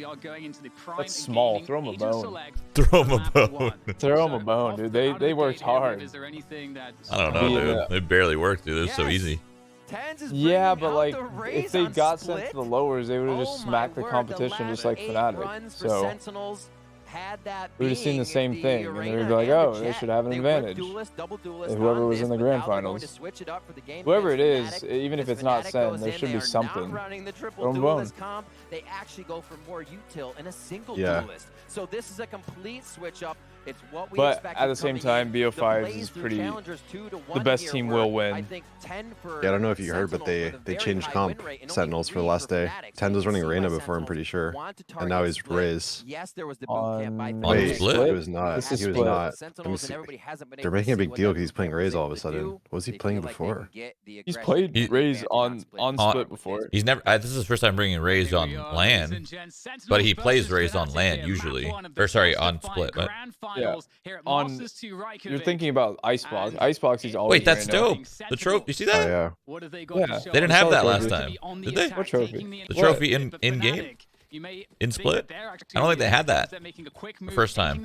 We are going into the prime. That's small. Throw him a bone. Throw him a bone. Throw him a bone, dude. They worked hard. I don't know, dude. They barely worked, dude. It was so easy. Yeah, but like, if they got sent to the lowers, they would have just smacked the competition just like Fnatic. So we would have seen the same thing, and they would be like, oh, they should have an advantage. Whoever was in the grand finals. Whoever it is, even if it's not SEN, there should be something. Throw 'em a bone. They actually go for more util in a single duelist. So this is a complete switch up. It's what we but at the same time, BO5 is pretty. The best team will win. Yeah, I don't know if you heard, but they changed comp Sentinels for the last day. TenZ was running Reyna before, I'm pretty sure, and now he's Riz. Yes, there was the Wait, Split? he was not. He was not. Let me see. They're making a big deal because he's playing Raze all of a sudden. What was he playing before? He's played Raze on Split before. He's never. This is his first time bringing Raze on LAN, but he plays Raze on LAN usually. Or sorry, on Split. But yeah. You're thinking about Icebox. Icebox is always. Wait, that's dope. The trophy. You see that? Oh, yeah. They didn't have that last time, did they? What trophy? The trophy in game. In Split? I don't think they had that the first time.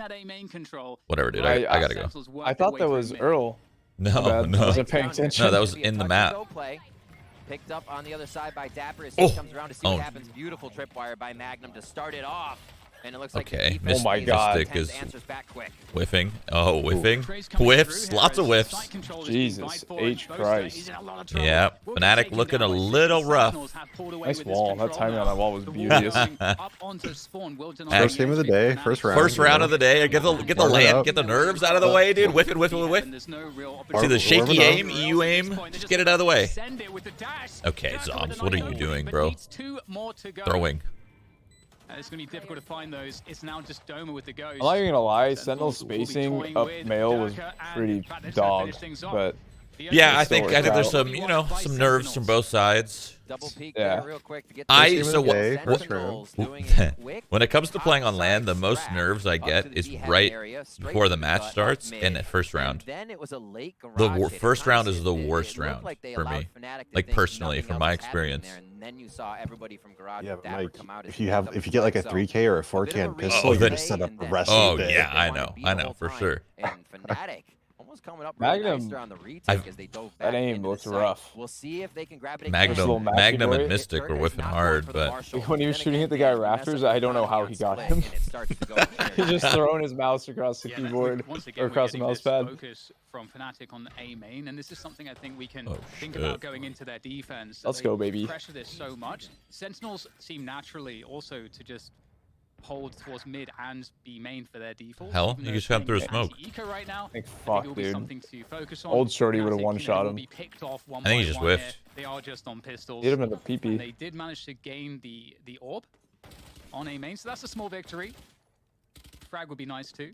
Whatever, dude. I gotta go. I thought that was Earl. No. I wasn't paying attention. No, that was in the map. Picked up on the other side by dapr as he comes around to see what happens. Beautiful tripwire by Magnum to start it off. And it looks like Oh my God. Mistic is whiffing. Oh, whiffing. Whiffs. Lots of whiffs. Jesus H. Christ. Yeah. Fnatic looking a little rough. Nice wall. That timing on that wall was beauteous. First game of the day. First round. First round of the day. Get the land. Get the nerves out of the way, dude. Whiff it, whiff it, whiff. See the shaky aim, EU aim. Just get it out of the way. Okay, zombs. What are you doing, bro? Throwing. It's going to be difficult to find those. It's now just Doma with the ghost. I'm not even gonna lie, Sentinel's spacing up male was pretty dog, but yeah, I think there's some, you know, some nerves from both sides. Yeah. When it comes to playing on LAN, the most nerves I get is right before the match starts and at first round. The first round is the worst round for me, like personally, from my experience. Yeah, but Mike, if you get like a 3K or a 4K on pistol, you just set up the rest of it. Oh yeah, I know for sure. Magnum, that aim looks rough. We'll see if they can grab it. Magnum and Mistic were whiffing hard, but when he was shooting at the guy rafters, I don't know how he got him. He's just throwing his mouse across the keyboard or across the mouse pad. Focus from Fnatic on A main, and this is something I think we can think about going into their defense. Let's go, baby. Pressure this so much. Sentinels seem naturally also to just hold towards mid and B main for their default. Hell, you just got through smoke. Right now, I think fuck, dude. To Old Shorty would have one-shot him. I think he just whiffed. They are just on pistols. Hit him in the PP. They did manage to gain the orb on A main, so that's a small victory. Frag would be nice too.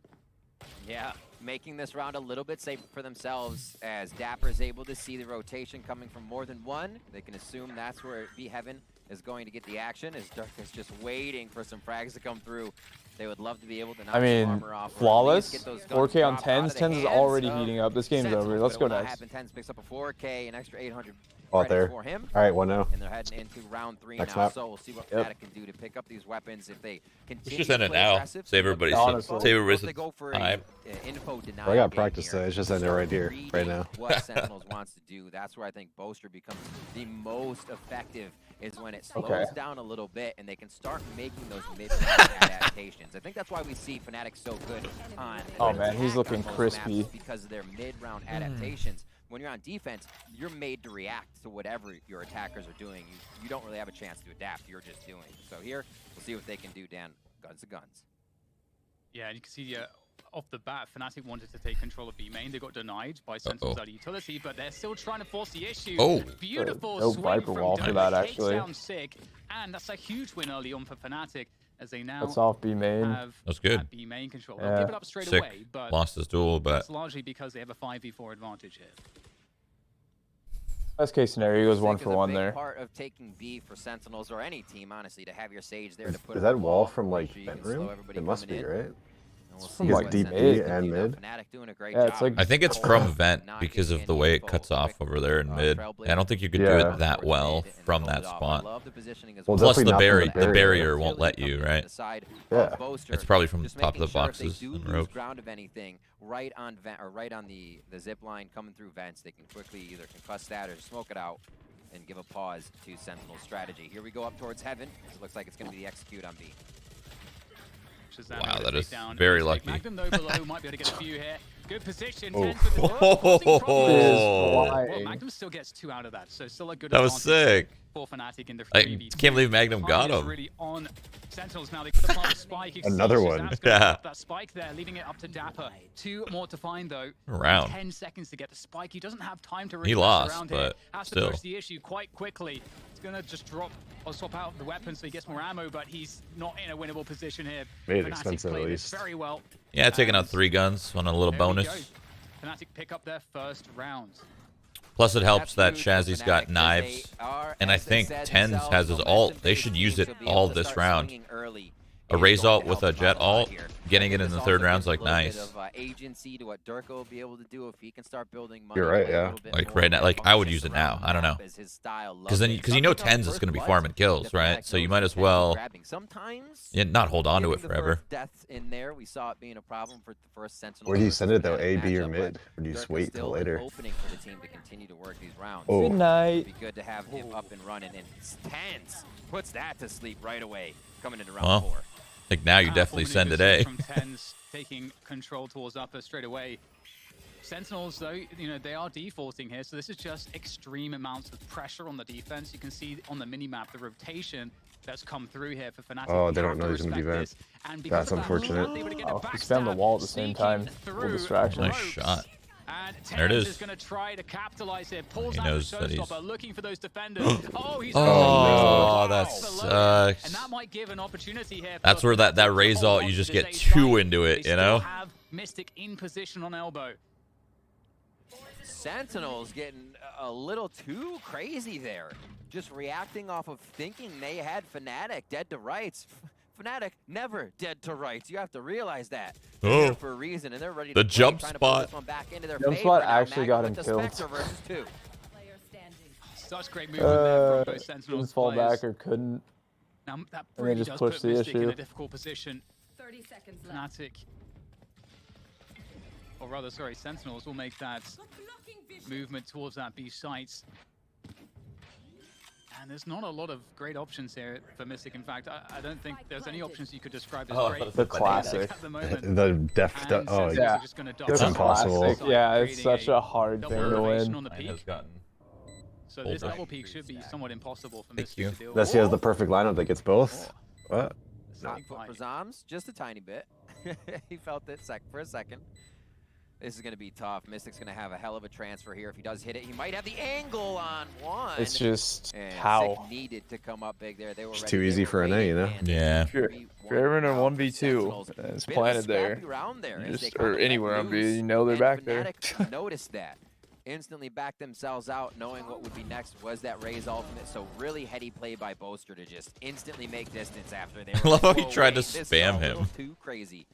Yeah, making this round a little bit safer for themselves as dapr is able to see the rotation coming from more than one. They can assume that's where B-Heaven is going to get the action, as Derke is just waiting for some frags to come through. They would love to be able to knock some armor off. Flawless. 4K on TenZ. TenZ is already heating up. This game's over. Let's go next. TenZ picks up a 4K, an extra 800 out there. for him. All right, 1-0. And they're heading into round 3 now, so we'll see what Fnatic can do to pick up these weapons if they continue. Just end it now. Save everybody's time. I got practice today. It's just ending right here, right now. What Sentinels wants to do. That's where I think Boaster becomes the most effective, is when it slows down a little bit and they can start making those mid-round adaptations. I think that's why we see Fnatic so good on. Oh man, he's looking crispy because of their mid-round adaptations. When you're on defense, you're made to react to whatever your attackers are doing. You don't really have a chance to adapt. You're just doing. So here, we'll see what they can do, Dan. Guns to guns. Yeah, and you can see off the bat, Fnatic wanted to take control of B main. They got denied by Sentinels out of utility, but they're still trying to force the issue. Beautiful swing Viper wall for that, actually. Sounds sick, and that's a huge win early on for Fnatic as they now that's off B main. That's good. B main control. They'll give it up straight away, but lost his duel, but that's largely because they have a 5v4 advantage here. Best case scenario, he goes 1 for 1 there. Part of taking B for Sentinels or any team, honestly, to have your Sage there to put. Is that wall from like bedroom? It must be, right? we'll from see like what deep Sentinels and can do. mid. Fnatic doing a great Yeah, it's job. like I think it's from vent Not because giving of the any way it info. cuts off over there in mid. I don't think you could do Yeah. it that well And from pulled that it off. I spot. love the positioning as Well, well. Plus the definitely not from the barrier barrier. won't let you, Coming right? to the side Yeah. of Boaster. It's probably from the Just top of the making sure if boxes they do and lose ropes. ground of anything, right on vent or right on the zip line coming through vents, they can quickly either concuss that or smoke it out and give a pause to Sentinel's strategy. Here we go up towards heaven. It looks like it's going to be the execute on B. ShahZaM Wow, that is down very Mistic. lucky. Magnum though below might be able to get a few here. Good position. Oh. TenZ with the drop, causing problems. Oh. Well, Magnum still gets 2 out of that, so still a good That was advantage sick. for Fnatic in the I 3v2. can't believe Magnum got Time is him. really on Sentinels now. They put the spike. You can Another see one. ShahZam's gonna Yeah. drop that spike there, leaving it up to dapr. 2 more to find though. Around. 10 seconds to get the spike. He doesn't have time to He refresh lost, around but here. Has to still. push the issue quite quickly. He's gonna just drop or swap out the weapon so he gets more ammo, but he's not in a winnable position here. Made it Fnatic expensive at played it least. very well. Yeah, taking out And 3 guns on a little there we bonus. go. Fnatic pick up their first round. Plus it helps that That's huge for ShahZaM's got Fnatic, 'cause knives. they are, And I as they think said TenZ themselves, has his ult. They momentum-based should use teams it to be all able to this start round. swinging early A is Raze going ult to with help a them out Jet a lot ult, here. getting it in This the also third round's gives like a little nice. bit of agency to what Derke will be able to do if he can start building money. You're right, play a yeah. little bit Like more right now, like I would function use it now. around I don't know. map as his style. Because Love then, it. because you know Something TenZ is first going to be blood farming kills, that right? Fnatic So you knows might they as can be well grabbing. Sometimes not hold on to giving it the forever. first death in there, we saw it being a problem for the first Sentinel. Where do you versus send it though? Fnatic A, B, or matchup, mid? but Or do you just Derke wait till still an later? opening for the team to continue to work these rounds. Oh. Good night. It'd be good to have him up and running, and TenZ puts that to sleep right away, coming into round Well, 4. Like now you Powerful definitely send it maneuvers A. from TenZ, taking control towards upper straight away. Sentinels, though, you know, they are defaulting here, so this is just extreme amounts of pressure on the defense. You can see on the minimap the rotation that's come through here for Fnatic. Oh, they You don't have know to he's gonna be respect vent. this. And because That's of that, unfortunate. they were able to get a Oh, he spammed the backstab, wall at the same time. sneaking Full through distraction. Nice ropes. shot. And There it TenZ is. is going to try to capitalize here. Pulls He out the knows that he's- showstopper, looking for those defenders. Oh, he's Oh, Wow. that Below him. sucks. And that might give an opportunity here. That's for where that Fnatic to Raze hold ult, on you to just this get A 2 side. into it, They you still know? have Mistic in position on elbow. Sentinels getting a little too crazy there. Just reacting off of thinking they had Fnatic dead to rights. Fnatic never dead to rights. You have to realize that. They're Oh. here for a reason, and they're ready The to play, jump trying to pull spot. this one back into their Jump favor. spot Now actually Magnum got with him the killed. Spectre versus 2. Such great movement there from both Didn't Sentinels fall players. back or couldn't. Now, that they really just does pushed put the Mistic in issue. a difficult position. 30 seconds left. Fnatic, or rather, sorry, Sentinels will make that movement towards that B site. And there's not a lot of great options here for Mistic. In fact, I don't think there's any options you could describe as great The classic. at the moment. The def. And Oh, Sentinels yeah. are just gonna It's It's impossible. classic. Yeah, it's creating such a hard double thing to elevation win. on the Mine has peak. gotten So this older. double peak should be somewhat impossible for Thank Mistic you. to deal Unless he has the perfect lineup that gets both. What? Hot Snake foot bite. for zombs, just a tiny bit. He felt it for a second. This is going to be tough. Mistic's going to have a hell of a transfer here. If he does hit it, he might have the angle on one. It's just and how. Sick needed to come up big there. They were It's ready. too They easy were for an A, waiting, you know? man. Yeah. If you're 3-1 ever in a round for 1v2 Sentinels. and it's Bit of a planted there, scrappy round there you as they just, kinda or let anywhere on B, loose, you know they're and back there. Fnatic noticed that. Instantly backed themselves out, knowing what would be next was that Raze ultimate. So really heady play by Boaster to just instantly make distance after they I were love how like, he "Whoa, tried to wait, this is spam a little him." Too crazy.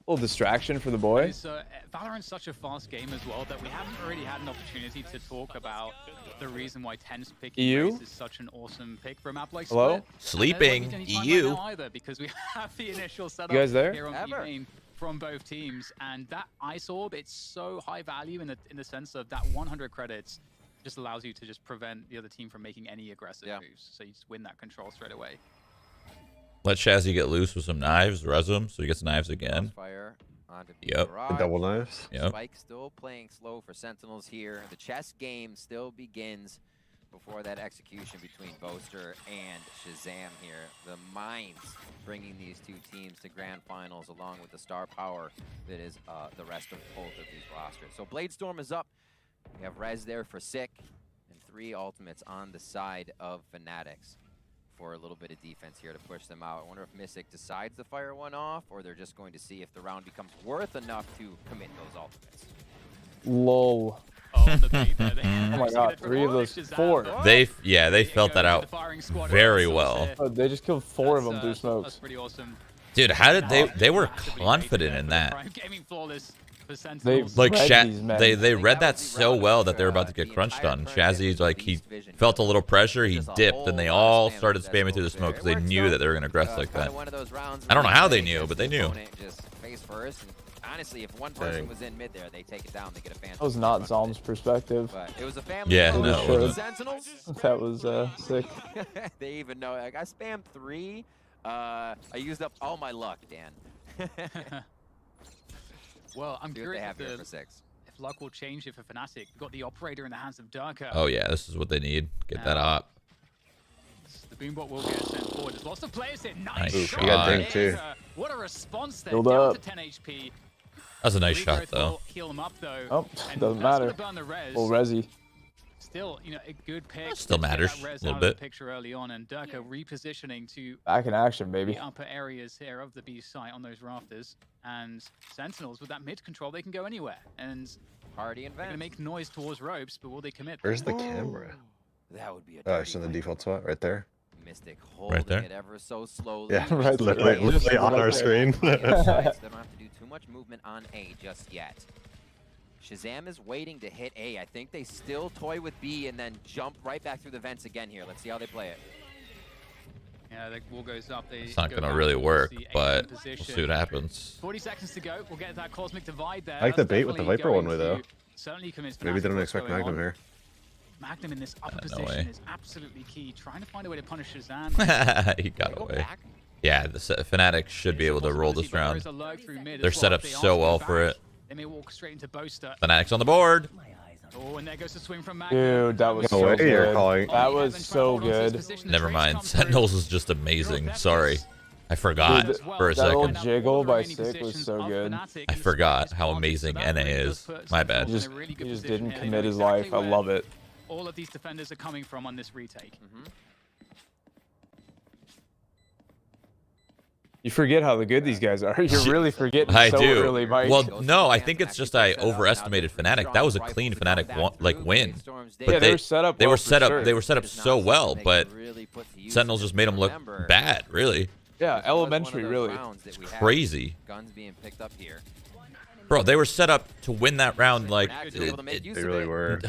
Little distraction for the boy. It's, Valorant's such a fast game as well that we haven't really had an opportunity to talk about the reason why TenZ picking EU? Raze is such an awesome pick for a map like Hello? Split. Sleeping, And there's not EU. right now either, because we have the initial setup guys there? here on Ever. main from both teams, and that ice orb, it's so high value in the sense of that 100 credits just allows you to just prevent the other team from making any aggressive moves. So you just win that control straight away. Let ShahZaM get loose with some knives, res him, so he gets knives again. Fire onto Yep. The double knives. Yep. Spike still playing slow for Sentinels here. The chess game still begins before that execution between Boaster and ShahZaM here. The minds bringing these two teams to grand finals along with the star power that is the rest of both of these rosters. So Bladestorm is up. We have Rez there for Sick and 3 ultimates on the side of Fnatics for a little bit of defense here to push them out. I wonder if Mistic decides to fire one off, or they're just going to see if the round becomes worth enough to commit those ultimates. Lol. On the beat there, they Oh my actually god, get it 3 of from those ShahZaM. 4. They There you felt go, that to out the firing squad. very That's well. here. Oh, they just killed 4 of them through That's smokes. pretty awesome. Dude, how did they were confident in that. They Like they read that so well that they were about to get crunched on. ShahZaM, like, he felt a little pressure, he dipped, and they all started spamming through the smoke because they knew that they were gonna aggress like that. I don't know how they knew, but they knew. Honestly, if one person was in mid there, they take it down, they get a fan. That was not zombs' perspective. But it was a family. Yeah, no, it wasn't. Sentinels. That was sick. They even know. Like, I spammed 3. I used up all my luck, Dan. Well, I'm curious if luck will change it for Fnatic. We've got the operator in the hands of Derke. Oh yeah, this is what they need. Get that op. The boombot will get sent forward. There's lots of players here. Nice Nice shot. shot. You got dinked too. What a response there. Build Down up. to 10 HP. That's a nice shot though. Heal him up though. Oh, And doesn't that's matter. gonna burn the res. Full resi. Still, you know, a good pick. Still to get matters that res a little out of the bit. picture early on, and Derke repositioning to Back in action, baby. the upper areas here of the B site on those rafters. And Sentinels, with that mid control, they can go anywhere. And Party and they're going to make noise towards ropes, but will they commit? Where's the camera? That would be a Oh, it's in the default spot right there. Mistic holding there. it ever so slowly. Yeah, Right, literally on our screen. They don't have to do too much movement on A just yet. ShahZaM is waiting to hit A. I think they still toy with B and then jump right back through the vents again here. Let's see how they play it. Yeah, the wall goes up. It's not gonna really work, but we'll see what happens. 40 seconds to go. We'll get that cosmic divide there. I like the That's bait with the definitely Viper one going way though. to certainly convince Maybe they Fnatic don't what's expect going Magnum on. here. Magnum in this upper No position way. is absolutely key. Trying to find a way to punish ShahZaM. He got away. Yeah, the Fnatic should be able to roll this round. They're set up so well for it. They may walk straight into Boaster. Fnatic's on the board. Oh, and there goes the swing from Magnum. Dude, that was No so way you're good. calling. That was so good. Never mind. Sentinels is just amazing. Sorry. I forgot Dude, for a that little second. jiggle by Sick was so good. I forgot how amazing NA is. My bad. He just didn't commit his life. I love it. All of these defenders are coming from on this retake. You forget how good these guys are. You're really forgetting I so do. early, Mike. Well, no, I think it's just I overestimated Fnatic. That was a clean Fnatic win. But yeah, they were set up. They well were for set up. sure. They were set up so well, but Sentinels just made them look bad. Really, Yeah, elementary, really. it's crazy. Guns being picked up here. Bro, they were set up to win that round. Like, They really were.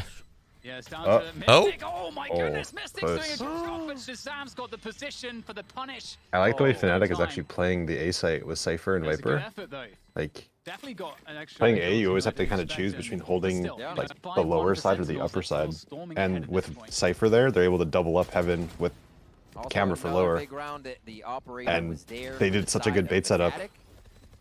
Yeah, it's down Oh. to Mistic. Oh. Oh my Oh, goodness, Mystic's doing a close. good job, but ShahZaM's got the position for the punish. I like the way Oh, Fnatic is time. actually playing the A site with Cypher and That's a good Viper. effort, though. Like, Definitely got an extra. playing A, you ability always I have to do kind of respect choose him. between But holding still, like it's by the one lower of side or the Sentinels upper that's still side. storming ahead And at with this point. Cypher there, they're able to double up Heaven with Also, camera for another lower. big round that the operator And was there they for did the such a side good of bait setup. Fnatic.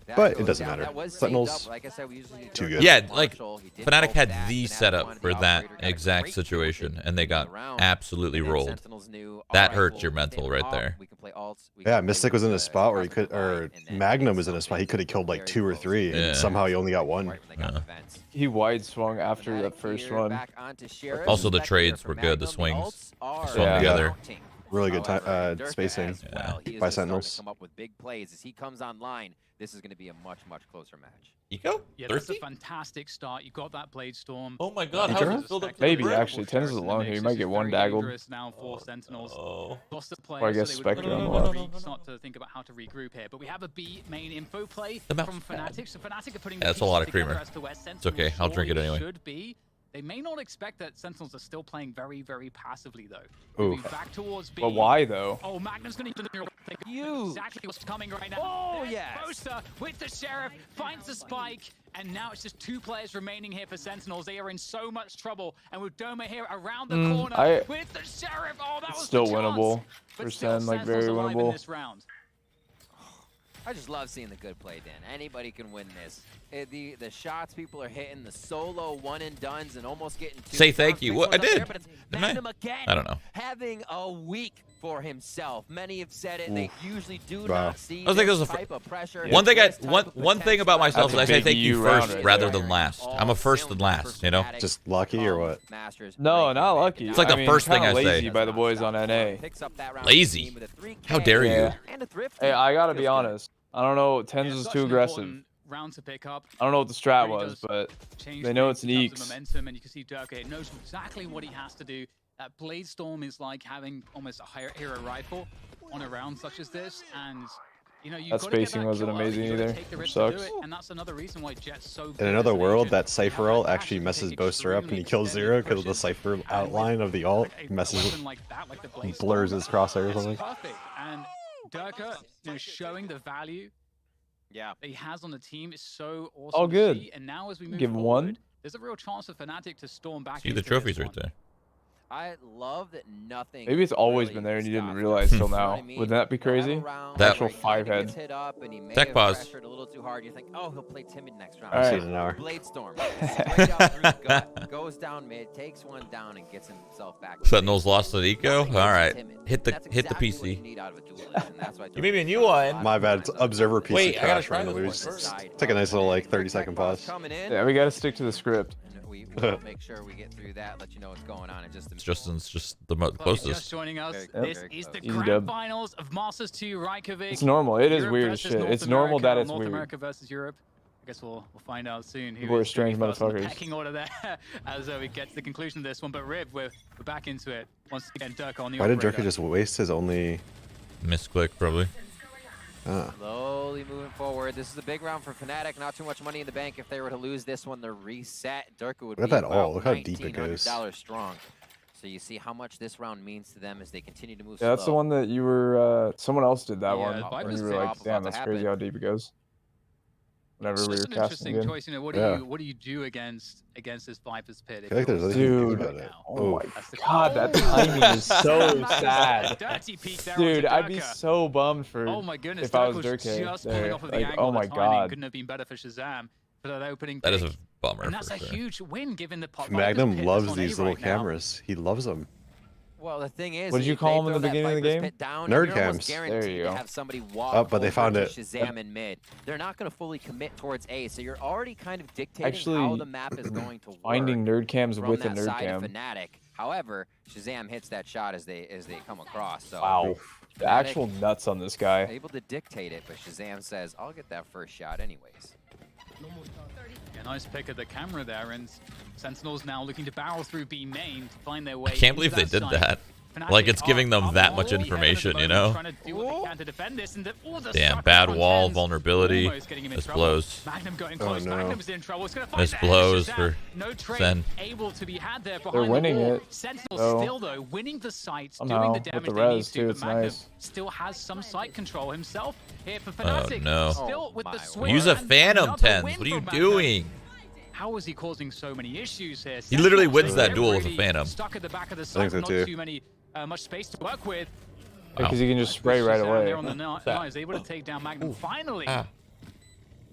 That But it goes doesn't down. matter. That was saved Sentinels, up. Like I said, we usually too do good. yeah, Marshall. like He did Fnatic both had that. the Fnatic setup wanted for the that operator, got a exact great situation, kill and they got round. absolutely And then rolled. Sentinels knew, That alright, hurts we'll your mental pivot right off, there. we can play alts, we Yeah, can play Mistic was in a with spot where he cosmic could, or divide, and then Magnum get was in a spot he something could have killed like very 2 or close. 3, Yeah. and somehow he only got 1. Right when they got the vents. He wide swung after Fnatic that first here run. back onto Sheriff. Also, the Back trades here were for good, the Magnum. swings. Alts are Swung Yeah. together. mounting. Really good However, Derke spacing as well. He is by just starting to Sentinels. come up with big plays. As he comes online, this is going to be a much closer match. Hiko? Yeah, that's a 30? fantastic start. You got that Blade Storm. Oh my god, Hiko? how did it build up to Maybe, the actually. TenZ is alone here. You might get one daggled. Now for Sentinels. Oh. Lost the player, Or I guess so they Spectre would on the really left. start to think about how to regroup here. But we have a B main info play The mouse from pad. Fnatic. So Fnatic are putting Yeah, the that's a lot of pieces together creamer. as to where It's okay, Sentinels I'll drink it surely anyway. should be. They may not expect that Sentinels are still playing very passively, though. Ooh. Moving back towards B. But why, though? Oh, Magnum's going to think Huge. exactly what's coming right now. Oh, There's yes. Boaster with the Sheriff, finds the spike, and now it's just 2 players remaining here for Sentinels. They are in so much trouble, and with Doma here around the corner with the Sheriff. Oh, that was Still the chance. winnable. But For still, Sen, like, very Sentinels alive in winnable. this round. I just love seeing the good play, Dan. Anybody can win this. The shots people are hitting, the solo one and dones, and almost getting 2. Say thank you. What I did? But it's Didn't I? Magnum again. I don't know. Having a week for himself. Many have said it. They usually do Wow. not see I was like, this this is a type of pressure. One thing this type of one thing about potential. myself is I That's a say big thank you EU round first right rather there. than last. I'm a first and last, you know? Just lucky or what? Masters No, breaking not it. lucky. It's like the I mean, first thing kinda I say. lazy by the boys on NA. Picks up that round Lazy? with a 3K. How dare you? Yeah. And a thrift. Hey, I gotta be Feels good. honest. I don't know. TenZ Yeah, is such too an aggressive. important round to pick up. I don't know what the strat Really was, does but change they know things it's an in terms of Eeks. momentum, and you can see Derke knows exactly what he has to do. That Blade Storm is like having almost a hero rifle on a round such as this, and That spacing wasn't amazing either. Which sucks. And that's another reason why Jet's so In another world, that Cypher ult actually messes Boaster up and he kills Zero because of the Cypher outline of the ult messes, blurs his crosshair or something. Perfect. And Derke, showing the value that he has on the team is so awesome. All good. To see. And now as we move Give forward, one. there's a real chance for Fnatic to storm back. See the trophies right there. I love that nothing. Maybe it's always been there and you didn't realize till now. Wouldn't that be crazy? That actual 5-head. Tech pause. A little too hard. You think, oh, he'll play timid next round. All right. I've seen an hour. Blade Storm. Straight out through gut, goes down mid, takes one down, and gets himself back. Sentinels lost to Hiko. All right, hit the PC. You made me a new one. My bad. It's Observer PC. Wait, I gotta trying try to this lose. one first. Take a nice little like 30-second pause. Yeah, we gotta stick to the script. We will make sure we get through that, let you know what's going on in just a minute. Justin's just the Just closest. joining us. Yep. This is the Easy grand dub. finals of Masters 2 Reykjavík. It's normal. It is Europe weird versus shit. North It's normal America, that it's North weird. America versus Europe. I guess we'll find out soon. People are strange motherfuckers. Pecking order there as we get to the conclusion of this one. But Rib, we're back into it. Once again, Derke on the Why did operator. Derke just waste his only... Misclick probably. Slowly moving forward. This is a big round for Fnatic. Not too much money in the bank. If they were to lose this one, the reset, Derke would Look be at that about ult. Look how deep it goes. $1,900 strong. So you see how much this round means to them as they continue to move Yeah, that's the slow. one that you were. Someone else did that Yeah, one. Viper's And you were like, flop damn, about to that's crazy how deep it goes. Whenever It's we just were an casting interesting again. choice. What do you do against this Viper's pit? I feel like there's nothing you can do about it. Oh my That's the god, that timing is so sad. Dirty peek there Dude, onto I'd be Derke. so bummed for Oh my goodness, if I was Derke Derke just pulling there. off of the Like, angle. oh my The timing god. couldn't have been better for ShahZaM for that opening That is pick. a bummer. And that's for a sure. huge win given the Viper's Magnum pit that's loves on these A little right now. cameras. He loves them. Well, the thing is, What did you if call they him in throw the that beginning of the Viper's game? pit down, Nerd you're cams. almost guaranteed There you to go. have somebody walk Oh, but they over found to it. ShahZaM in mid. They're not going to fully commit towards A, so you're already kind of dictating Actually, how the map is going to work. Finding nerd cams from with a that nerd side cam. of Fnatic. However, ShahZaM hits that shot as they come across. So Wow. The actual nuts on this guy. able to dictate it, but ShahZaM says, "I'll get that first shot anyways." Yeah, nice pick of the camera there, and Sentinels now looking to barrel through B main to find their way. I can't believe they did that. Like, it's giving them that much information, you know? Damn, bad wall, vulnerability. This blows. Magnum going close. no. Magnum's in trouble. It's gonna find This the blows ShahZaM. for no trade Sen. able to be had there behind They're winning the wall. it, Sentinels so still though winning the sites, somehow, doing the with damage the they need res, to, too, but it's Magnum nice. still has some site control himself here for Fnatic. no. Still with Oh the my switch. Use a and Phantom, another TenZ. win What are you from Magnum. doing? How is he causing so many issues here? He literally Sentinels, wins that they're duel with a really Phantom. Stuck at the back of the I site, think so not too. much space to work with. Because he can just spray right ShahZaM away. there on the line is able to take down Magnum finally. Ah.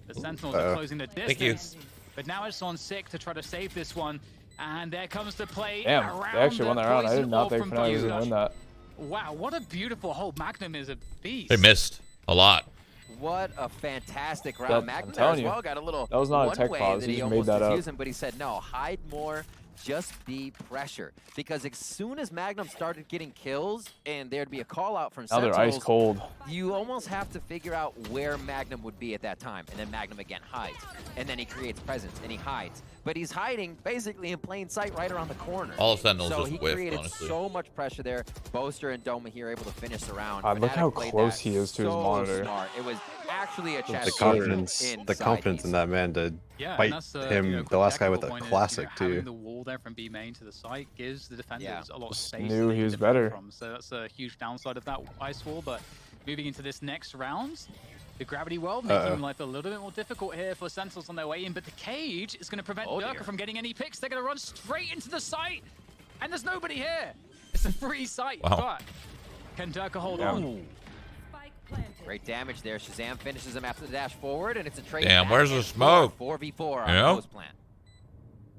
The Sentinels are closing the Thank you. distance, but now it's on Sick to try to save this one. And there comes the play. Damn, around they actually won the that round. I poison did not orb think from Fnatic was Boaster. going to win that. Wow, what a beautiful hold. Magnum is a beast. They missed a lot. What a fantastic That- round. I'm Magnum telling as you, well got a little that was not a tech one-way pause, that he he just made almost that is up. using, but he said no, hide more, just be pressure. Because as soon as Magnum started getting kills and there'd be a call out from Now they're Sentinels, ice cold. you almost have to figure out where Magnum would be at that time. And then Magnum again hides. And then he creates presence and he hides. But he's hiding basically in plain sight right around the corner. All of Sentinels So just he whiffed, created honestly. so much pressure there. Boaster and Doma here able to finish the round. God, look Fnatic how played close that he is to his so monitor. Smart. It was actually a chess The confidence in that man to Yeah, fight and that's, him, quick the last guy with technical a point is, classic having too. the wall there from B main to the site gives the defenders a lot of Just space. knew that they he can was defend better. From. So that's a huge downside of that ice wall. But moving into this next round, the gravity world making life a little bit more difficult here for Sentinels on their way in. But the cage is going to prevent Derke from getting any picks. They're going to run straight into the site, and there's nobody here. It's a free site. Wow. But can Derke hold on? Great damage there. ShahZaM finishes him after the dash forward, and it's a trade. Damn, back where's the and smoke? 4v4 You on know? post plant.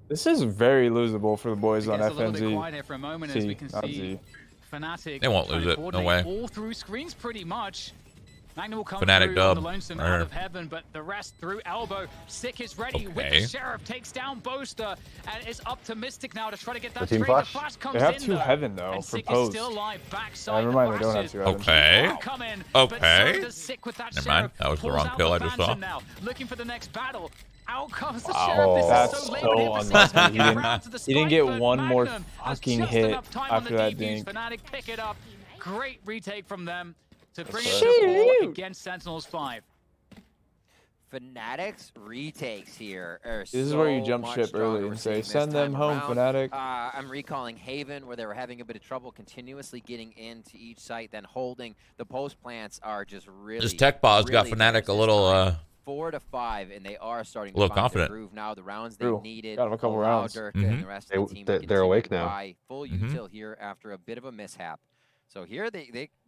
This is very losable for the boys on It gets a little bit FNZ. quiet here for a moment as we can not see Z. Fnatic They won't trying lose to it, no coordinate way. all through screens pretty much. Magnum will come Fnatic through dub. on the lonesome Or- out of heaven, but the rest through elbow. Sick is ready with Okay. the Sheriff, takes down Boaster, and it's up to Mystic now to try to get that The team trade. The flash? flash comes They have in, two though, heaven, though, and for Sick post. is still alive. Backside Never mind, the they don't have flashes. two heaven. Okay. Come in, Okay. But so does Sick with that Never Sheriff. mind, that was the Pulls wrong out kill the I just saw. Phantom now, looking for the next battle. Out comes the Wow, Sheriff. This that's is so late, so but it unlucky. was He didn't- around to the he didn't spike, get but one more Magnum has fucking just hit enough time on after the that defuse. dink. Fnatic pick it up. Great retake from them. to bring it to 4 against Sentinels 5. Fnatic's retakes here are This is where you jump ship early and say, send them home, Fnatic. I'm recalling Haven, where they were having a bit of trouble continuously getting into each site, then holding. The post plants are just really. This tech pause got Fnatic a little 4 to 5, and they are starting to find confident. their groove now. The rounds they needed. Got them a couple rounds. Derke and the rest of the team They're awake now. Full util here after a bit of a mishap. So here,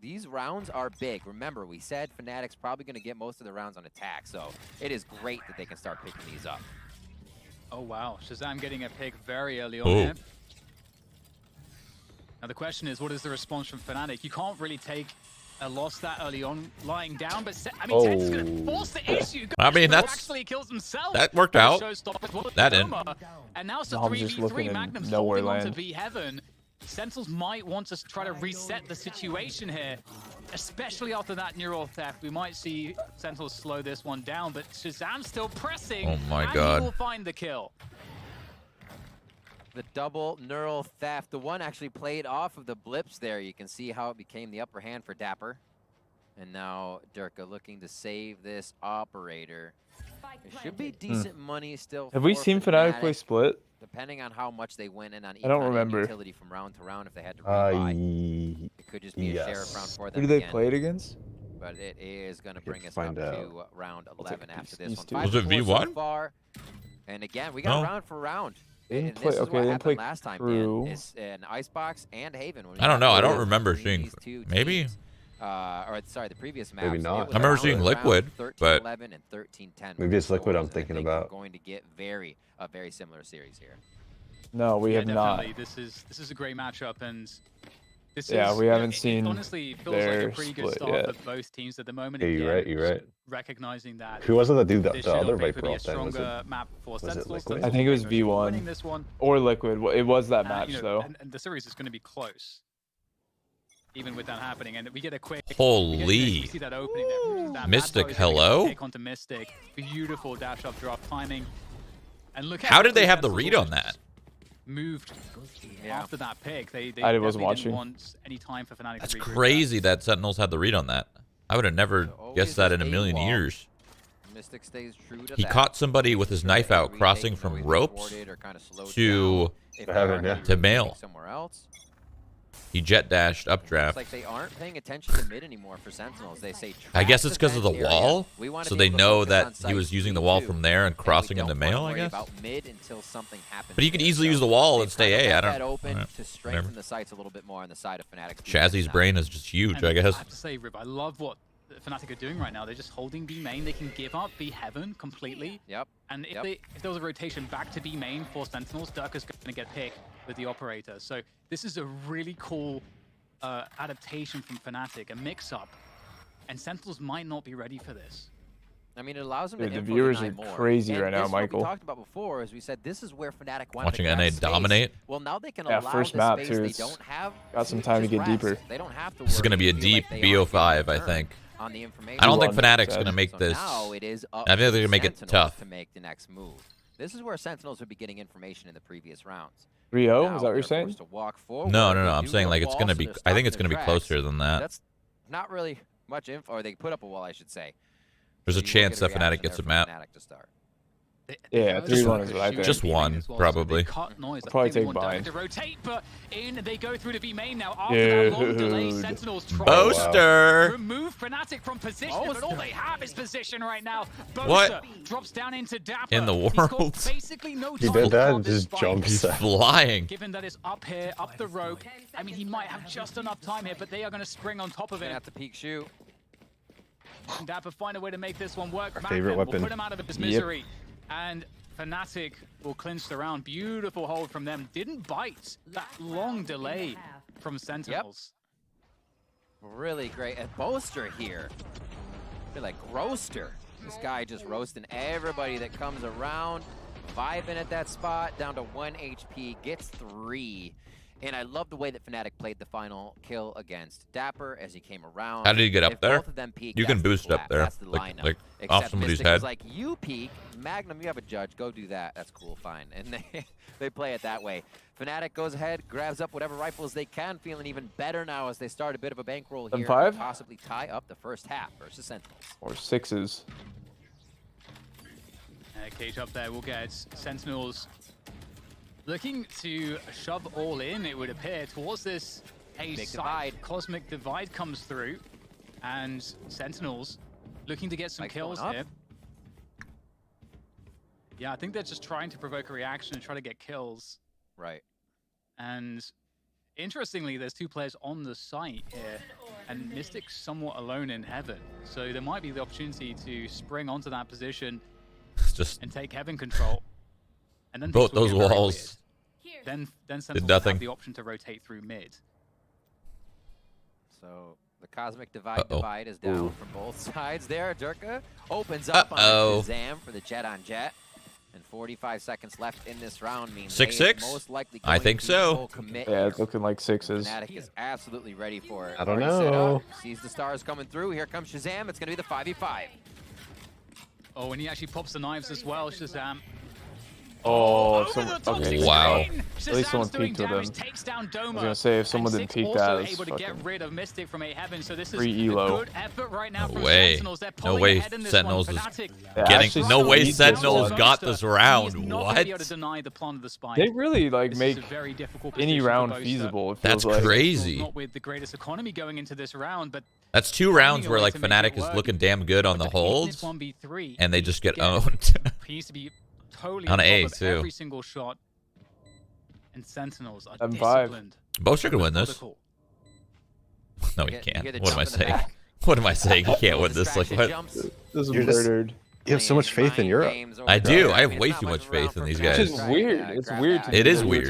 these rounds are big. Remember, we said Fnatic's probably going to get most of the rounds on attack, so it is great that they can start picking these up. Oh, wow. ShahZaM getting a pick very early on here. Now, the question is, what is the response from Fnatic? You can't really take a loss that early on lying down, but I mean, TenZ is going to force the issue. I mean, that's actually kills himself. That worked out. That didn't. And now it's a 3v3. Magnum's holding on to V Heaven. Sentinels might want to try to reset the situation here, especially after that neural theft. We might see Sentinels slow this one down, but ShahZaM's still pressing. Oh my and God. He will find the kill. The double neural theft. The one actually played off of the blips there. You can see how it became the upper hand for dapr. And now Derke looking to save this operator. It should be decent money still. Have we seen Fnatic play split? Depending on how much they went in on I don't remember. utility from round to round, if they had to rebuy, it could just be a sheriff round for them. Who do they play it against? But it is going to bring us up to round 11 after this one. Was it V1? So far. And again, we got round for round. They And didn't play. this is Okay, what they didn't play happened last time, Crew. Dan, is an Icebox and Haven. I don't know. I don't remember seeing. Maybe. Or sorry, the previous map. Maybe not. I remember seeing Liquid, but 11 and 13-10. Maybe it's Liquid I'm thinking about. We're going to get a very similar series here. No, we have not. This is a great matchup, and this yeah, is, we haven't seen. It honestly feels like a pretty good start for both teams at the moment. Yeah, you're right. You're right. Recognizing that. Who was it that did the other Viper Viper off then? Was it Liquid? I think it was V1 or Liquid. It was that match though. And the series is going to be close, even with that happening. And we get a quick. Holy. We see that opening there. That Mystic, Matto hello. Take onto Mistic. Beautiful dash up drop timing. And look. How did they have the read on that? Moved after that pick. They I wasn't watching. Didn't want any time for Fnatic. That's crazy that Sentinels had the read on that. I would have never guessed that in a million years. Mystic stays true to He caught somebody with his knife out crossing from ropes to mail. Somewhere else. He jet dashed updraft. It's like they aren't paying attention to mid anymore for Sentinels. They say I guess it's because of the wall, so they know that he was using the wall from there and crossing into mail, I guess. But he could easily use the wall and stay A. I don't know. To strengthen the sights a little bit more on the side of Fnatic. ShahZaM's brain is just huge, I guess. I have to say, Rib, I love what Fnatic are doing right now. They're just holding B main. They can give up B heaven completely. Yep. And if there was a rotation back to B main for Sentinels, Derke's going to get picked with the operator. So this is a really cool adaptation from Fnatic, a mix-up. And Sentinels might not be ready for this. I mean, it allows them to the viewers are crazy right now, Michael. What we talked about before is we said this is where Fnatic wanted Watching to NA dominate. Well, now they can allow first the map space too. they don't have. Got some time to get deeper. They don't have to. This is going to be a deep BO5, I think. On the information. I don't think Fnatic's going to make this. Now it is up I think they're going to make it tough. To make the next move. This is where Sentinels would be getting information in the previous rounds. 3-0? Is that what you're saying? No. I'm saying like it's going to be. I think it's going to be closer than that. That's not really much info. Or they put up a wall, I should say. There's a chance that Fnatic gets a map. Yeah, 3-1 is what I think. Just one, probably. Probably take bind. Rotate, but in they go through to B main now. After that long delay, Sentinels try Boaster! to remove Fnatic from position, but all they have is position right now. Boaster what? Drops down into dapr. In the world? Basically no he time did that to and just jumped. He's flying. Given that it's up here, up the rope, I mean, he might have just enough time here, but they are going to spring on top of it. At the peak shoot. dapr find a way to make this one work. Our favorite weapon. Will put him out of his misery. And Fnatic will clinch the round. Beautiful hold from them. Didn't bite that long delay from Sentinels. Really great. And Boaster here. I feel like roaster. This guy just roasting everybody that comes around. 5 in at that spot, down to 1 HP, gets 3. And I love the way that Fnatic played the final kill against dapr as he came around. How did he get up there? Both of them peak, you can boost up there. That's the lineup. off somebody's Mistic head. was like, you peek, Magnum, you have a judge, go do that. That's cool, fine. And they play it that way. Fnatic goes ahead, grabs up whatever rifles they can, feeling even better now as they start a bit of a bankroll here. M5? Possibly tie up the first half versus Sentinels. Or 6s. Cage up there will get Sentinels looking to shove all in, it would appear, towards this divide. Cosmic divide comes through, and Sentinels looking to get some kills here. Yeah, I think they're just trying to provoke a reaction and try to get kills. Right. And interestingly, there's 2 players on the site here, and Mistic's somewhat alone in Heaven. So there might be the opportunity to spring onto that position Just and take Heaven control. And then both those walls Then did Sentinels nothing. have the option to rotate through mid. So the Cosmic divide is down from both sides there. Derke opens up on ShahZaM for the jet on jet. And 45 seconds left in this round means 6-6? most likely I think so. Yeah, it's looking like 6s. Fnatic is absolutely ready for it. I don't Already set know. up, sees the stars coming through. Here comes ShahZaM. It's going to be the 5v5. Oh, and he actually pops the knives as well, ShahZaM. Oh, Okay. Wow. At least someone peeked with him. Takes down Doma. I was gonna say, if someone didn't peek that, it's able to get fucking rid of Mistic from a Heaven, so this is free a elo. good effort right now No from way. Sentinels. They're No pulling way ahead in this Sentinels one. is Fnatic actually no way need this Sentinels one. got this round. He's not gonna What? be able to deny the plan of the spike. They really like This make is a very difficult any position for round Boaster. feasible. It That's feels like. crazy. Not with the greatest economy going into this round, but That's 2 rounds where like Fnatic is looking damn good on the holds, 1v3, and they just get owned. he needs to be totally On on A, top of too. every single shot. And Sentinels are M5. disciplined. Boaster can win this. Methodical. No, he You can't. hear the What am I jump in the saying? back. What am I saying? He can't win this. Like Distraction what? jumps, This is You're just- murdered. You have so much faith in Europe. I do. I have mean, way it's too not much much around faith in for these Fnatic. guys. Which is weird. It's weird to me. It is You were weird.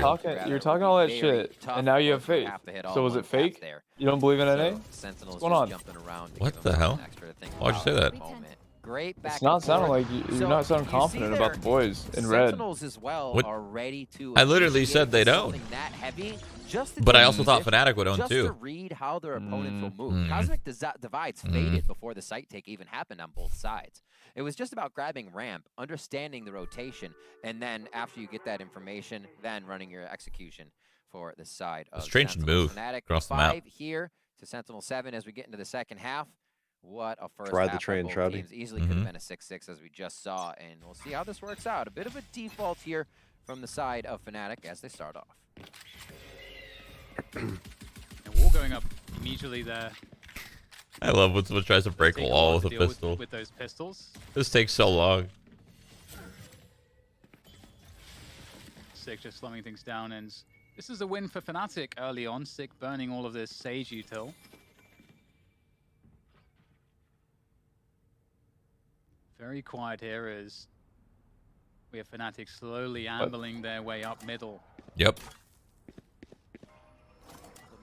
You're talking all that shit, and now you have faith. So is it fake? You don't believe in NA? What's going on? What the hell? Why'd you say that? Great back It's not and sounding forth. like you're So, not sounding you see confident about there, the boys in red. Sentinels as well What? are ready to I literally initiate said they don't. something that heavy, just to But I take also thought the Fnatic would own just to too. read how their opponents will Mm. move. Cosmic divides faded before the site take even happened on both sides. It was just about grabbing ramp, understanding the rotation, and then after you get that information, then running your execution for the side of Strange Sentinels. move Fnatic across the map. 5 here to Sentinel 7 as we get into the second half. What a first Ride the half train, by both Shroud. teams. Easily could have been a 6-6 as we just saw, and we'll see how this works out. A bit of a default here from the side of Fnatic as they start off. And wall going up immediately there. I love when someone tries to break a Take wall while with to a deal pistol. with those pistols. This takes so long. Sick just slowing things down, and this is a win for Fnatic early on. Sick burning all of this Sage util. Very quiet here as we have Fnatic slowly ambling their way up middle. Yep.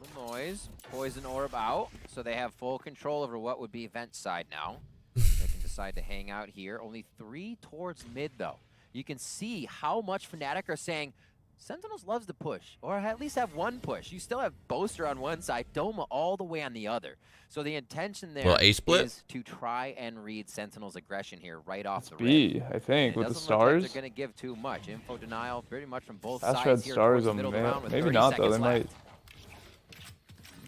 Little noise, poison orb out, so they have full control over what would be vent side now. They can decide to hang out here. Only 3 towards mid though. You can see how much Fnatic are saying, Sentinels loves to push, or at least have one push. You still have Boaster on one side, Doma all the way on the other. So the intention there Well, A split? is to try and read Sentinels' aggression here right off the rip. B, I think, And it with the doesn't look like stars. they're going to give too much. Info denial pretty much from both Fast sides red here stars towards the on middle of the round with maybe 30 not though. They seconds might. left.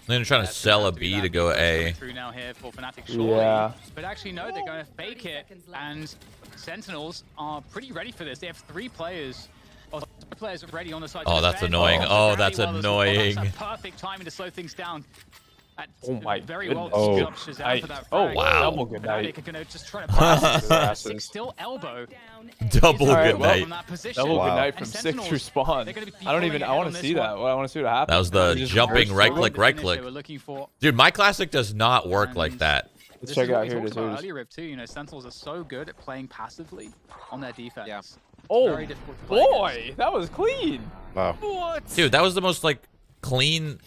They're trying to That's sell a about to be B to that. go Going A. Through now here for Fnatic surely. Yeah. But actually, no, they're going to fake it, and Sentinels are pretty ready for this. They have 3 players. Or 3 players ready on the side. to Oh, that's defend. annoying. Oh, Oh, that's very well as well. Oh, annoying. That's a perfect timing to slow things down. Oh my very well goodness. teed up ShahZaM for that Oh, frag. wow. Double good night. Fnatic are going to just try to pass Their it. asses. Still elbow. Double All right, good well, night. From that position. Double Wow. good night And from 6 Sentinels, respawn. they're gonna be I don't even. pulling I ahead want on to this see one. that. I want to see what happens. That was the Just jumping burst right through. click, right click. They were looking for. Dude, my classic does not work like that. Let's This check is it what out. we Here it talked is. about Here it is. earlier, Riv, too. You know, Sentinels are so good at playing passively on their defense. Yeah. Oh, Very difficult to play against. boy, that was clean. Wow. What? Dude, that was the most like clean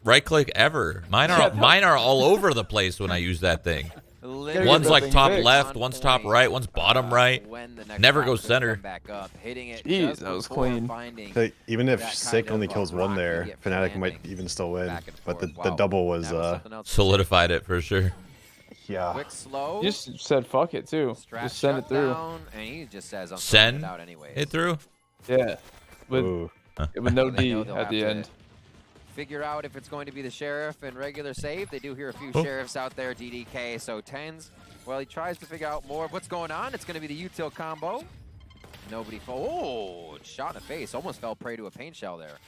right click ever. Mine Yeah, are that- mine are all over the place when I use that thing. Literally One's that like thing top fixed. left, one's top right, one's bottom right. when the next Never round goes could center. come back up, hitting it Jeez, just that was before clean. finding Hey, even if that Sick kind only of, kills one rock there, you get Fnatic from might landing even still win. back and But the forth. Wow. double was That something else to see. Solidified it for sure. Yeah. Quick slow. You just said fuck it too. Just send it through. And he just says I'm Send it out anyways. it through. Yeah. With no They D know they'll at have the to end. Figure out if it's going to be the Sheriff and regular save. They do hear a few Sheriffs out there, DDK. So TenZ, well, he tries to figure out more of what's going on. It's going to be the util combo. Nobody oh, shot in the face. Almost fell prey to a paint shell there.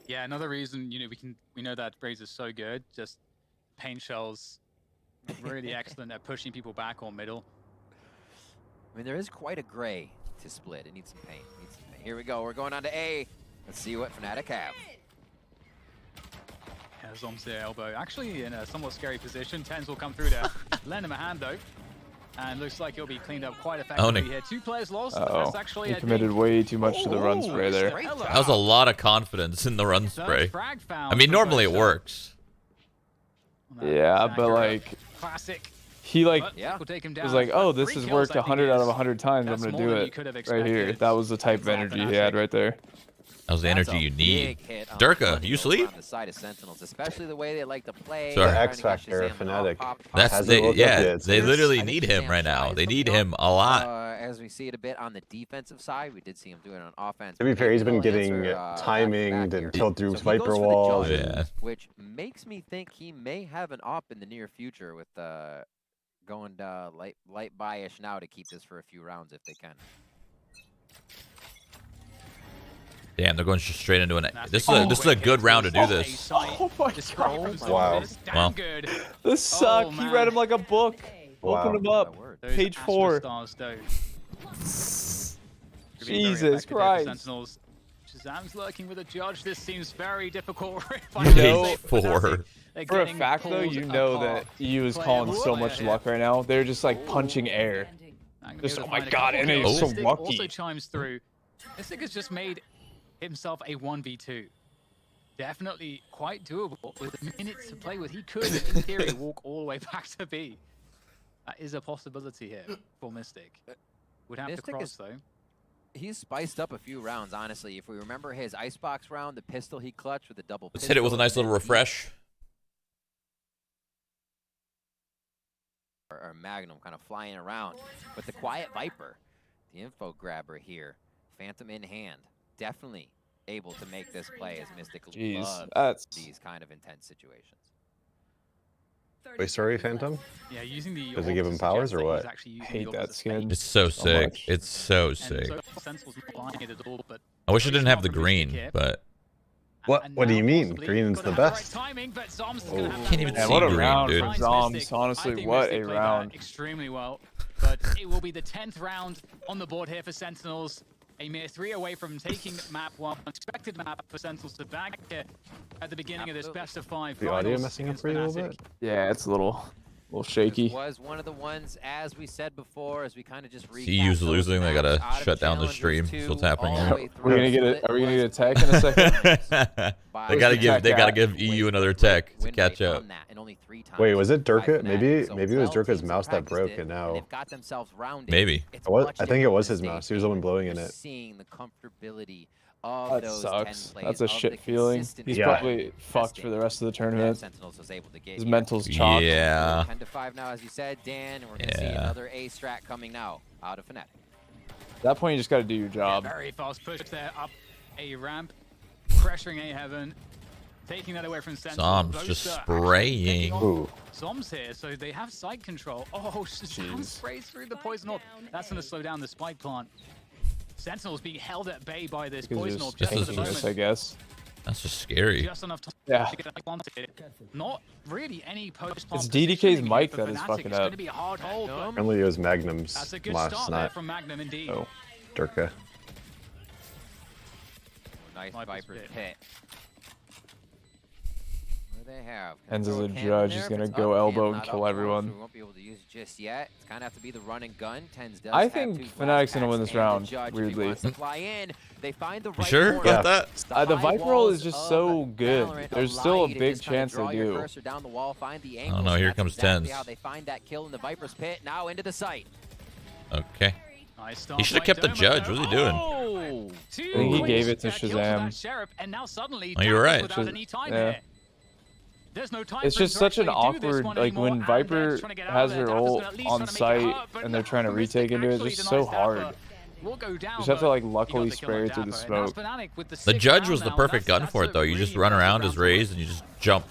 Yeah, another reason, you know, we know that Braze is so good. Just paint shells, really excellent at pushing people back or middle. I mean, there is quite a gray to split. It needs some paint. Here we go. We're going on to A. Let's see what Fnatic have. Yeah, zombs there, elbow. Actually, in a somewhat scary position. TenZ will come through to lend him a hand, though. And looks like he'll be cleaned up quite effectively here. 2 players lost. That's actually he committed way too much to the run spray there. That was a lot of confidence in the run spray. I mean, normally it works. Yeah, but like, classic. he like was like, oh, this has worked 100 out of 100 times. I'm gonna do it right here. That was the type of energy he had right there. That was the energy you need. Derke, you sleep? The side of Sentinels, especially the way they like to play. Sorry. The X Factor of Fnatic. They literally need him right now. They need him a lot. As we see it a bit on the defensive side, we did see him doing it on offense. To be fair, he's been getting timinged and killed through Viper walls. Which makes me think he may have an op in the near future with going light buy-ish now to keep this for a few rounds if they can. Damn, they're going straight into an. This is a good round to do this. Oh my god! Wow. Well, This sucked. He read him like a book. Open him up. Page 4. Jesus Christ. ShahZaM's lurking with a judge. This seems very difficult. Page 4. For a fact, though, you know that EU is calling so much luck right now. They're just like punching air. Just, oh my god, and he's so lucky. Also chimes through. Mistic has just made himself a 1v2. Definitely quite doable. With minutes to play with, he could, in theory, walk all the way back to B. That is a possibility here for Mistic. Would have to cross, though. He's spiced up a few rounds, honestly. If we remember his icebox round, the pistol he clutched with the double Let's hit it with a nice little refresh. Or Magnum kind of flying around. But the Quiet Viper, the info grabber here, Phantom in hand, definitely able to make this play as Mistic loves these kind of intense situations. Wait, sorry, Phantom? Yeah, using the Does it give him powers or what? I hate that skin. It's so sick. It's so sick. I wish it didn't have the green, but... What do you mean? Green's the best. Can't even see what a green, round dude. for zombs. Honestly, what a round. Extremely well, but it will be the 10th round on the board here for Sentinels. A mere 3 away from taking map 1. Expected map for Sentinels to bag here at the beginning of this best of 5. The audio messing up for you a little bit? Yeah, it's a little shaky. This was one of the ones, as we said before, as we kind of just CU's losing. They gotta shut down the stream. So what's happening here? Are we gonna get a tech in a second? They gotta give EU another tech to catch up. Wait, was it Derke? Maybe it was Derke's mouse that broke, and now maybe. I think it was his mouse. He was the one blowing in it. That sucks. That's a shit feeling. He's probably fucked for the rest of the tournament. His mental's chopped. Yeah. 10-5 now, as you said, Dan, and we're gonna see another A strat coming now out of Fnatic. At that point, you just gotta do your job. Very fast push there up a ramp, pressuring A heaven, taking that away from Sentinels. Zombs just spraying. Zombs here, so they have side control. Oh, ShahZaM sprays through the poison orb. That's gonna slow down the spike plant. Sentinels being held at bay by this poison orb just for the moment. I guess. That's just scary. Just enough time to get that planted. Not really any post-plant. It's DDK's mic that is fucking up. Apparently it was Magnum's last night. From Magnum, indeed. Oh, Derke. Nice Viper's pit. They have. TenZ as a judge is gonna go elbow and kill everyone. We won't be able to use it just yet. It's kind of have to be the run and gun. TenZ does I think Fnatic's gonna win this round. Weirdly. They find the you sure about that? The Viper roll is just so good. There's still a big chance they do. Oh no, here comes TenZ. They find that kill in the Viper's pit. Now into the site. Okay. He should have kept the judge. What's he doing? I think he gave it to ShahZaM. And now suddenly oh, you're right. without any time here. There's no time It's just such an awkward, like when Viper has her ult on site and they're trying to retake into it, it's just so hard. You just have to like luckily spray through the smoke. The Judge was the perfect gun for it though. You just run around as Raze and you just jump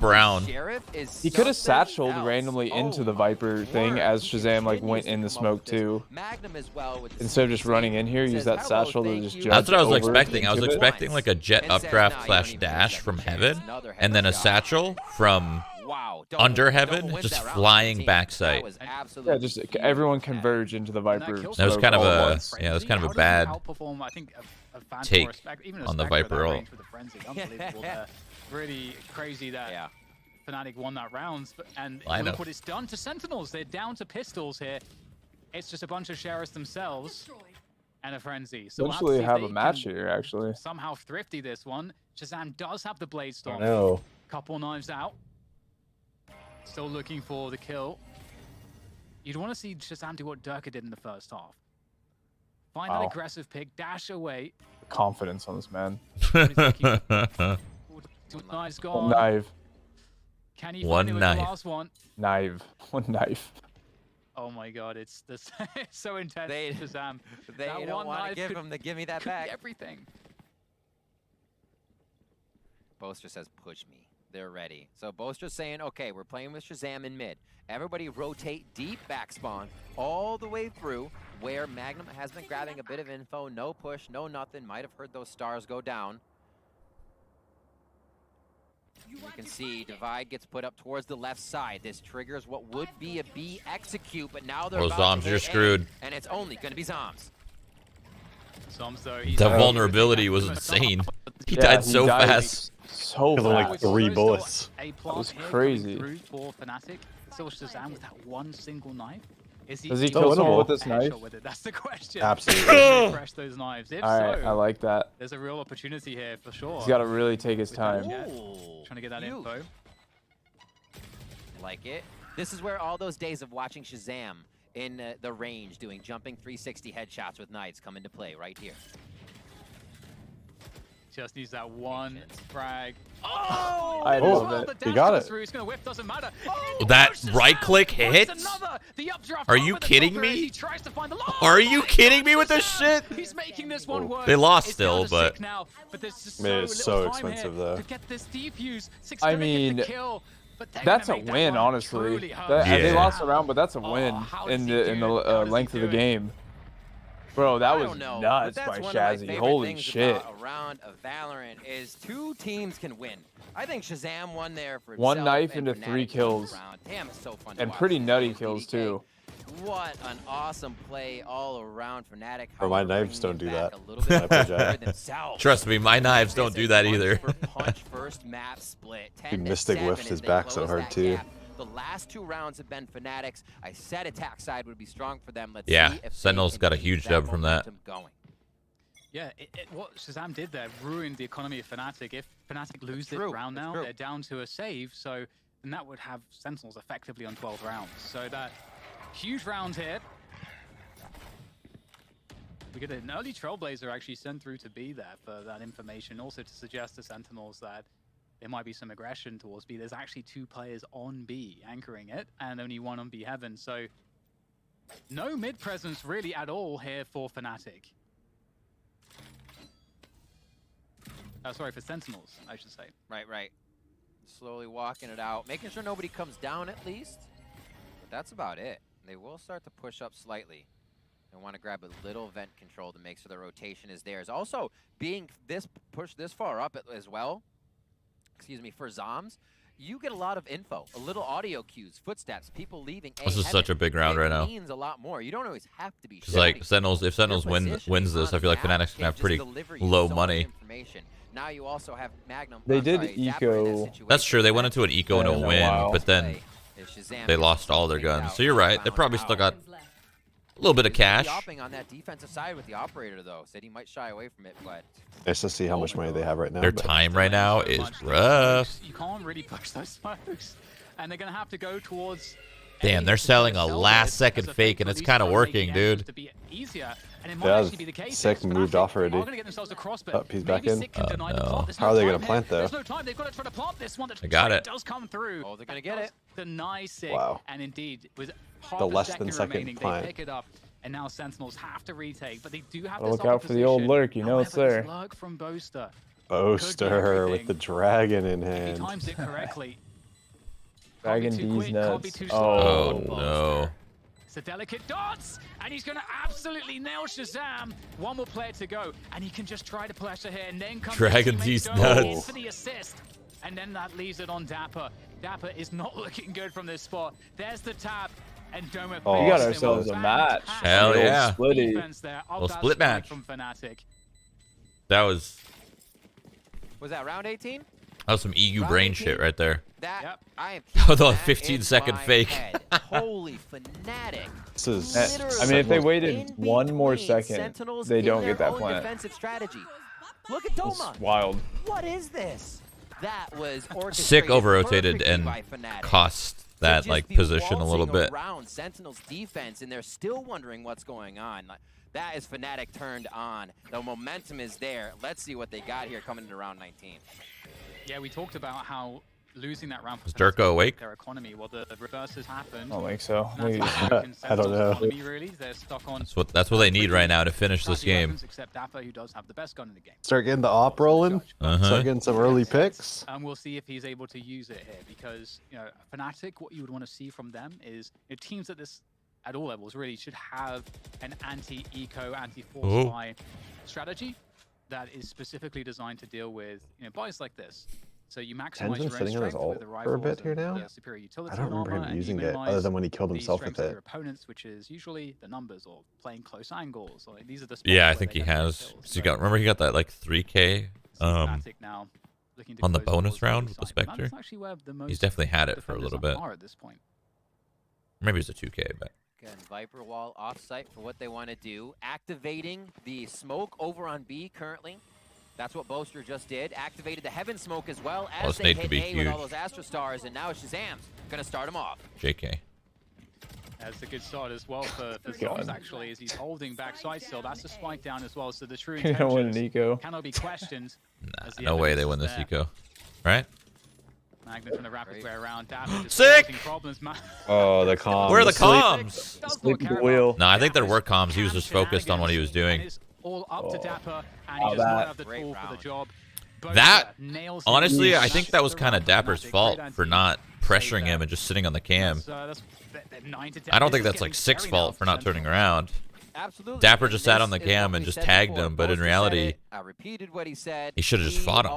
around. He could have satcheled randomly into the Viper thing as ShahZaM like went in the smoke too. Instead of just running in here, use that satchel to just jump. That's what I was expecting. I was expecting like a jet updraft / dash from heaven, and then a satchel from under heaven, just flying backside. Yeah, just everyone converge into the Viper. That was kind of a that was kind of a bad take on the Viper ult. Really crazy that Fnatic won that round, and look what it's done to Sentinels. They're down to pistols here. It's just a bunch of sheriffs themselves and a frenzy. So eventually have a match here, actually. Somehow thrifty this one. ShahZaM does have the blade storm. No. Couple knives out. Still looking for the kill. You'd want to see ShahZaM do what Derke did in the first half. Find that aggressive pick, dash away. Confidence on this man. Two knives gone. One knife. Can he find it with the last one? One knife. Oh my god, it's this it's so intense. ShahZaM. They don't want to give him the gimme that back. Everything. Boaster says, push me. They're ready. So Boaster's saying, okay, we're playing with ShahZaM in mid. Everybody rotate deep back spawn all the way through where Magnum has been grabbing a bit of info. No push, no nothing. Might have heard those stars go down. You can see Divide gets put up towards the left side. This triggers what would be a B execute, but now they're zombs, you're screwed. And it's only going to be zombs. The vulnerability was insane. He died so fast. So fast. Like 3 bullets. That was crazy. For Fnatic. Still ShahZaM with that one single knife. Does he kill someone with this knife? That's the question. Absolutely. Fresh those knives. If Alright, so, I like that. There's a real opportunity here for sure. He's got to really take his time. Trying to get that info. Like it. This is where all those days of watching ShahZaM in the range doing jumping 360 headshots with knights come into play right here. Just needs that one frag. Oh! I love it. He got it. He's gonna whiff, doesn't matter. That right click hit? Are you kidding me? Are you kidding me with this shit? He's making this one work. They lost still, but it's so expensive though. I mean, that's a win, honestly. They lost a round, but that's a win in the length of the game. Bro, that was nuts by ShahZaM. Holy shit. A round of Valorant is 2 teams can win. I think ShahZaM won there for 1 knife into 3 kills. Damn, it's so fun to and watch. pretty nutty kills too. What an awesome play all around Fnatic. Or my knives don't do that. Trust me, my knives don't do that either. Punch first map split. Dude, Mistic whiffed his back so hard too. The last 2 rounds have been Fnatic's. I said attack side would be strong for them. Let's see if Sentinels got a huge dub from that. Yeah, what ShahZaM did there ruined the economy of Fnatic. If Fnatic lose this round now, they're down to a save, so then that would have Sentinels effectively on 12 rounds. So that huge round here. We get an early Trailblazer actually sent through to B there for that information, also to suggest to Sentinels that there might be some aggression towards B. There's actually 2 players on B anchoring it, and only 1 on B Heaven. So no mid presence really at all here for Fnatic. Sorry, for Sentinels, I should say. Right. Slowly walking it out, making sure nobody comes down at least. But that's about it. They will start to push up slightly. They want to grab a little vent control to make sure the rotation is theirs. Also, being pushed this far up as well, excuse me, for zombs, you get a lot of info, a little audio cues, footsteps, people leaving. This is such a big round right now. It means a lot more. You don't always have to be. It's like Sentinels, if Sentinels wins this, I feel like Fnatic's gonna have pretty low money. Now you also have Magnum. They did eco. That's true. They went into an eco and a win, but then they lost all their guns. So you're right. They probably still got a little bit of cash. On that defensive side with the operator though, said he might shy away from it, but nice to see how much money they have right now. Their time right now is rough. You can't really push those smokes, and they're gonna have to go towards Damn, they're selling a last-second fake, and it's kind of working, dude. Yeah, Sick moved off already. Oh, he's back in. No. How are they going to plant, though? I got it. Oh, they're going to get it. Wow. And indeed, with The less than second plant. They pick it up, and now Sentinels have to retake, but they do have Look out for the old lurk, you know it's there. Lurk from Boaster. Boaster with the dragon in hand. He times it correctly. Dragon D's nuts. Oh, no. It's a delicate dance, and he's going to absolutely nail ShahZaM. One more player to go, and he can just try to pressure here, and then comes Dragon D's nuts. for the assist, and then that leaves it on dapr. Dapr is not looking good from this spot. There's the tap, and Doma. We got ourselves a match. Hell yeah. Little split match. From Fnatic. That was that round 18? That was some EU brain shit right there. That I am the 15-second fake. Holy Fnatic. This is. I mean, if they waited one more second, they don't get that plant. Defensive strategy. Look at Doma. It's wild. What is this? That was Sick over-rotated and cost that like position a little bit. Around Sentinels defense, and they're still wondering what's going on. That is Fnatic turned on. The momentum is there. Let's see what they got here coming into round 19. Yeah, we talked about how losing that round Is Derke awake? Their economy. Well, the reverse has happened. I don't think so. I don't know. Really. They're stuck on That's what they need right now to finish this game. Except dapr, who does have the best gun in the game. Start getting the op rolling. Start getting some early picks. And we'll see if he's able to use it here, because Fnatic, what you would want to see from them is teams at all levels really should have an anti-eco, anti-force buy strategy that is specifically designed to deal with buys like this. So you maximize your own sitting on his strength ult with the for a rifles bit here and now. the superior utility I don't remember armor, him and you using it other minimize than when he killed the himself with strength of it. your opponents, which is usually the numbers or playing close angles. Like, these are the spots Yeah, I where think they he get has. kills. So remember he got that like 3K Now looking to on the close bonus towards round the with the side. And Spectre. that's actually where the most He's definitely had it for a defenders little bit. are at this point. Maybe it's a 2K, but Again, Viper wall off-site for what they want to do. Activating the smoke over on B currently. That's what Boaster just did. Activated the Heaven Smoke as well as they hit A with all those Astra Stars, and now ShahZaM's going to start him off. JK. That's a good start as well for zombs, actually, as he's holding backside still. That's a spike down as well, so the true intentions cannot be questioned. No way they win this Hiko. Right? Magnum trying to wrap his way around. Dapr Sick! Problems. Oh, the comms. Where are the comms? Sleep the wheel. No, I think there were comms. He was just focused on what he was doing. All up to dapr, and he does not have the tool for the job. That, honestly, I think that was kind of Dapper's fault for not pressuring him and just sitting on the cam. I don't think that's like Sick's fault for not turning around. Absolutely. Dapr just sat on the cam and just tagged him, but in reality, I repeated what he said. He should have just fought him.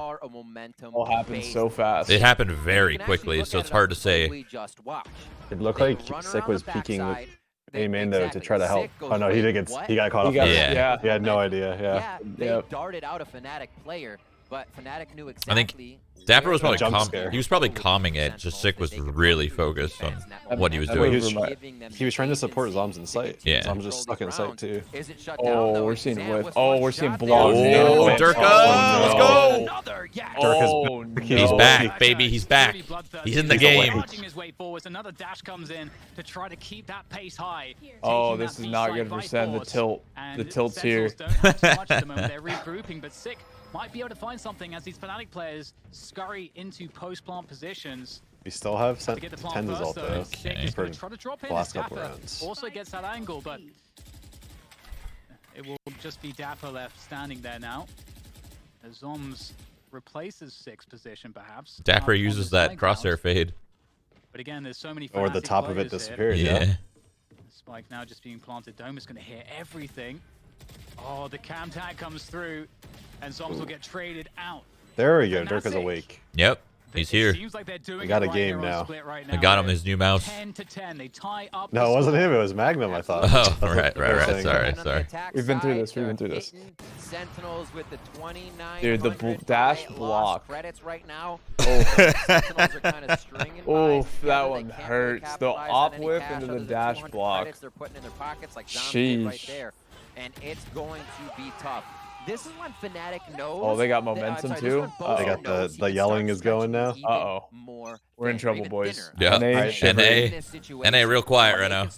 All happened so fast. It happened very quickly, so it's hard to say. It looked like Sick was peeking with aim in though to try to help. Oh no, he got caught up. Yeah. He had no idea. Yeah. They darted out a Fnatic player, but Fnatic knew exactly. I think Dapr was probably he was probably calming it. Just Sick was really focused on what he was doing. He was trying to support zombs in sight. Yeah. Zombs just stuck in sight too. Oh, we're seeing whip. Oh, we're seeing blocks. Oh, Derke, let's go! Oh, He's back, baby. He's back. He's in the game. Another dash comes in to try to keep that pace high. Oh, this is not good for Sen. The tilt's here. They're regrouping, but Sick might be able to find something as these Fnatic players scurry into post-plant positions. We still have TenZ ult though. For the last couple rounds. Also gets that angle, but it will just be dapr left standing there now. As zombs replaces Sick's position, perhaps. Dapr uses that crosshair fade. But again, there's so many or the top of it disappeared. Yeah. Spike now just being planted. Doma's going to hear everything. Oh, the cam tag comes through, and zombs will get traded out. There we go. Derke's awake. Yep. He's here. We got a game now. I got him his new mouse. 10 to 10. They tie up. No, it wasn't him. It was Magnum, I thought. Oh, right. Sorry. We've been through this. Sentinels with the 29. Dude, the dash block. Credits right now. Oh, that one hurts. The op whip into the dash block. They're putting in their pockets like sheesh. right there, and it's going to be tough. This is when Fnatic knows. Oh, they got momentum too. They got the yelling is going now. We're in trouble, boys. Yeah. NA real quiet right now.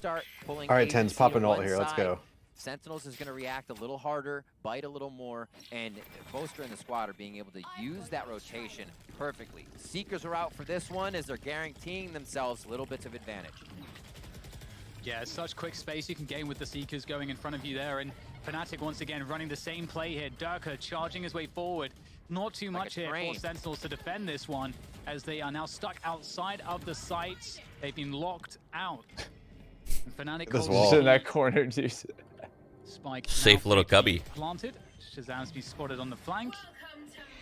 All right, TenZ, pop an ult here. Let's go. Sentinels is going to react a little harder, bite a little more, and Boaster and the squad are being able to use that rotation perfectly. Seekers are out for this one as they're guaranteeing themselves little bits of advantage. Yeah, such quick space you can gain with the Seekers going in front of you there, and Fnatic once again running the same play here. Derke charging his way forward. Not too much here for Sentinels to defend this one, as they are now stuck outside of the sites. They've been locked out. And Fnatic just in that corner, dude. Spike safe little cubby. Planted. ShahZaM's been spotted on the flank.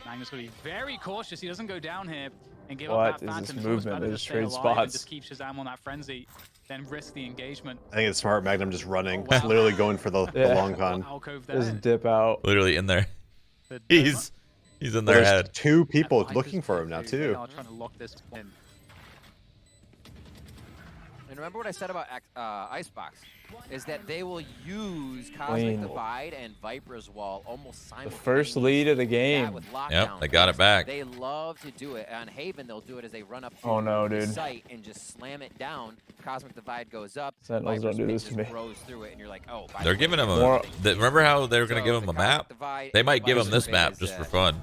Magnum's going to be very cautious. He doesn't go down here and give up that Phantom. This movement? They just trade spots. Just keep ShahZaM on that frenzy, then risk the engagement. I think it's smart. Magnum just running, literally going for the long con. Just dip out. Literally in there. He's in their head. There's 2 people looking for him now too. They are trying to lock this in. And remember what I said about Icebox, is that they will use Cosmic Divide and Viper's Wall almost simultaneously. The first lead of the game. Yep, they got it back. They love to do it. On Haven, they'll do it as they run up to the site and just slam it down. Cosmic Divide goes up. Sentinels don't do this to me. Grows through it, and you're like, oh. They're giving him a. Remember how they were going to give him a map? They might give him this map just for fun.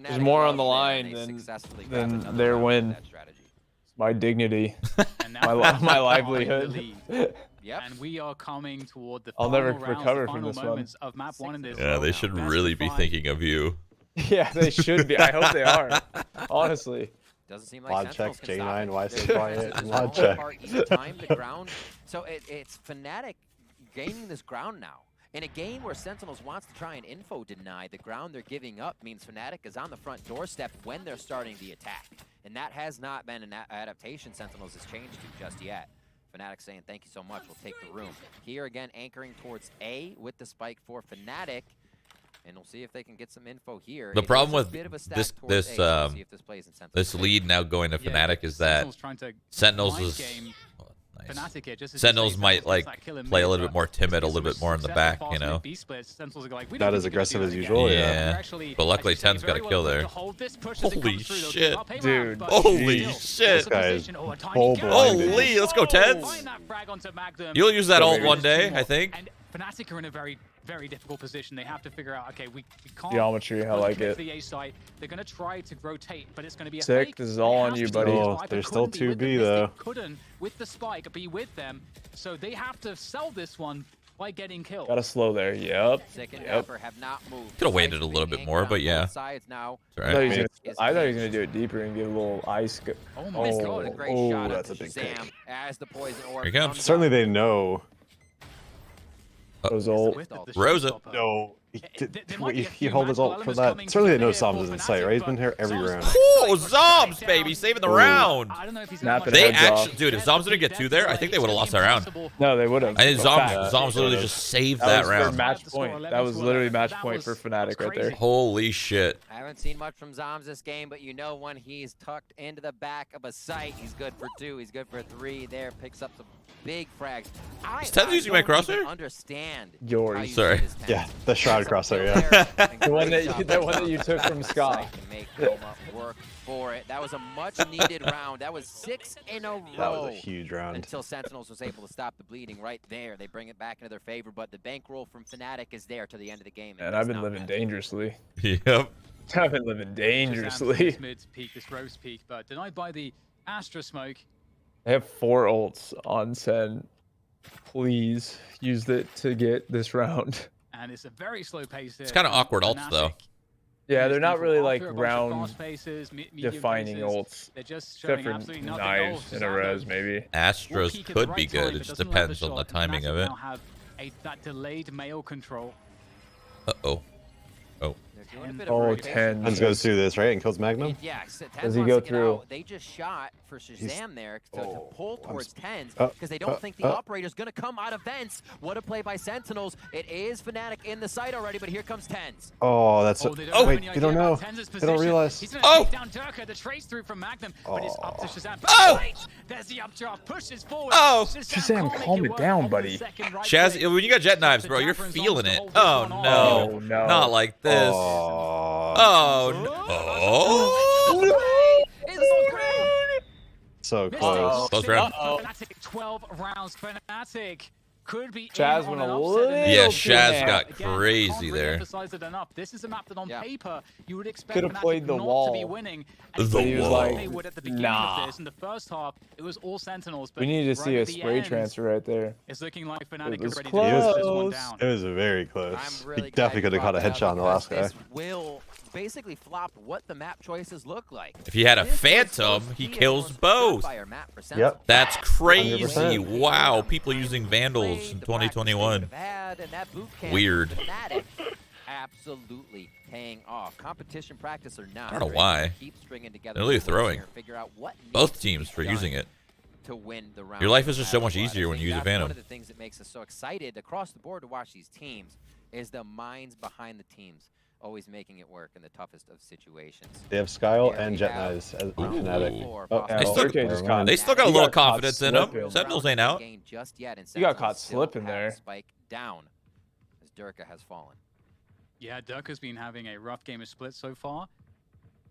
There's more on the line than their win. My dignity, my livelihood. And we are coming toward the I'll never recover from this one. Of map 1 in this yeah, they should really be thinking of you. Yeah, they should be. I hope they are. Honestly. Doesn't seem like Mod check, J9, why so quiet? Mod check. Time to ground. So it's Fnatic gaining this ground now. In a game where Sentinels wants to try and info deny, the ground they're giving up means Fnatic is on the front doorstep when they're starting the attack. And that has not been an adaptation Sentinels has changed to just yet. Fnatic saying, thank you so much, we'll take the room. Here again, anchoring towards A with the spike for Fnatic. And we'll see if they can get some info here. The problem with this lead now going to Fnatic is that Sentinels is... Sentinels might like play a little bit more timid, a little bit more in the back, you know. Not as aggressive as usual. Yeah, but luckily TenZ got a kill there. Holy shit, dude! Holy shit! This guy is holy! Let's go TenZ. You'll use that ult one day, I think. And Fnatic are in a very difficult position. They have to figure out, okay, we can't geometry, I like it. The A site. They're going to try to rotate, but it's going to be a sick. Fake. This is all on you, buddy. Oh, there's still 2B though. Couldn't with the spike be with them, so they have to sell this one by getting killed. Gotta slow there. Yep. Have not moved. Could have waited a little bit more, but yeah. Now. I thought he was gonna do it deeper and get a little ice. Oh my god! A great shot. That's a big pick. As the poison orb Here he comes. Certainly they know. His ult. Rosa. No. He held his ult for that. Certainly they know zombs is in sight, right? He's been here every round. Oh, zombs, baby, saving the round. I don't know if he's They actually, dude, if zombs didn't get 2 there, I think they would have lost that round. No, they would have. I think zombs literally just saved that round. Match point. That was literally match point for Fnatic right there. Holy shit. I haven't seen much from zombs this game, but you know when he's tucked into the back of a site, he's good for 2, he's good for 3 there, picks up some big frags. Is TenZ using my crosshair? Understand yours. Sorry. Yeah, the Shroud crosshair, yeah. the one that you took from Scott. Make Doma work for it. That was a much-needed round. That was 6 in a row. That was a huge round. Until Sentinels was able to stop the bleeding right there. They bring it back into their favor, but the bankroll from Fnatic is there to the end of the game. And I've been living dangerously. Yep. I've been living dangerously. Mid peak, this rose peak, but denied by the Astra smoke. I have 4 ults on SEN. Please use it to get this round. And it's a very slow pace here. It's kind of awkward ults though. Yeah, they're not really like round defining ults. They're just except for knives and a res maybe. Astros could be good. It just depends on the timing of it. That delayed mail control. Uh-oh. Oh. Oh, TenZ. TenZ goes through this, right? And kills Magnum? Yeah, Does he go through? They just shot for ShahZaM there to pull towards TenZ Oh, because they don't think the operator's going to come out of vents. What a play by Sentinels. It is Fnatic in the site already, but here comes TenZ. Oh, that's wait, they don't know. They don't realize. He's going to take down Derke, the trace through from Magnum, but it's up to ShahZaM. Oh! There's the updraft, pushes forward. Oh! ShahZaM, calm it down, buddy. Shaz, when you got jet knives, bro, you're feeling it. Oh no, not like this. Oh no. So close. Close round. Fnatic 12 rounds. Fnatic could be Shaz went a little. Yeah, Shaz too got Again, crazy can't really there. emphasize it enough. This is a map that on paper you would expect Could've Fnatic played the not wall. to be winning. The And wall. Like, they would at the beginning of this. In the first half, it was all Sentinels. But We need to see right a at the spray end, transfer right there. It's looking like Fnatic was is ready close. to this one down. It was very close. I'm really He definitely could have caught a headshot on the last guy. This will basically flop what the map choices look like. If he had a This was Phantom, supposed to he be a kills most both. surefire map for Yep. Sentinels. That's crazy. 100%. Wow, people using Vandals in 2021. Weird. Fnatic absolutely paying off. Competition practice or not. I don't know they're why. able to keep stringing together They're really wins throwing. here, figure out what Both needs to teams be for done using it. to win the round. Your life is just so no much matter what. easier I when think you use a that's Phantom. One of the things that makes us so excited across the board to watch these teams is the minds behind the teams always making it work in the toughest of situations. They have Skyle There and we Jet have Knives as round Fnatic. four, Oh, Yeah, They well, still- Derke just caught. They still got a He little got caught confidence in them. slipping. Sentinels ain't out. Just yet, and He got Sentinels caught still slipping have there. Spike down as Derke has fallen. Yeah, Derke's been having a rough game of split so far.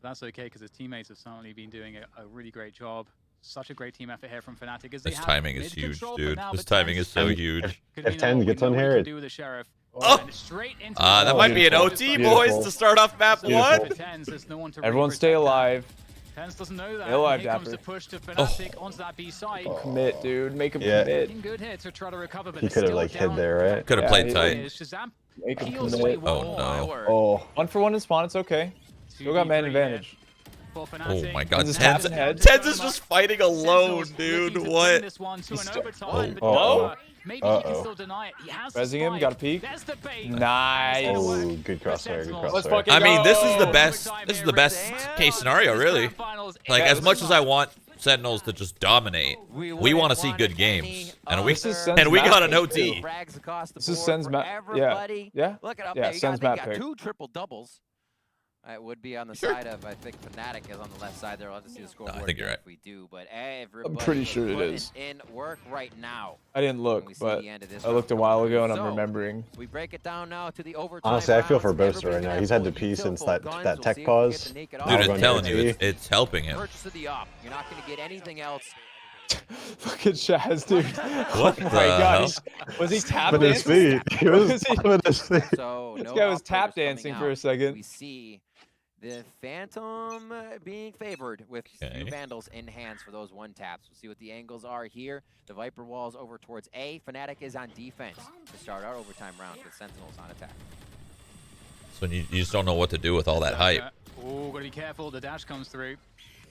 But that's okay because his teammates have certainly been doing a really great job. Such a great team effort here from Fnatic. As they This have timing is mid huge, control for dude. now, This but timing is so And huge. could If be TenZ no- gets we know on what he here, can it- do with the Sheriff. Oh! And straight into That the- might be an Beautiful. OT, Beautiful. boys, to start off map Beautiful. one. For TenZ, there's no one to Everyone really stay protect that. alive. TenZ doesn't know that. Stay alive, Here comes dapr. the push to Fnatic onto that B site. Commit, dude. Make him Yeah. commit. Making good here to try to recover, but He they're could have still like hid down. there, right? Could have Yeah, played he tight. ShahZaM Make him peels commit. away Oh, one no. more. Oh, 1-for-1 in spawn. It's okay. Still got man 2v3 here advantage. for Oh Fnatic. my god, TenZ is TenZ tapping heads. TenZ is just fighting alone, Sentinels dude. looking to What? bring this one to an overtime, but Uh-oh. Doma, maybe he can still deny it. He has the Rezzing him, spike. got a peek. There's the bait. Nice. Oh, good crosshair, good Let's crosshair. fucking I mean, this is the go. best. This is the best case scenario, really. Like, as much as I want Sentinels to just dominate, we want to see good games, and we This is SEN's got an map OT. pick, Frags across the This is board SEN's for map. Yeah. everybody. Yeah. Look it up Yeah, there. You SEN's got, map they got pick. 2 triple doubles. It would be on the side of, I think Fnatic is on the left side there. I'll have to see the scoreboard think you're again right. if we do. But everybody pretty sure it putting is. in work right now. I didn't when look, we see but the end of this I looked a round while coming ago through. and I'm So, remembering. we break it down now to the overtime Honestly, I feel for rounds. Boaster right Everybody's now. gonna He's have had to full pee utility since full that guns. that We'll tech see if we pause. get the naked Dude, Now I'm going telling to you, OT. it's helping him. Purchase of the op. You're not going to get anything else. Fucking Shaz, dude. What Oh my the god. hell? Was he tap With his dancing? feet. He was Was he- with his feet. So This no guy was operators tap coming dancing out. for a second. We see the Phantom being favored with Okay. two Vandals in hands for those one taps. We'll see what the angles are here. The Viper wall's over towards A. Fnatic is on defense to start our overtime round with Sentinels on attack. So you just don't know what to do with all that hype. Oh, gotta be careful. The dash comes through.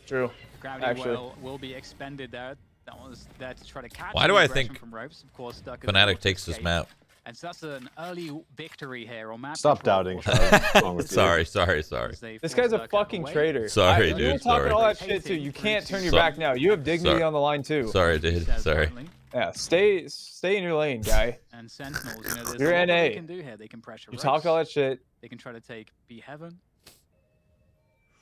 True. Gravity Actually. will be expended there. That was there to try to catch. Why do the I aggression think from ropes? Of course, Derke Fnatic takes this map. And so that's an early victory here on map. Stop control doubting, for Shroud. What's wrong with you? Sorry. as they This force guy's a Derke fucking away. traitor. Sorry, You're dude, talking sorry. all that shit too. You can't turn your So- back now. You have dignity Sorry. on the line too. Sorry, dude. Says Sorry. currently. Yeah, stay in your lane, guy. And Sentinels, you know, there's You're a lot that NA. they can do here. They can pressure You ropes. talk all that shit. They can try to take B Heaven.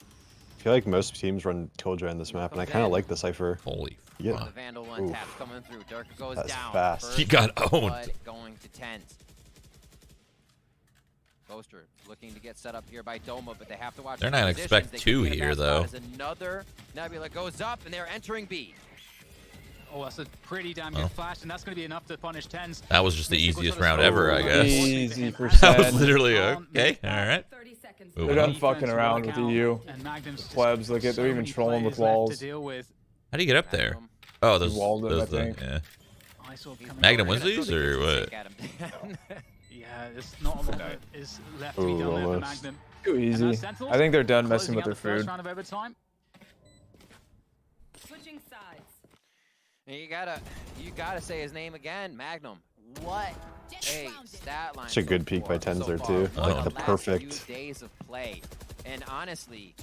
I feel like most teams run Killjoy on this map, and I kind of like the Cypher. Holy Yeah. fuck. The Vandal one Oof. taps coming through. Derke goes That's down. fast. First He got owned. blood going to TenZ. Boaster looking to get set up here by Doma, but they have to watch. They're their not positions. expect They two could be in a here, bad spot though. as another Nebula goes up, and they're entering B. Oh, that's a pretty damn good Oh. flash, and that's going to be enough to punish TenZ. That was just the Mistic will easiest try to round slow ever, I down. guess. Easy That That was percent. literally okay. All right. 30 seconds. Ooh, They're wow. done fucking around with EU. And Magnum's just Plebs, look at so they're even many trolling with players left walls. to deal with. How do you get up there? Magnum. Oh, there's walled it, I the think. yeah. ISO coming Magnum over. wins these or what? Yeah, there's not a lot that is left to be Ooh, done there for almost. Magnum. Too And easy. that's Sentinels I think they're done messing closing with out their the first food. round of overtime. Switching sides. You gotta say his name again, Magnum. What Hey, stat line Such a good peak by TenZ there too. Like the perfect. Days of play, and honestly,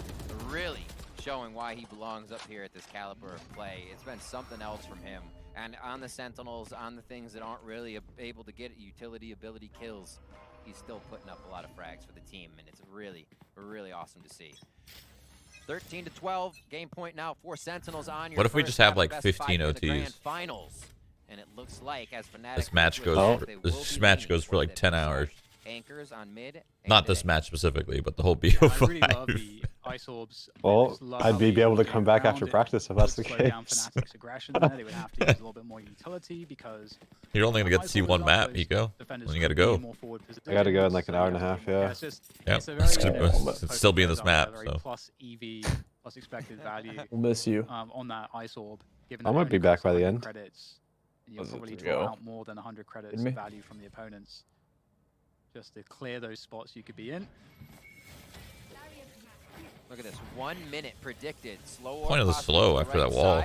really showing why he belongs up here at this caliber of play. It's been something else from him, and on the Sentinels, on the things that aren't really able to get utility ability kills, he's still putting up a lot of frags for the team, and it's really awesome to see. 13-12, game point now for Sentinels on your. What if we just have like 15 OTs? Finals, and it looks like as Fnatic This match goes for like 10 hours. Anchors on mid. Not this match specifically, but the whole BO5. I really love the ice orbs. Well, I'd be able to come back after practice if that's the case. Fnatic's aggression there. They would have to use a little bit more utility because You're only gonna get to see one map, Hiko. When you gotta go. I gotta go in like an hour and a half. Yeah. It's still be in this map. So. Plus EV, plus expected value. We'll miss you. On that ice orb. I might be back by the end. Credits, you'll probably draw out more than 100 credits of value from the opponents, just to clear those spots you could be in. Look at this, 1 minute predicted. Slow. Point of the slow after that wall.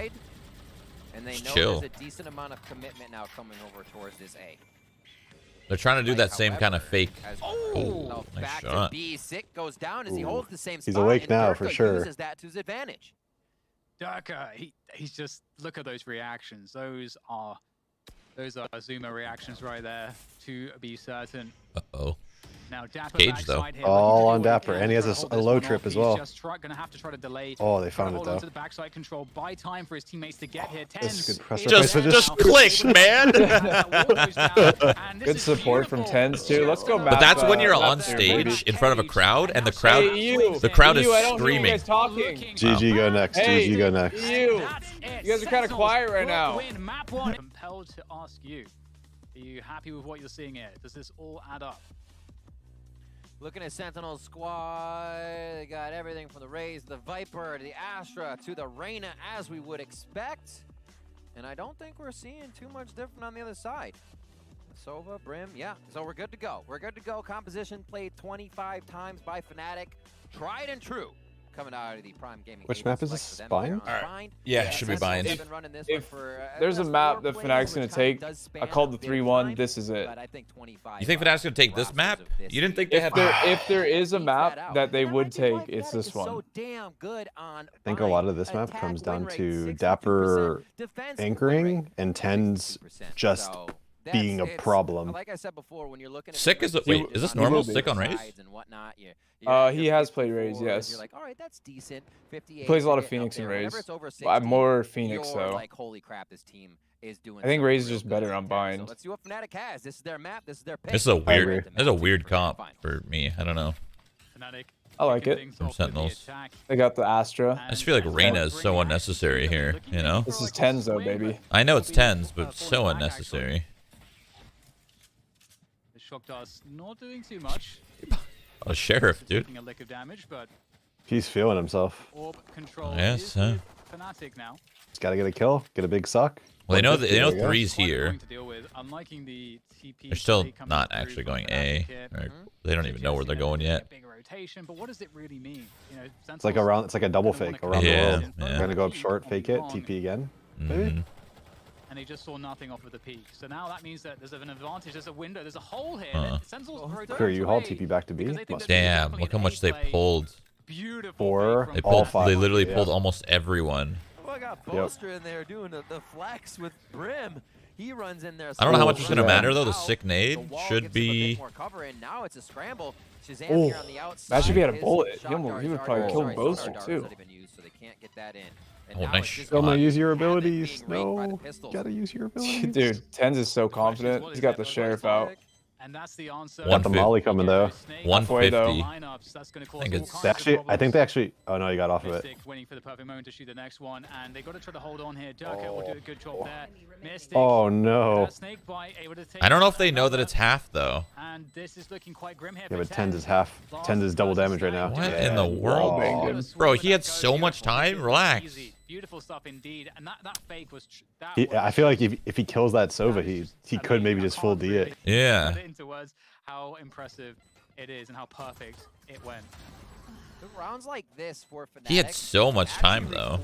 And they know chill. there's a decent amount of commitment now coming over towards this A. They're trying to do that same kind of fake. Oh, nice back shot. to B. Sick goes down as he holds the same spot. He's awake and now Derke for sure. uses that to his advantage. Derke, he's just, look at those reactions. Those are Zuma reactions right there, to be certain. Uh-oh. Now dapr Cage, though. All on dapr, and he has a low trip as well. Just gonna have to try to delay. Oh, they found it hold though. on to the backside control, buy time for his teammates to get here. This is good pressure. Just click, man. Good support from TenZ too. Let's go back. But that's when you're on stage in front of a crowd, and the crowd is screaming. GG go next. GG go next. You guys are kind of quiet right now. Compelled to ask you, are you happy with what you're seeing here? Does this all add up? Looking at Sentinels squad, they got everything from the Raze, the Viper, to the Astra, to the Reyna, as we would expect. And I don't think we're seeing too much different on the other side. Sova, Brim, yeah, so we're good to go. We're good to go. Composition played 25 times by Fnatic. Tried and true. Coming out of the Prime Gaming. Which map is this? Bind? Alright. Yeah, it should be bind. If there's a map that Fnatic's going to take, I called the 3-1, this is it. You think Fnatic's going to take this map? You didn't think they had... If there is a map that they would take, it's this one. I think a lot of this map comes down to dapr anchoring and TenZ just being a problem. Like I said before, when you're looking at Sick is... Wait, is this normal? Sick on Raze? He has played Raze, yes. You're like, all right, that's decent. He plays a lot of Phoenix and Raze. I'm more Phoenix though. Like, holy crap, this team is doing. I think Raze is just better on bind. So let's see what Fnatic has. This is their map. This is their pick. This is a weird comp for me. I don't know. I like it. From Sentinels. They got the Astra. I just feel like Reyna is so unnecessary here, you know? This is TenZ though, baby. I know it's TenZ, but so unnecessary. The shock dust not doing too much. A sheriff, dude. A lick of damage, but He's feeling himself. orb control Yes, huh? Fnatic now. He's got to get a kill, get a big suck. Well, they know There we go. three's here. They're They're still not actually going A. They don't even know where they're going yet. Big rotation, but what does it really mean? You know, It's like a double fake around the Yeah, world. yeah. Gonna go up short, fake it, TP again. Maybe. And they just saw nothing off of the peak. So now that means that there's an advantage. There's a window. There's a hole here. Sure, you haul TP back to B. Must be. Damn, look how much they pulled. Beautiful. They literally pulled almost everyone. Oh, I got Boaster in there doing the flex with Brim. He runs in there. I don't know how much it's gonna matter though. The sick nade should be. Now it's a scramble. ShahZaM Oh, here on the outside. imagine if he had a bullet. He would probably kill Boaster too. So they can't get that in. Oh, nice shot. Still no use your abilities. No, gotta use your abilities. Dude, TenZ is so confident. He's got the sheriff out. And that's the answer. Got the molly coming though. 150. I think they actually. Oh no, you got off of it. Waiting for the perfect moment to shoot the next one, and they got to try to hold on here. Derke will do a good job there. Mistic, Oh no. snake bite, able to take I don't know if they know that it's half though. And this is looking quite grim here. Yeah, but TenZ is half. TenZ is double damage right now. What in the world? Oh. Bro, he had so much time. Relax. Beautiful stuff indeed, and that fake was. I feel like if he kills that Sova, he could maybe just full D it. Yeah. Put it into words how impressive it is and how perfect it went. The rounds like this for Fnatic. He had so much time though.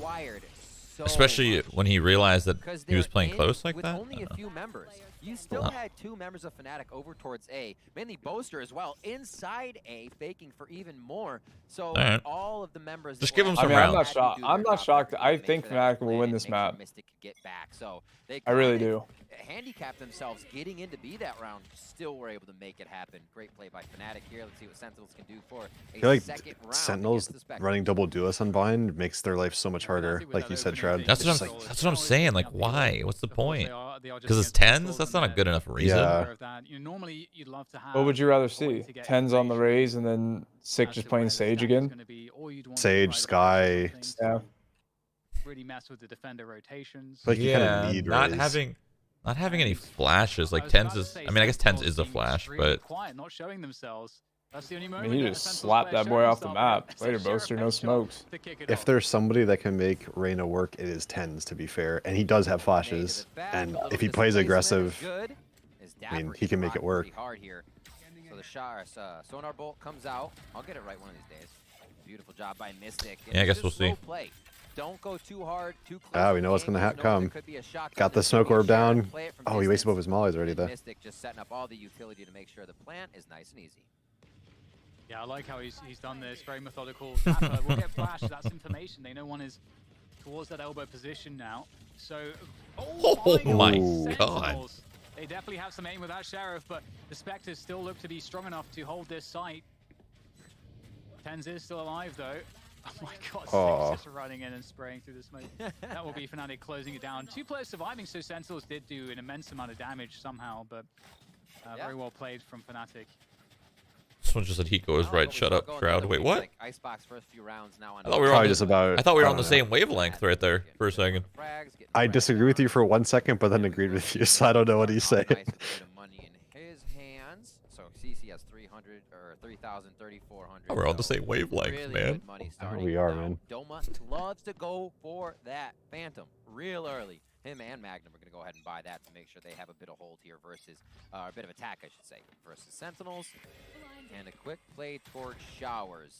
Especially when he realized that he was playing close like that. With only a few members. You still had two members of Fnatic over towards A, mainly Boaster as well, inside A, faking for even more. So all of the members just give them some I mean, rounds. I'm not shocked. I think Fnatic will win this map. Mistic could get back. So they I really do. Handicap themselves getting in to be that round, still were able to make it happen. Great play by Fnatic here. Let's see what Sentinels can do for a second round. Sentinels running double duelist on Bind makes their life so much harder, like you said, Shroud. That's what I'm saying. Like, why? What's the point? Because it's TenZ? That's not a good enough reason. Yeah. What would you rather see? TenZ on the Raze and then Sick just playing Sage again? Sage, Sky. Yeah. Really mess with the defender rotations. Like you kind of need not Raze. having any flashes. Like TenZ is. I mean, I guess TenZ is a flash, but not showing themselves. That's the only I moment. mean, you just slapped that boy off the map. Later, Boaster, no smokes. If there's somebody that can make Reyna work, it is TenZ, to be fair. And he does have flashes. And if he plays aggressive, I mean, he can make it work. So the Sonar Bolt comes out. I'll get it right one of these days. Beautiful job by Mistic. Yeah, I guess we'll see. Don't go too hard, too close. We know what's going to come. Got the smoke orb down. Oh, he wasted both his mollies already, though. Mistic just setting up all the utility to make sure the plant is nice and easy. Yeah, I like how he's done this. Very methodical. dapr will get flash. That's information. They know one is towards that elbow position now. So, oh my god. They definitely have some aim with that Sheriff, but the Spectres still look to be strong enough to hold this site. TenZ is still alive, though. Oh my god, Six just running in and spraying through the smoke. That will be Fnatic closing it down. Two players surviving, so Sentinels did do an immense amount of damage somehow, but very well played from Fnatic. This one just said Hiko is right. Shut up, Shroud. Wait, what? Icebox first few rounds now on I thought we were on just about. I thought we were on the same wavelength right there for a second. I disagree with you for 1 second, but then agreed with you, so I don't know what he's saying. Money in his hands. So CC has 300 or 3,000, 3,400. Oh, we're on the same wavelength, really man. We are, man. Doma loves to go for that Phantom real early. Him and Magnum are going to go ahead and buy that to make sure they have a bit of hold here versus, a bit of attack, I should say, versus Sentinels. And a quick play towards Showers.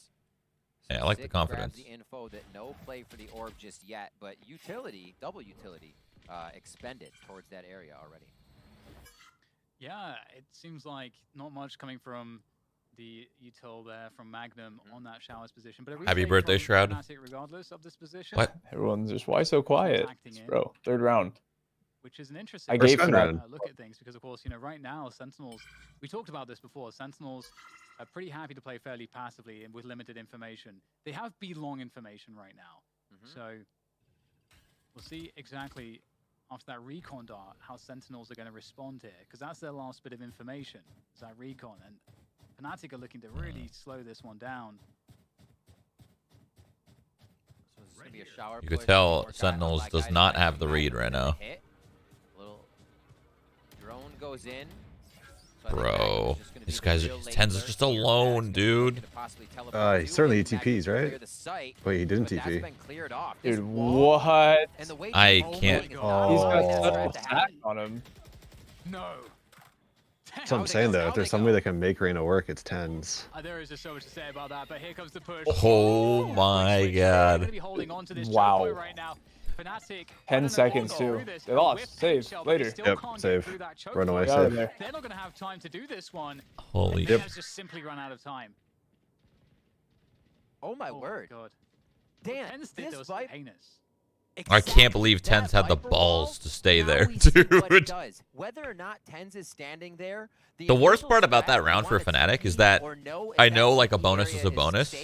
So Yeah, I like the confidence. The info that no play for the orb just yet, but utility, double utility, expended towards that area already. Yeah, it seems like not much coming from the util there from Magnum on that Showers position. But happy birthday, Shroud. Regardless of this position. What? Everyone's just, why so quiet? Bro, third round. Which is an interesting I gave look at things because, of course, you know, right now, Sentinels, we talked about this before, Sentinels are pretty happy to play fairly passively and with limited information. They have B-long information right now. So we'll see exactly after that recon dart how Sentinels are going to respond here, because that's their last bit of information, is that recon. And Fnatic are looking to really slow this one down. So be a shower You could tell Sentinels does not have the read right now. Little drone goes in. Bro, these guys are TenZ is just alone, dude. He certainly TPs, right? Wait, he didn't TP. Dude, what? I can't. He's got such a stack on him. No. That's what I'm saying, though. If there's somebody that can make Reyna work, it's TenZ. There is just so much to say about that, but here comes the push. Oh my god. Wow. Right now. Fnatic, 10 seconds, too. They lost. Save. Later. Yep, save. Run away, save. They're not going to have time to do this one. Holy shit. Just simply run out of time. Oh my word. God. Damn, this fight heinous. I can't believe TenZ had the balls to stay there, dude. Whether or not TenZ is standing there, the worst part about that round for Fnatic is that I know like a bonus is a bonus,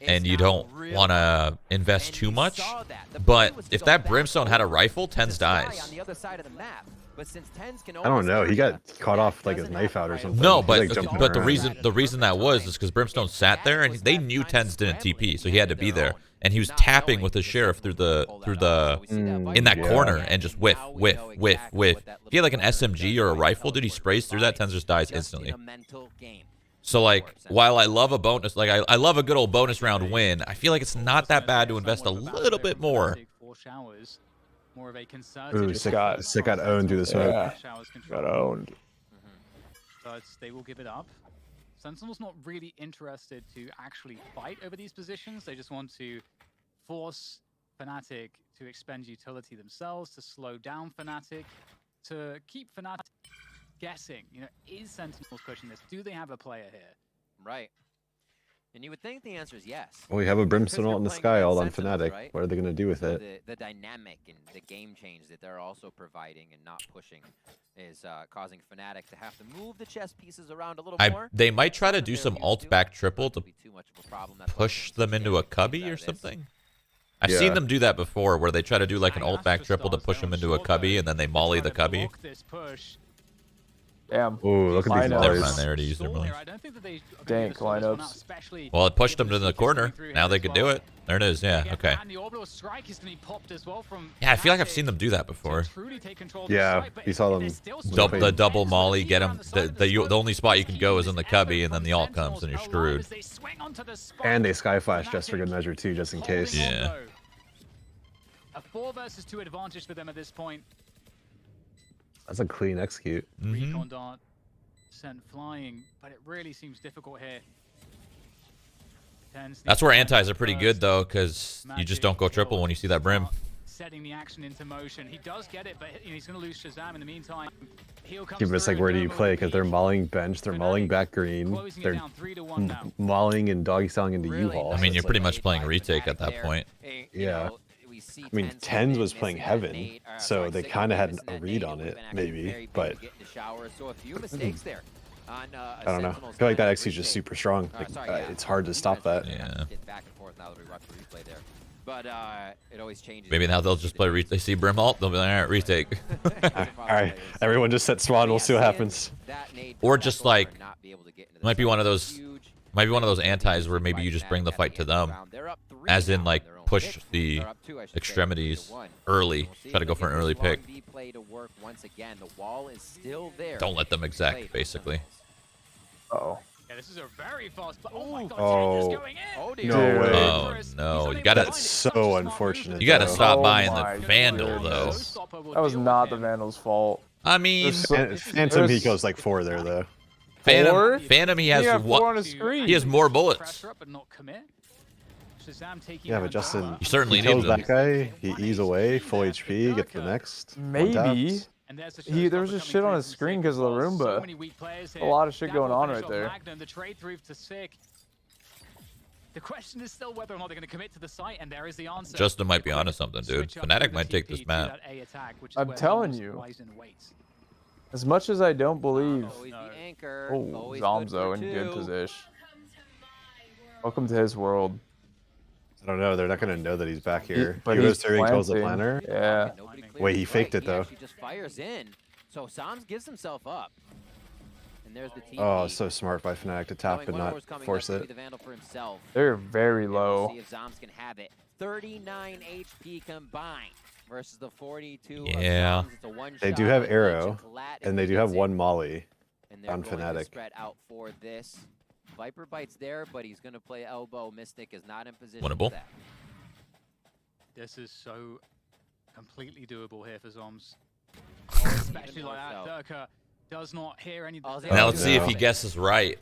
and you don't want to invest too much, but if that Brimstone had a rifle, TenZ dies. I don't know. He got caught off like his knife out or something. No, but the reason that was is because Brimstone sat there and they knew TenZ didn't TP, so he had to be there, and he was tapping with his Sheriff through the in that corner and just whiff. If he had like an SMG or a rifle, dude, he sprays through that, TenZ just dies instantly. So like, while I love a bonus, like I love a good old bonus round win, I feel like it's not that bad to invest a little bit more. Ooh, Sick got owned through the smoke. Yeah, got owned. But they will give it up. Sentinel's not really interested to actually fight over these positions. They just want to force Fnatic to expend utility themselves, to slow down Fnatic, to keep Fnatic guessing, is Sentinels pushing this? Do they have a player here? Right. And you would think the answer is yes. Well, we have a Brimstone ult in the sky all on Sentinels, Fnatic. right? What are they going to do with So it? the dynamic and the game change that they're also providing and not pushing is causing Fnatic to have to move the chess pieces around a little more. They might try to do some ult back triple to push them into a cubby or something. I've seen them do that before, where they try to do like an ult back triple to push them into a cubby, and then they molly the cubby. Damn. Ooh, look at these Never mind, mollies. they already used their mollies. Dank lineups. Well, it pushed them to the corner. Now they could do it. There it is. Yeah. Okay. Yeah, I feel like I've seen them do that before. Yeah, you saw them. The double molly, get them. The only spot you can go is in the cubby, and then the ult comes, and you're screwed. And they sky flash just for good measure too, just in case. Yeah. A 4 versus 2 advantage for them at this point. That's a clean execute. Recon dart sent flying, but it really seems difficult here. That's where antis are pretty good though, because you just don't go triple when you see that brim. Setting the action into motion. He does get it, but he's going to lose ShahZaM in the meantime. Yeah, but it's like, where do you play? Because they're mauling bench, they're mauling back green, they're mauling and doggy styling into U-Haul. I mean, you're pretty much playing retake at that point. Yeah. I mean, TenZ was playing Heaven, so they kind of had a read on it, maybe, but I don't know. I feel like that X is just super strong. Like, it's hard to stop that. Yeah. But it always changes. Maybe now they'll just play retake. They see brim ult, they'll be like, all right, retake. All right, everyone just set Swan. We'll see what happens. Or just like, might be one of those antis where maybe you just bring the fight to them, as in like push the extremities early. Try to go for an early pick. Don't let them exec, basically. Uh-oh. Yeah, this is a very fast. Oh my God! Oh, going in. no way. Oh no! You gotta. That's so unfortunate. You gotta though. stop buying my the Vandal though. goodness. That was not the Vandal's fault. I mean, Phantom Hiko's like 4 there though. Phantom, he has 4 on his screen. He has more bullets. Yeah, but Justin, You certainly he kills need them. that guy, he ease away, full HP, gets the next. Maybe. There was just shit on his screen because of the Roomba. A lot of shit going on right there. Magnum, the trade through to Sick. The question is still whether or not they're going to commit to the site, and there is the answer. Justin might be onto something, dude. Fnatic might take this map. I'm telling you. As much as I don't believe. Oh, zombs though in good position. Welcome to his world. I don't know, they're not going to know that he's back here. But He goes he's through and kills the planting. planner. Yeah. Wait, he faked it though. He just fires in. So ShahZaM gives himself up. And there's the TP. Oh, so smart by Fnatic to tap and not force it. They're very low. See if ZOMs can have it. 39 HP combined versus the 42. Yeah. They do have arrow, and they do have 1 molly on Fnatic. Spread out for this. Viper bites there, but he's going to play elbow. Mistic is not in position. Winnable. For that. This is so completely doable here for zombs. Especially like that. Derke does not hear any. Now let's see if he guesses right.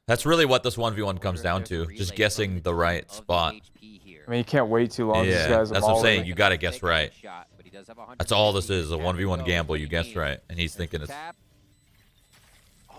That's really what this 1v1 comes down to. Just guessing the right spot. I mean, you can't wait too long. Yeah, These guys that's what I'm saying. You got to guess right. That's all this is, a 1v1 gamble. You guess right. And he's thinking it's...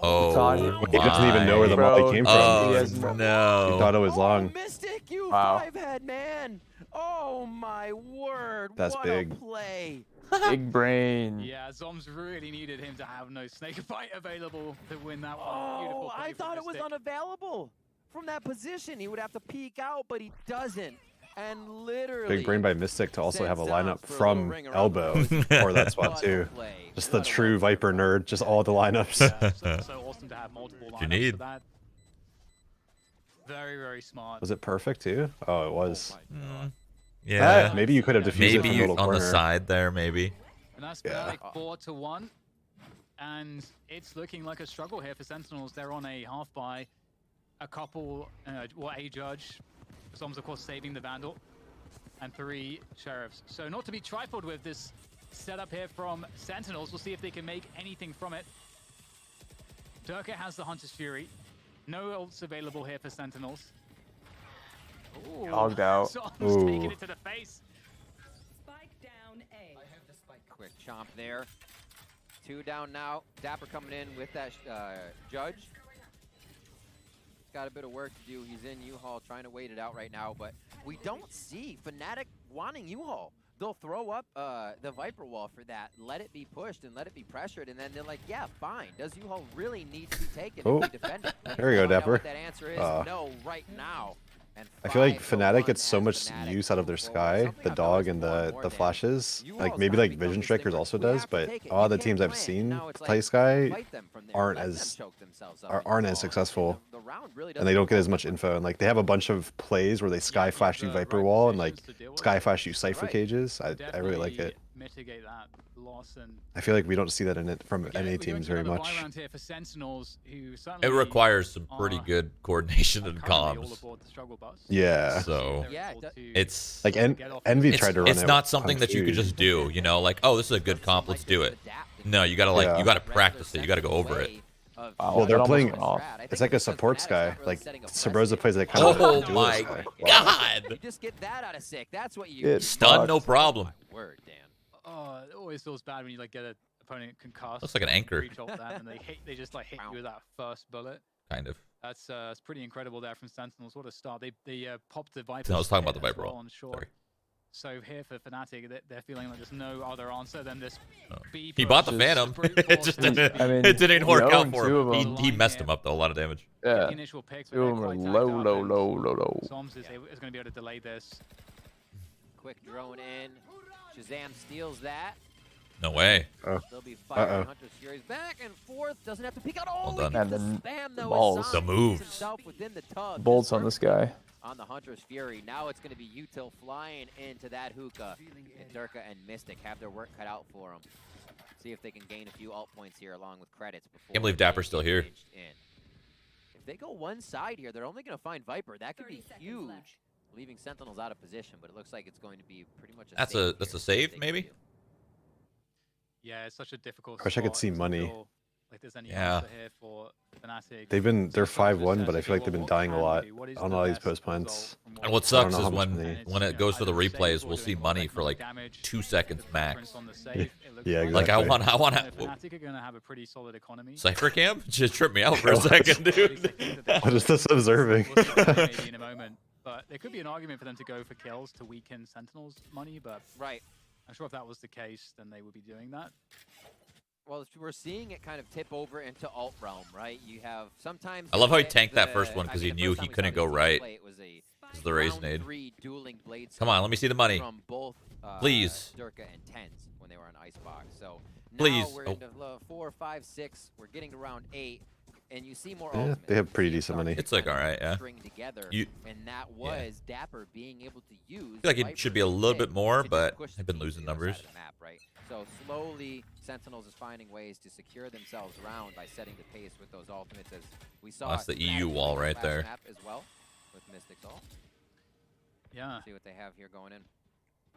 Oh, He doesn't even know where the molly came from. Oh, He no. thought it was long. Mistic, you Wow. 5-head man. Oh my word. That's what big. A play. Big brain. Yeah, Zombs really needed him to have no snake fight available to win that one. Oh, play I from thought it was Mistic. unavailable. From that position, he would have to peek out, but he doesn't. And literally... Big brain by Mistic to also have a lineup from elbow for that spot too. Just the true Viper nerd, just all the lineups. Yeah, so awesome to have multiple lineups You need. for that. Very, very smart. Was it perfect too? Oh, it was. Yeah. Maybe you could have defused it from the Maybe little on corner. the side there, maybe. And that's Yeah. Fnatic 4-1. And it's looking like a struggle here for Sentinels. They're on a half buy. A couple, a judge. Zombs, of course, saving the Vandal. And 3 sheriffs. So not to be trifled with this setup here from Sentinels. We'll see if they can make anything from it. Derke has the Hunter's Fury. No ults available here for Sentinels. Ooh. Hogged out. Zombs Ooh. taking it to the face. Spike down A. Quick chomp there. 2 down now. dapr coming in with that Judge. He's got a bit of work to do. He's in U-Haul trying to wait it out right now, but we don't see Fnatic wanting U-Haul. They'll throw up the Viper wall for that, let it be pushed and let it be pressured, and then they're like, yeah, fine. Does U-Haul really need to be taken if we defend it? There we go, dapr. That answer is no right now. And I feel like Fnatic gets so much use out of their Sky, the dog and the flashes. Like maybe like Vision Strikers also does, but all the teams I've seen play Sky aren't as successful, and they don't get as much info. And like they have a bunch of plays where they Sky flash you Viper Wall and like Sky flash you Cypher Cages. I really like it. Mitigate that loss, and I feel like we don't see that in it from NA teams very much. For Sentinels, who it requires some pretty good coordination and comms. Yeah. So it's like Envy tried to run it. It's not something that you could just do, you know, like, oh, this is a good comp, let's do it. No, you gotta like you gotta practice it. You gotta go over it. Well, they're playing. It's like a support Sky. Like Sabrosa plays that kind of. Oh my god! You just get that out of sick. That's what you stun, no problem. Word, Dan. Oh, it always feels bad when you like get an opponent concussed. Looks like an anchor. And they just like hit you with that first bullet. Kind of. That's pretty incredible there from Sentinels. What a start! They popped the Viper. No, I was talking about the Viper on shore. So here for Fnatic, they're feeling like there's no other answer than this. B he bought the Phantom. It just didn't. It didn't work out for him. He messed him up though, a lot of damage. Yeah. The initial picks, Two of them are low. zombs is going to be able to delay this. Quick drone in. ShahZaM steals that. No way. They'll be firing Hunter's Fury's back and forth. Doesn't have to peek out. Oh, well done. the spam though. Balls. The moves. Within the tug. Bolts on this guy. On the Hunter's Fury. Now it's going to be Util flying into that hookah. And Derke and Mistic have their work cut out for them. See if they can gain a few alt points here along with credits. Can't believe dapr's still here. If they go one side here, they're only going to find Viper. That could be huge. Leaving Sentinels out of position, but it looks like it's going to be pretty much a that's a save, maybe? Yeah, it's such a difficult I wish I could see money. Like there's any answer here for Fnatic. They're 5-1, but I feel like they've been dying a lot on all these post plants. And what sucks is when it goes for the replays, we'll see money for like 2 seconds max. Yeah, exactly. Like I want Fnatic are going to have a pretty solid economy. Cypher Cam just tripped me out for a second, dude. I'm just observing. Maybe in a moment. But there could be an argument for them to go for kills to weaken Sentinels' money, but I'm sure if that was the case, then they would be doing that. Well, we're seeing it kind of tip over into alt realm, right? You have sometimes. I love how he tanked that first one because he knew he couldn't go right. Because of the raise nade. Come on, let me see the money. From both, please. Derke and TenZ when they were on Icebox. So now please. We're into 4, 5, 6. We're getting to round 8. And you see more ultimates. They have pretty decent money. It's like alright, yeah. Together, and that was dapr being able to use. I feel like it should be a little bit more, but I've been losing numbers. Map, right? So slowly, Sentinels is finding ways to secure themselves around by setting the pace with those ultimates. As we saw, that's the EU wall right there. Map as well with Mistic's ult. Yeah. See what they have here going in.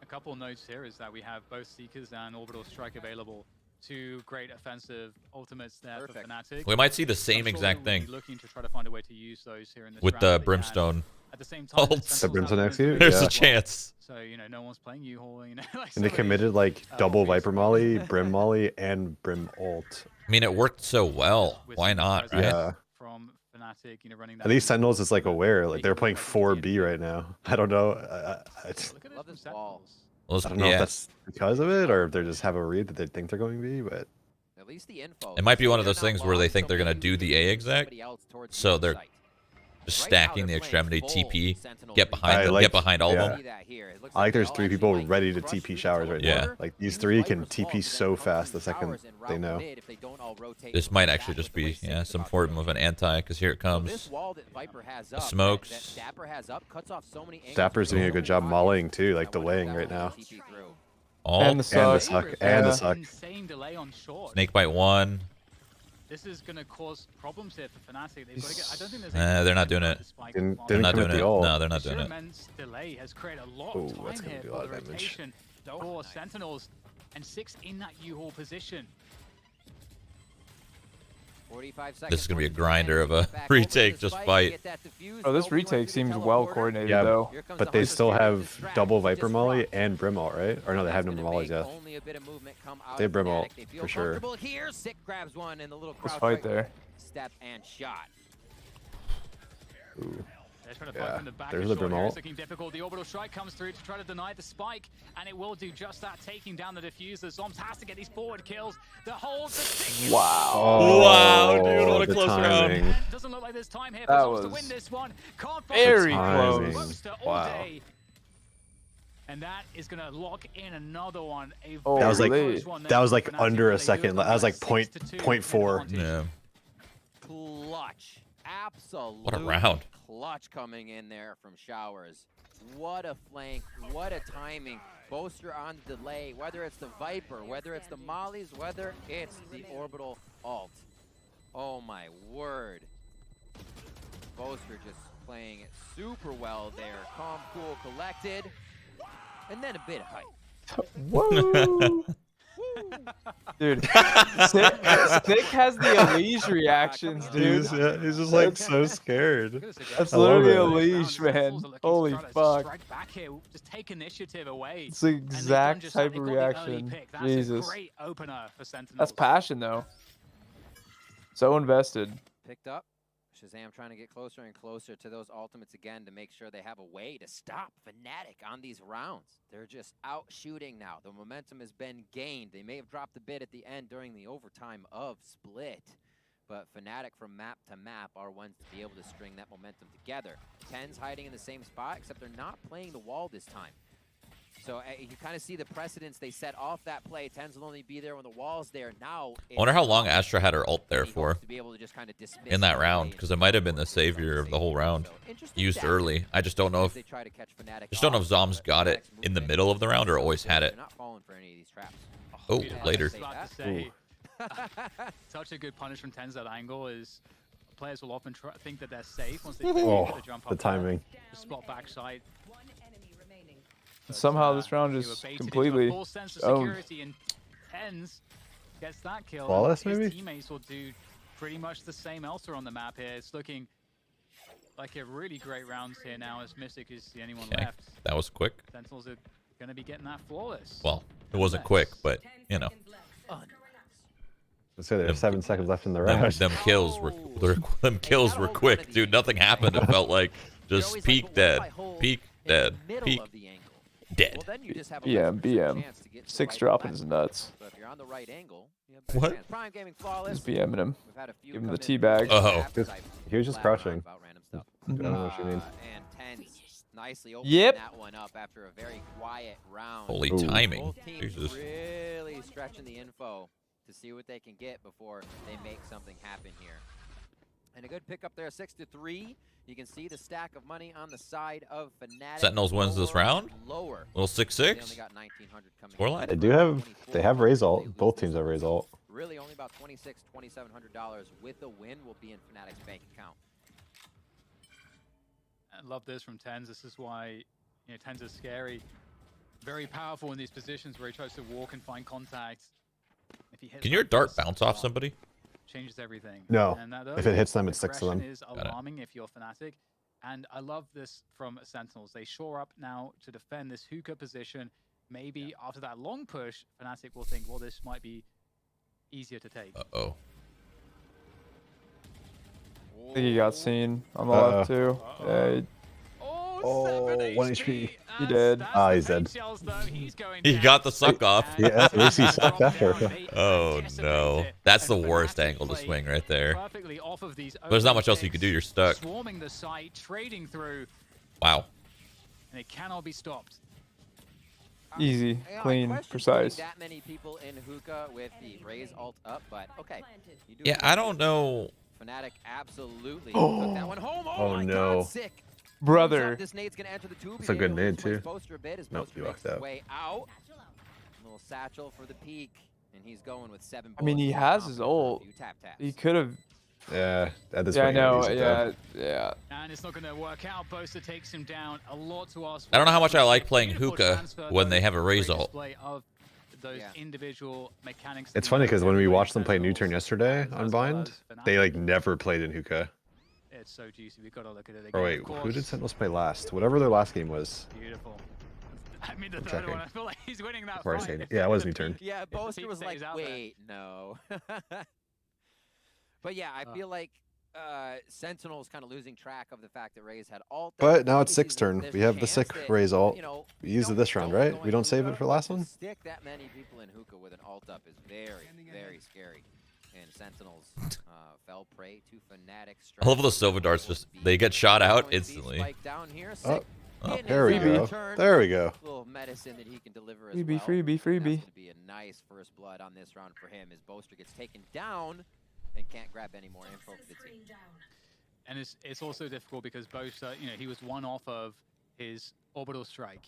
A couple notes here is that we have both Seekers and Orbital Strike available. 2 great offensive ultimates there for Fnatic. We might see the same exact thing. Looking to try to find a way to use those here in this with the Brimstone. At the same time, the Brimstone execute. There's a chance. So no one's playing U-Haul. And they committed like double Viper Molly, Brim Molly, and Brim ult. I mean, it worked so well. Why not? Right? Yeah. From Fnatic, running that. At least Sentinels is like aware. Like they're playing 4B right now. I don't know. Love this wall. Well, I don't know if that's because of it or if they just have a read that they think they're going to be, but at least the info. It might be one of those things where they think they're going to do the A exec, so they're just stacking the extremity TP, get behind them, get behind all of them. I like there's 3 people ready to TP showers right now. Like these 3 can TP so fast the second they know. This might actually just be some form of an anti, because here it comes. The smokes. Dapr's doing a good job mollying too, like delaying right now. And the suck. And the suck. Snake bite 1. This is going to cause problems here for Fnatic. They've got to get, I don't think there's they're not doing it. They're not doing it. No, they're not doing it. Immense delay has created a lot of time here for the rotation. 4 Sentinels and 6 in that U-Haul position. This is going to be a grinder of a retake, just fight. Oh, this retake seems well coordinated, Yeah, though. but they still have double Viper Molly and Brim ult, right? Or no, they have no Mollies yet. They have Brim ult, for sure. Let's fight there. Step and shot. Ooh. They're trying to Yeah, fight from the back. there's the Brim ult. It's looking difficult. The orbital strike comes through to try to deny the spike, and it will do just that, taking down the diffuser. Zombs has to get these forward kills. The hold, the Wow. Oh, wow, dude, what a close round. Doesn't look like there's time here That for Zombs to was win this one. Can't very find close. Boaster all Wow. day. And that is going to lock in another one. Oh, That was like really? under a second. That was like point 4. Yeah. Clutch. Absolute What a round. clutch coming in there from Showers. What a flank, what a timing. Boaster on the delay, whether it's the Viper, whether it's the Mollies, whether it's the orbital ult. Oh my word. Boaster just playing it super well there. Calm, cool, collected. And then a bit of hype. Woo! Dude, Stick has the Elise reactions, dude. He's just like so scared. That's I love literally it. Elise, man. Holy fuck. Back here, just take initiative away. It's the exact type of reaction. Jesus. Great opener for Sentinels. That's passion, though. So invested. Picked up. ShahZaM trying to get closer and closer to those ultimates again to make sure they have a way to stop Fnatic on these rounds. They're just out shooting now. The momentum has been gained. They may have dropped a bit at the end during the overtime of Split, but Fnatic from map to map are ones to be able to string that momentum together. TenZ hiding in the same spot, except they're not playing the wall this time. So you kind of see the precedence they set off that play. TenZ will only be there when the wall's there. Now, I wonder how long Astra had her ult there for to be able to just kind of in that round, because it might have been the savior of the whole round. Used early. I just don't know if Zombs got it in the middle of the round or always had it. Oh, later. Such a good punish from TenZ. That angle is players will often think that they're safe once they get the jump up. The timing. The spot backside. Somehow this round is completely full sense of owned. security, and TenZ gets that kill. Flawless, His maybe? teammates will do pretty much the same elsewhere on the map here. It's looking like a really great round here now, as Mistic is the only one left. That was quick. Sentinels are going to be getting that flawless. Well, it wasn't quick, but, you know. Let's say there's 7 seconds left in the round. Them kills were quick, dude. Nothing happened. It felt like just peak dead, peak dead, peak dead. BM. 6 dropping his nuts. So if you're on the right angle, What? Prime Gaming flawless. He's BMing him. We've had a few Give him the come in teabag. Oh. He was just crouching. about random stuff. I don't know what you mean. And TenZ nicely opening Yep. that one up after a very quiet round. Holy Ooh. timing. Both teams Jesus. really stretching the info to see what they can get before they make something happen here. And a good pickup there, 6-3. You can see the stack of money on the side of Fnatic. Sentinels wins this round? Lower. Little They 6-6. only got 1900 coming Scoreline? in. They have Raze ult. Both teams have Raze ult. Really only about $2,700 with a win will be in Fnatic's bank account. I love this from TenZ. This is why TenZ is scary. Very powerful in these positions where he tries to walk and find contact. If he hits Can your like dart this, bounce off somebody? changes everything. No. And that If it hits them, it sticks to them. aggression is alarming if you're Fnatic. And I love this from Sentinels. They shore up now to defend this hookah position. Maybe after that long push, Fnatic will think, well, this might be easier to take. Uh-oh. I think he got seen on the left, too. Yeah, Oh, 1 HP. He did. Ah, he's dead. He got the suck off. Yeah, at least he sucked after. Oh, no. That's the worst angle to swing right there. There's not much else you can do. You're stuck. Swarming the site, trading through, Wow. and it cannot be stopped. Easy, Yeah, I clean, question precise. putting that many people in hookah with the Raze ult up, but okay. You do Yeah, it. I don't know. Fnatic absolutely took that one home. Oh, my no. God, sick. Brother. This nade's gonna enter the tube. It's a good nade, too. Boaster a bit as Nope, Boaster he makes walked his out. way out. Little satchel for the peak, and he's going with 7 I mean, he bullets. has his ult. Few tap taps. He could have. Yeah, at this Yeah, I point, know. he's dead. Yeah. And it's not going to work out. Boaster takes him down. A lot to ask for. I don't know how much I like playing Beautiful hookah transfer, when though. they have a Raze Great ult. display of those individual mechanics. It's funny because when we watched them play New Turn yesterday on Bind, they like never played in hookah. It's so juicy. We've got to look at it again. Or wait, who did Sentinels play last? Whatever their last game was. Beautiful. I mean, the third one, I feel like he's winning that fight. Yeah, it was New Turn. Yeah, Boaster was like, wait, no. But yeah, I feel like Sentinel's kind of losing track of the fact that Raze had ult. But now it's 6 turn. We have the sick Raze ult. We used it this round, right? We don't save it for last one? Stick that many people in hookah with an ult up is very, very scary. And Sentinels fell prey to Fnatic. I love the Sova darts, just they get shot out instantly. Oh, there we go. There we go. Little medicine that he can deliver as Freebie, well. freebie. That's going to be a nice first blood on this round for him as Boaster gets taken down and can't grab any more info for the team. And it's also difficult because Boaster, he was one off of his orbital strike,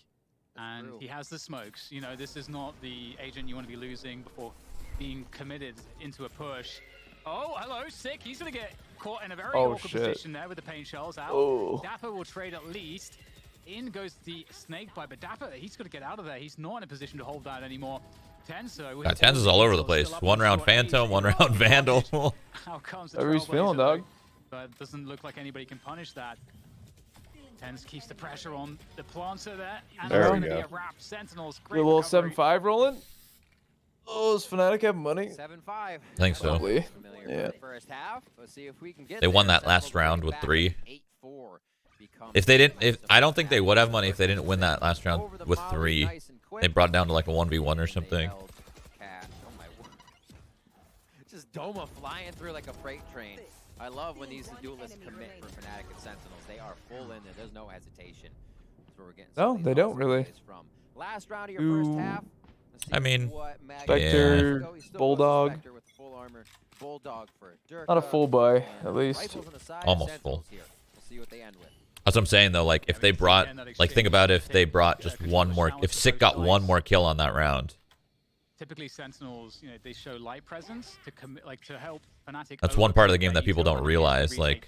and he has the smokes. This is not the agent you want to be losing before being committed into a push. Oh, hello, Sick. He's going to get caught in a very awkward position there with the paint shells out. dapr will trade at least. In goes the snake bite, but dapr, he's got to get out of there. He's not in a position to hold that anymore. TenZ, TenZ is all over the place. One round Phantom, one round Vandal. How comes the Whatever he's feeling, dog. But it doesn't look like anybody can punish that. TenZ keeps the pressure on the planter there. And there we go. go. A wrap. Sentinels, Great little 7-5 rolling. Oh, does Fnatic have money? 7-5. I think so. Probably. Yeah. First half. Let's see if we can get they won that last round with 3. I don't think they would have money if they didn't win that last round with 3. They brought it down to like a 1v1 or something. Just Doma flying through like a freight train. I love when these duelists commit for Fnatic and Sentinels. They are full in there. There's no hesitation. That's where we're getting. No, they don't really. From. Last round of your first half. I mean, Spectre, Bulldog. Spectre with full armor. Bulldog for Derke. Not a full buy, at least. Almost full. We'll see what they end with. That's what I'm saying though. Like if they brought, think about if they brought just one more. If Sick got one more kill on that round. Typically, Sentinels, they show light presence to commit, to help Fnatic. That's one part of the game that people don't realize. Like,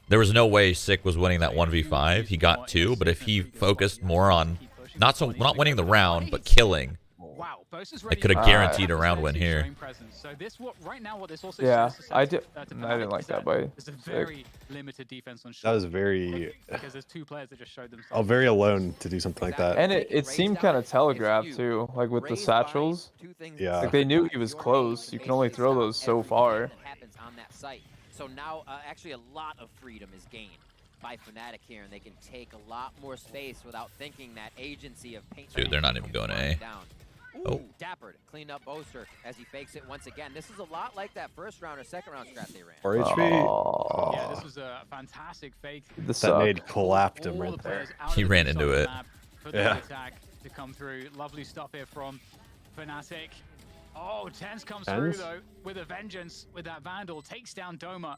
there was no way Sick was winning that 1v5. He got 2, but if he focused more on not winning the round, but killing, they could have guaranteed a round win here. So this right now, what this also I didn't like that by. There's a very limited defense on. That was very. Because there's 2 players that just showed themselves. Oh, very alone to do something like that. And it seemed kind of telegraphed too, like with the satchels. Yeah. Like they knew he was close. You can only throw those so far. So now, actually, a lot of freedom is gained by Fnatic here, and they can take a lot more space without thinking that agency of paint. Dude, they're not even going A. Ooh, dapr cleaned up Boaster as he fakes it once again. This is a lot like that first round or second round strat they ran. 4 HP. Oh. Yeah, this was a fantastic fake. That made clapped him right there. He ran into it. For the attack to come through. Lovely stuff here from Fnatic. Oh, TenZ comes through though with a vengeance with that Vandal. Takes down Doma.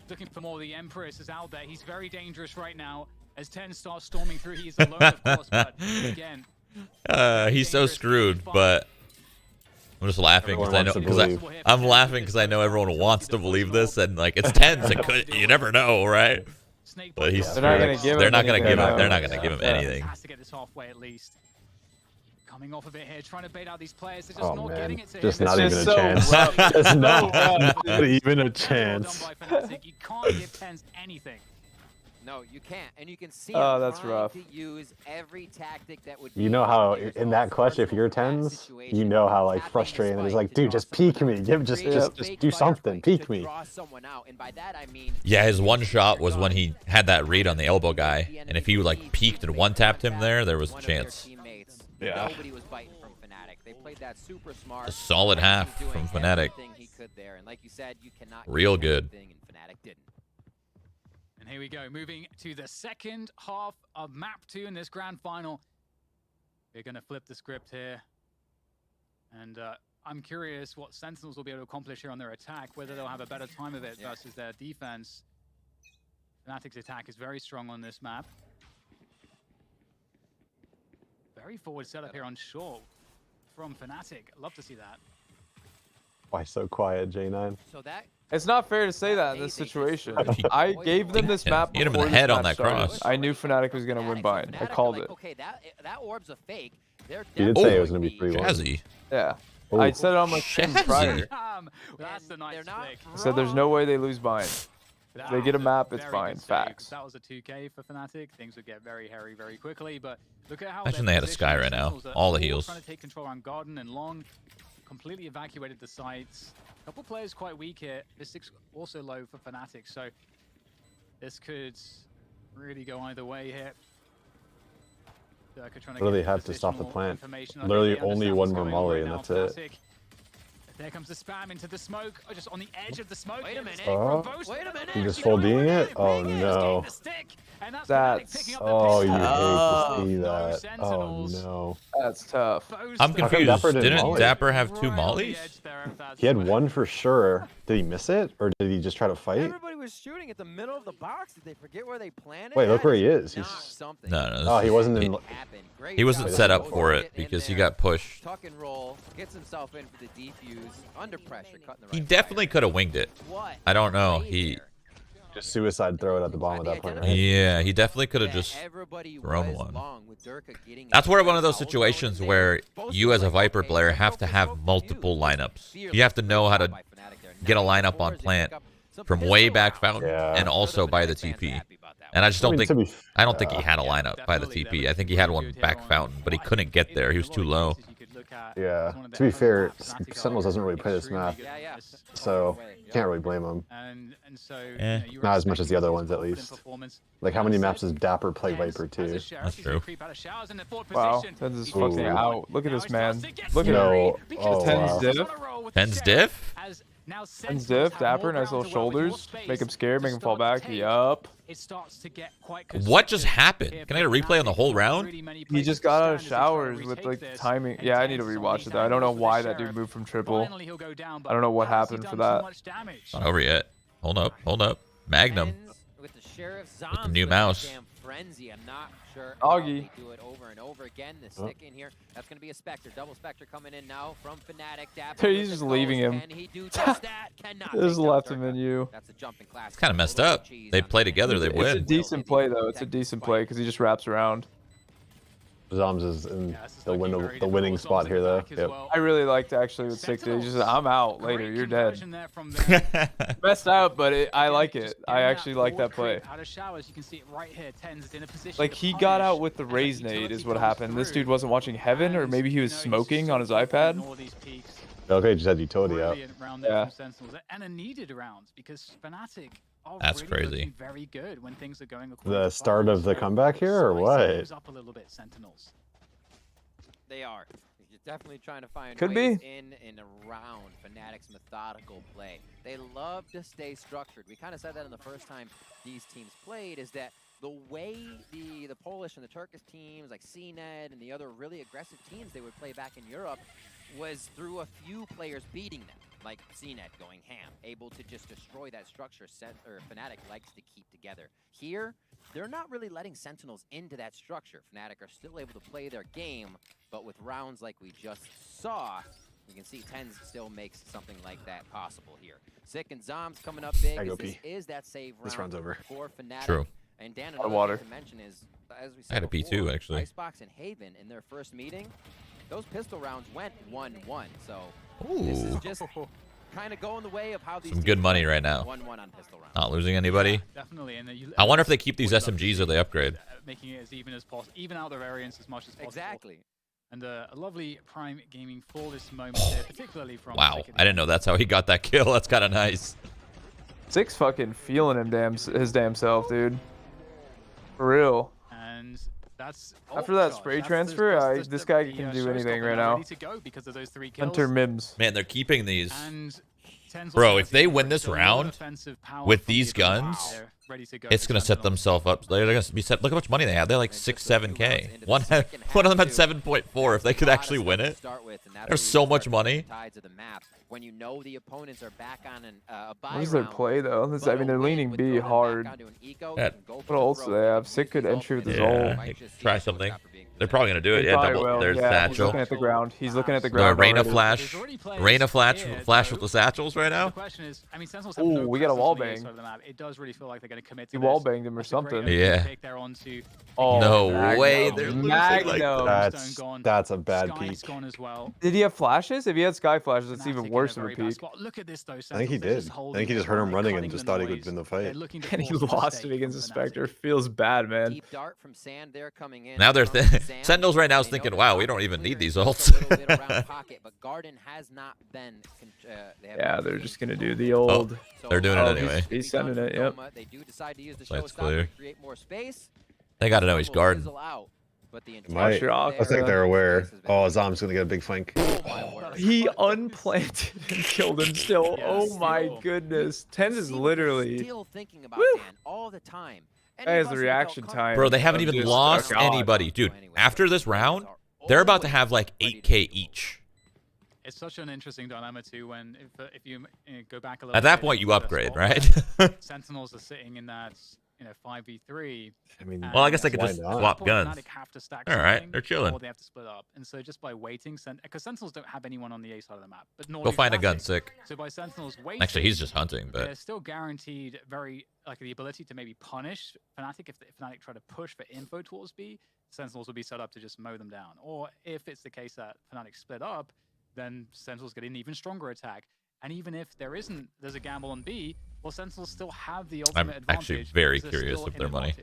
Looking for more. The Empress is out there. He's very dangerous right now as TenZ starts storming through. He's alone, of course, but again. He's so screwed, but I'm just laughing because I know I'm laughing because I know everyone wants to believe this, and like it's TenZ. You never know, right? But they're not gonna give him. They're not gonna give him anything. Has to get this halfway at least. Coming off a bit here, trying to bait out these players. They're just not getting it to just him. not even a chance. Just not even a chance. You can't give TenZ anything. No, you can't, and you can see. Oh, that's rough. To use every tactic that would. You know how in that clutch, if you're TenZ, you know how like frustrating it is. Like, dude, just peek me. Just do something. Peek me. Yeah, his one shot was when he had that read on the elbow guy, and if he like peeked and one tapped him there was a chance. Yeah. Nobody was biting from Fnatic. They played that super smart. A solid half from Fnatic. He could there, and like you said, you cannot. Real good. Fnatic didn't. And here we go, moving to the second half of map 2 in this grand final. We're going to flip the script here. And I'm curious what Sentinels will be able to accomplish here on their attack, whether they'll have a better time of it versus their defense. Fnatic's attack is very strong on this map. Very forward setup here on short from Fnatic. Love to see that. Why so quiet, J9? So that. It's not fair to say that in this situation. I gave them this map hit him before in the head on that started. cross. I knew Fnatic was going to win bind. I called it. Okay, that orb's a fake. You did say it was going to be 3-1. ShahZaM. Yeah. Ooh. I said it on my stream prior. That's the nice flick. I said there's no way they lose bind. If they get a map, it's Very fine. good save. Facts. That was a 2K for Fnatic. Things would get very hairy very quickly, but look at how Imagine they had a Sky right now. All the heals. Trying to take control around Garden and Long. Completely evacuated the sites. A couple players quite weak here. Mistic's also low for Fnatic, so this could really go either way here. Derke trying to What do get they have to stop the positional plant? information. I think Literally they only understand one what's more going on molly right and now, that's it. Fnatic. There comes the spam into the smoke, just on the edge of the smoke. Wait a minute. Oh. Wait a minute. You just full D'ing it? Oh no. That's- Oh, you hate Oh. to see that. Oh no. That's tough. I'm come confused. dapr didn't Didn't molly? dapr have 2 mollies? He had one for sure. Did he miss it? Or did he just try to fight? Everybody was shooting at the middle of the box. Did they forget where they planted? Wait, look That where he is. not He's... something. No. Oh, he wasn't in... He wasn't set up for it because he got pushed. Tuck and roll, gets himself in for the defuse, under pressure, cutting the right He definitely could have winged it. What? I don't know. Right He, here. Just suicide throw it at the bottom of that point, right? yeah, he definitely could have That just everybody thrown was one. long with Derke getting That's it. where one of those Foul situations zone where there. you as a Both Viper like, player okay, have to have multiple lineups. You have to know how to by Fnatic there. get a Now lineup on Forza plant pick up some from pistol way back rounds. fountain Yeah. and also by the Fans TP. happy about that And I just don't to think be... I don't think he yeah. had a lineup by the TP. I think he had one back fountain, but he couldn't get there. He was too low. Yeah. To be fair, Sentinels doesn't really play this map, Yeah. so you can't really blame him. And so, Eh. Not as much as the other ones, at least. Like, how many maps does dapr play Viper, too? That's true. Wow. TenZ is fucking Ooh. out. Look at this man. Look at No. him. Oh, TenZ wow. diff. TenZ diff? TenZ diff. Dapr. Nice little shoulders. Make him scared. Make him fall back. Yup. What just happened? Can I get a replay on the whole round? He just got out of showers with like timing. Yeah, I need to rewatch it though. I don't know why that dude moved from triple. I don't know what happened for that. Not over yet. Hold up. Magnum. With the sheriff With the new mouse. Frenzy. I'm not sure how Doggy. they do it over and over again. The stick in here. That's going to be a Spectre. Double Spectre coming in now from Fnatic. Dapr He's with just the leaving goals. him. Can he do just that? Cannot Just take down left him Derke. in you. That's a jumping class. It's kind of messed up. They play together, they It's a win. decent play though. It's a decent play because he just wraps around. Zombs is in the winning spot here, though. Yep. I really liked actually with 60. He's just I'm out later. You're dead. Messed up, but I like it. I actually like that play. Like he got out with the raise nade is what happened. This dude wasn't watching Heaven, or maybe he was smoking on his iPad. Okay, just had utility out. Yeah. And a needed round because Fnatic are That's really crazy. looking very good when things are going according The to start plan. of the So comeback here, or slicing what? things up a little bit, Sentinels. They are. You're definitely trying to find Could ways be. in and around Fnatic's methodical play. They love to stay structured. We kind of said that in the first time these teams played, is that the way the Polish and the Turkish teams like CNED and the other really aggressive teams they would play back in Europe was through a few players beating them, like CNED going ham, able to just destroy that structure Fnatic likes to keep together. Here, they're not really letting Sentinels into that structure. Fnatic are still able to play their game, but with rounds like we just saw, you can see TenZ still makes something like that possible here. Sick and Zombs coming up big. I go As this pee. is that save round This round's over. for Fnatic. True. And Dan, Hot another water. thing to mention is, as we I said had a pee too, before, actually. Icebox and Haven in their first meeting, those pistol rounds went 1-1. So this is Ooh. just kind of going the way of how these Some good teams money play. right now. 1-1 on pistol rounds. Not losing anybody. Definitely. And I wonder if they keep these SMGs or they upgrade. Making it as even as possible, even out their variants as much as possible. Exactly. And a lovely Prime Gaming for this moment here, particularly from Wow. Sick and I didn't know that's how he got that kill. That's kind of nice. Six fucking feeling his damn self, dude. For real. And that's After that Ultra. spray That's transfer, this guy the, can do showstopper anything right now now. ready to go because of those 3 kills. Hunter Mims. Man, they're keeping these. And TenZ Bro, also if they has win this a lot of round offensive power with from these the other guns, teams. They're ready to go It's for gonna set Sentinels. themselves up. They're gonna be set. Look how much money they have. They're like 6-7K. One of them had 7.4. If they could actually win it, there's so much money. When you know the opponents are back on a What is their play though? I mean, they're leaning B hard. Yeah. What ults do they have? Sick good entry with his ult. Yeah, try something. They're probably gonna do it. He Yeah, probably double. will. There's Yeah, he's Satchel. looking at the ground. He's looking at the The ground. Reyna already. flash. Reyna flash with the Satchels right The now. question is, I mean, Sentinels have Ooh, no we got a presence wall on the bang. side of the map. It does really feel like they're going to commit to He wallbanged him or something. Yeah. Oh, No way. Magnum. They're losing Magnum. like That's a bad peak. Did he have flashes? If he had sky flashes, it's even worse of a peak. Look at this, though, I think he did. I think he just heard him running and just thought he would win the fight. And he lost it against the Spectre. Feels bad, man. Deep dart from Sand there coming in. Now they're Sentinels right now is thinking, wow, we don't even need these ults. Yeah, they're just gonna do the old. Oh, they're doing it anyway. He's sending it. Yep. Sight's clear. They gotta know he's guarding. Looks like they're aware. Oh, Zom's gonna get a big flank. He unplanted and killed him still. Oh my goodness. TenZ is literally. Still thinking about Dan all the time. That is the reaction time. Bro, they haven't even lost anybody. Dude, after this round, they're about to have like 8K each. It's such an interesting dilemma too when if you go back a little At that bit, point, you upgrade, right? Sentinels are sitting in that 5v3. I mean, well, I guess they could just not? swap guns. Have to stack All right, something, they're chilling. or they have to split up. And so just by waiting, because Sentinels don't have anyone on the A side of the map, but nor Go do find a Fnatic. gun, sick. So by Sentinels waiting, Actually, he's just hunting, but they're still guaranteed the ability to maybe punish Fnatic if Fnatic try to push for info towards B. Sentinels will be set up to just mow them down. Or if it's the case that Fnatic split up, then Sentinels get an even stronger attack. And even if there's a gamble on B, well, Sentinels still have the ultimate advantage. I'm actually very curious of their money.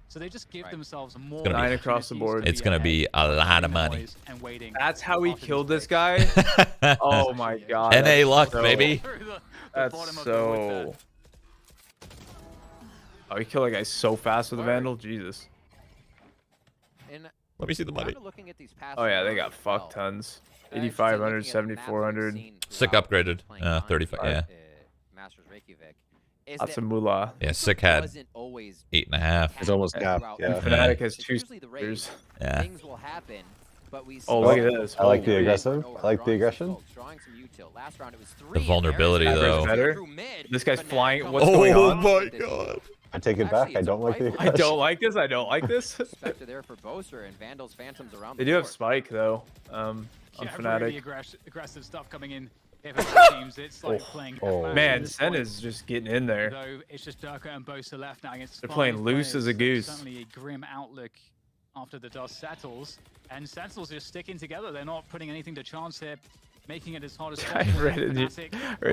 So they just give themselves more. 9 across the board. It's gonna be a lot of money. That's how he killed this guy. Oh my god. NA luck, baby. That's so. Oh, he killed that guy so fast with the Vandal. Jesus. Let me see the money. Oh yeah, they got fuck tons. 8,500, 7,400. Sick upgraded. 35. Yeah. Masters Reykjavík. Lots of moolah. Yeah, Sick had 8.5. It's almost capped. Yeah. Fnatic has 2 spears. Yeah. Oh, look at this. I like the aggressive. I like the aggression. The vulnerability, though. Better. This guy's flying. What's going on? Oh my god. I take it back. I don't like the aggression. I don't like this. I don't like this. there for Boaster and Vandals, Phantoms around They do have Spike, though. On Fnatic. Really aggressive stuff coming in. Teams, it's like playing man, SEN is just getting in there. Though it's just Derke and Boaster left now against. They're playing loose as a goose. Certainly a grim outlook after the dust settles, and Sentinels are just sticking together. They're not putting anything to chance here, making it as hard as possible. I read in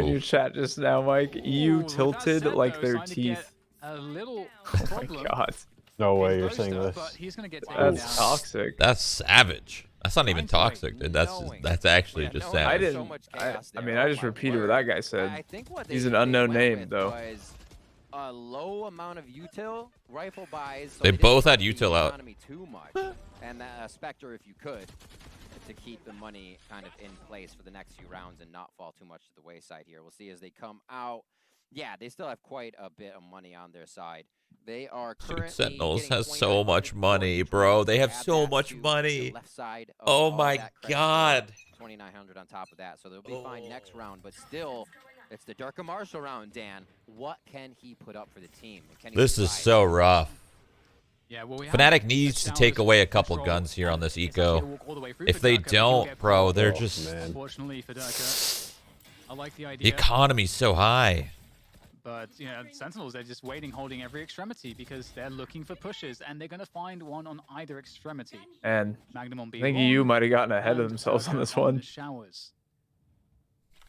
your chat just now, Mike. EU tilted like their teeth. A little oh my god. No way you're saying this. He's gonna get That's toxic. That's savage. That's not even toxic, dude. That's actually just savage. I mean, I just repeated what that guy said. He's an unknown name, though. A low amount of util rifle buys. They both had util out. Too much, and Spectre, if you could, to keep the money kind of in place for the next few rounds and not fall too much to the wayside here. We'll see as they come out. Yeah, they still have quite a bit of money on their side. They are currently Sentinels has so much money, bro. They have so much money. Oh my god. 2,900 on top of that, so they'll be fine next round. But still, it's the Derke Marshall round, Dan. What can he put up for the team? This is so rough. Yeah, well, Fnatic needs to take away a couple guns here on this eco. If they don't, bro, they're just... Unfortunately for Derke, I like the idea. The economy's so high. But, you know, Sentinels, they're just waiting, holding every extremity because they're looking for pushes, and they're going to find one on either extremity. And Magnum on B1, I think EU might have gotten ahead of themselves on this one. Showers.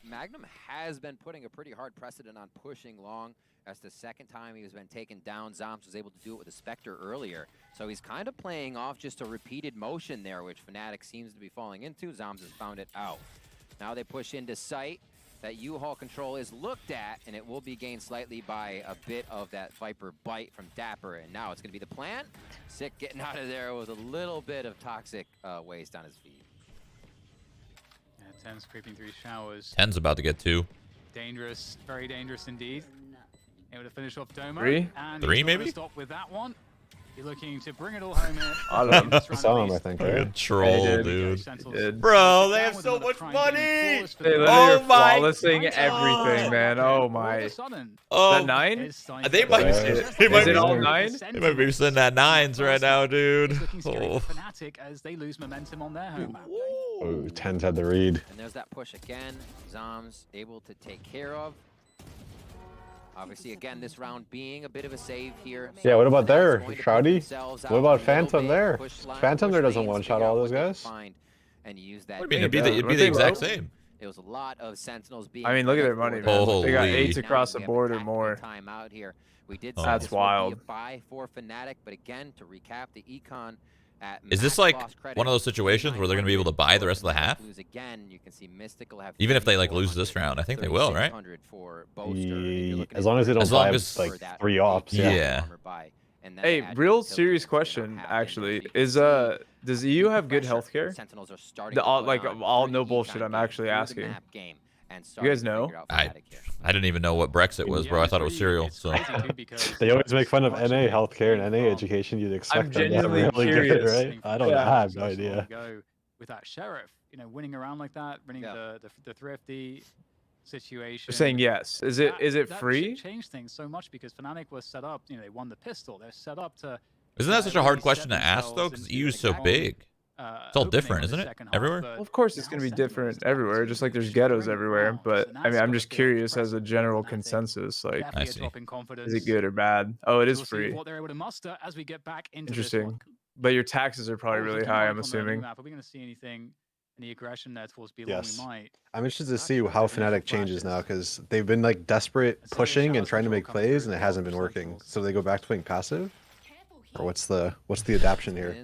Magnum has been putting a pretty hard precedent on pushing long. That's the second time he's been taken down. zombs was able to do it with a Spectre earlier. So he's kind of playing off just a repeated motion there, which Fnatic seems to be falling into. zombs has found it out. Now they push into sight. That U-Haul control is looked at, and it will be gained slightly by a bit of that Viper bite from dapr. And now it's going to be the plant. Sick getting out of there with a little bit of toxic waste on his feet. Yeah, TenZ creeping through showers. TenZ about to get 2. Dangerous, very dangerous indeed. Able to finish off Doma. 3? And 3 maybe? Stop with that one. You're looking to bring it all home here. I saw him, I think. Right? Troll, dude. Did. Bro, they have so much money. They literally are flawlessing everything, man. Oh my. Oh, that 9? They might. Is it all 9? They might be sending that 9s right now, dude. Oh. Fnatic as they lose momentum on their home map. Oh, TenZ had the read. And there's that push again. zombs able to take care of. Obviously, again, this round being a bit of a save here. Yeah, what about there, Shroudy? What about Phantom there? Phantom there doesn't one-shot all those guys. And use What that. do you mean? It'd be the exact same. It was a lot of Sentinels being. I mean, look at their money, man. They got Holy. 8s across the board or more. Time out here. We did Oh. see That's this would be a wild. buy for Fnatic, but again, to recap, the econ at Is this like one of those situations where they're going to be able to buy the rest of the half? Again, you can see Mistic will have Even if they like lose this round, I think they will, right? As long as they don't As long buy as- like 3 ops. Yeah. Hey, real serious question, actually. Does EU have good healthcare? All no bullshit, I'm actually asking. You guys know? I didn't even know what Brexit was, bro. I thought it was cereal. So They always make fun of NA healthcare and NA education. You'd expect them to have really good, right? I have no idea. Go with that sheriff, you know, winning around like that, winning the thrifty situation. You're saying yes. Is it that free? should change things so much because Fnatic was set up. You know, they won the pistol. They're set up to. isn't that such a hard question to ask though? Because EU's so big. It's all different, isn't it? Everywhere? Well, of course, it's going to be different everywhere, just like there's ghettos everywhere. But I mean, I'm just curious as a general consensus. Like, I see. is it good or bad? Oh, it is free. What they're able to muster as we get back into Interesting. But your taxes are probably really high, I'm assuming. Are we going to see anything, any aggression there towards B? Yes. We might. I'm interested to see how Fnatic changes now because they've been like desperate pushing and trying to make plays and it hasn't been working. So they go back to playing passive, or what's the adaptation here?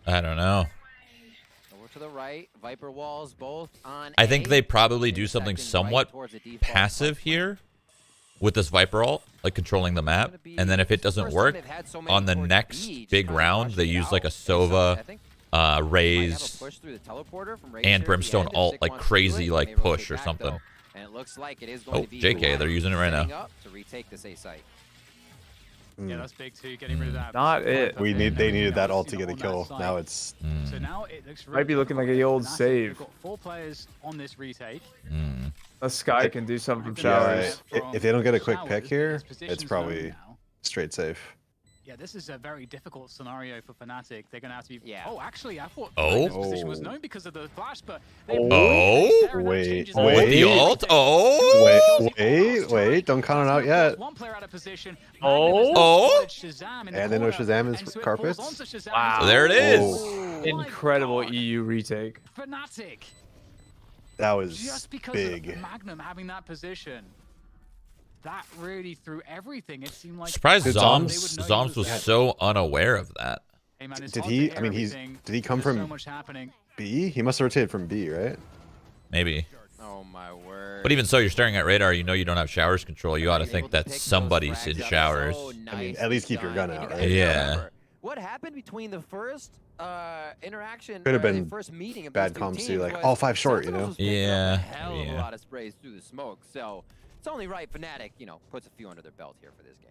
I don't know. Over to the right, Viper walls both on. I think they probably do something somewhat passive here with this Viper ult, like controlling the map. And then if it doesn't work, on the next big round, they use like a Sova, Raze, and Brimstone ult, like crazy, like push or something. Oh, JK, they're using it right now. To retake this A site. Yeah, that's big too. Getting rid of that. Not it. They needed that ult to get a kill. Now it's So now it looks Might be looking like a old save. We've got 4 players on this retake. A Sky can do something from yeah, showers. if they don't get a quick pick here, it's probably straight safe. Yeah, this is a very difficult scenario for Fnatic. They're going to have to be... Yeah. Oh, actually, I thought Oh. this position was known because of the flash, but... Oh. Wait. With the ult? Oh. Wait, don't count it out yet. One player out of position. Oh. And they know ShahZaM is carpets. Wow. So there it is. Oh. Incredible EU retake. Fnatic. That was Just because big. of Magnum having that position. That really threw everything. It seemed like Surprised Did zombs was so unaware of that. Hey man, it's Did hard to he? hear I mean, everything. did he come There's from so much happening. B? He must have rotated from B, right? Maybe. Oh my word. But even so, you're staring at radar. You know you don't have showers control. You ought to think that somebody's in showers. I mean, at least keep your gun out, right? Yeah. What happened between the first interaction? Could have been the first meeting of bad these two comms too, teams like was all 5 short, you know? Sentinels was picking up Yeah, a hell of a yeah. lot of sprays through the smoke. So it's only right Fnatic, you know, puts a few under their belt here for this game.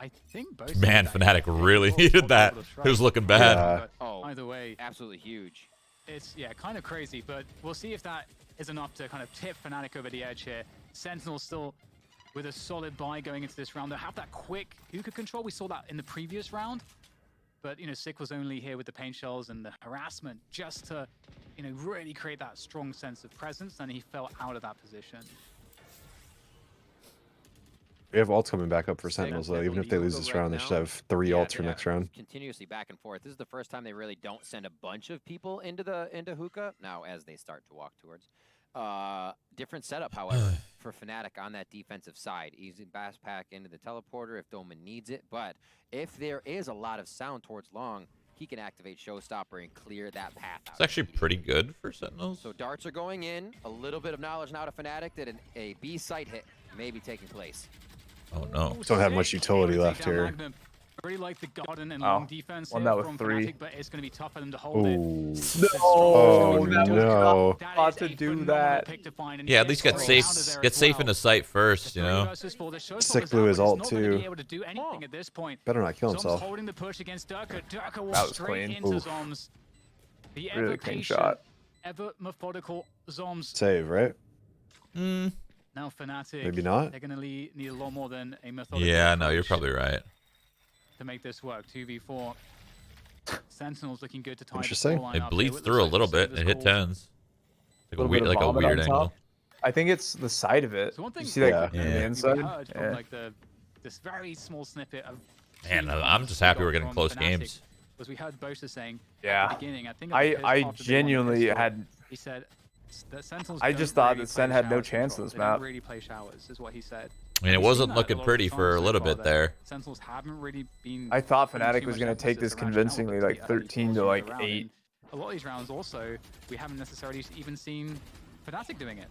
I think both. Man, Fnatic really needed that. It was looking bad. Yeah. Oh, Either way, absolutely huge. it's kind of crazy, but we'll see if that is enough to kind of tip Fnatic over the edge here. Sentinels still with a solid buy going into this round. They have that quick Hiko control. We saw that in the previous round. But, you know, Sick was only here with the paint shells and the harassment just to, you know, really create that strong sense of presence, and he fell out of that position. We have ults coming back up for Sentinels, though. Even if they lose this round, they should have 3 ults for next round. Continuously back and forth. This is the first time they really don't send a bunch of people into hookah. Now, as they start to walk towards. Different setup, however, for Fnatic on that defensive side. Easy bass pack into the teleporter if Doma needs it. But if there is a lot of sound towards long, he can activate Showstopper and clear that path out. It's actually pretty good for Sentinels. So darts are going in. A little bit of knowledge now to Fnatic that a B site hit may be taking place. Oh no. Don't have much utility left here. Really like the garden and long defense won here that with from 3. Fnatic, but it's going to be tough for them to hold it. Oh, no. Not to do that. Yeah, at least get safe in the site first, you know. Sick blew his ult, too. Better Better not kill himself. Holding the push against Derke. Derke will That was straight clean. into Oof. zombs. The Really ever clean patient, shot. ever methodical zombs. Save, right? Now Fnatic. Maybe not. They're going to need a lot more than a methodical Yeah, no, you're approach probably right. to make this work. 2v4. Sentinels looking good to tie the Interesting. scoreline It up. bleeds It through a looks little like the bit. servers It hit called. 10s. Little bit of Like a vomit weird on angle. top. I think it's the side of it. So one thing you see, like, yeah. on the inside? we heard from like this very small snippet of. Man, I'm just happy we're getting close Fnatic, games. Was we heard Boaster saying Yeah. at the beginning, I think I genuinely had. He said that Sentinels I just thought that Sen had no chance in this map. Really play showers, is what he said. I mean, it wasn't looking pretty for a little bit there. Sentinels haven't really been. I thought Fnatic was going to take this convincingly, like 13 to like 8. A lot of these rounds also, we haven't necessarily even seen Fnatic doing it.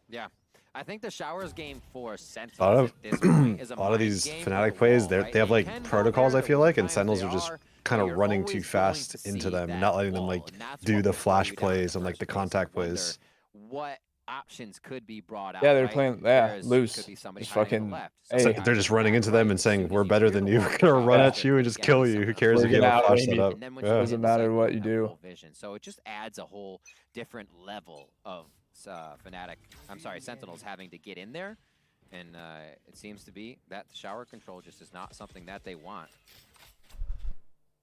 Yeah. I think the showers game for Sentinels at this point is a lot of these Fnatic plays, they have like protocols, I feel like, and Sentinels are just kind of running too fast into them, not letting them like do the flash plays and like the contact plays. What options could be brought out? Yeah, they're playing loose. Just fucking. It's like they're just running into them and saying, "We're better than you. We're gonna run at you and just kill you. Who cares if you have a flash set up?" It doesn't matter what you do. So it just adds a whole different level of Sentinels having to get in there, and it seems to be that the shower control just is not something that they want.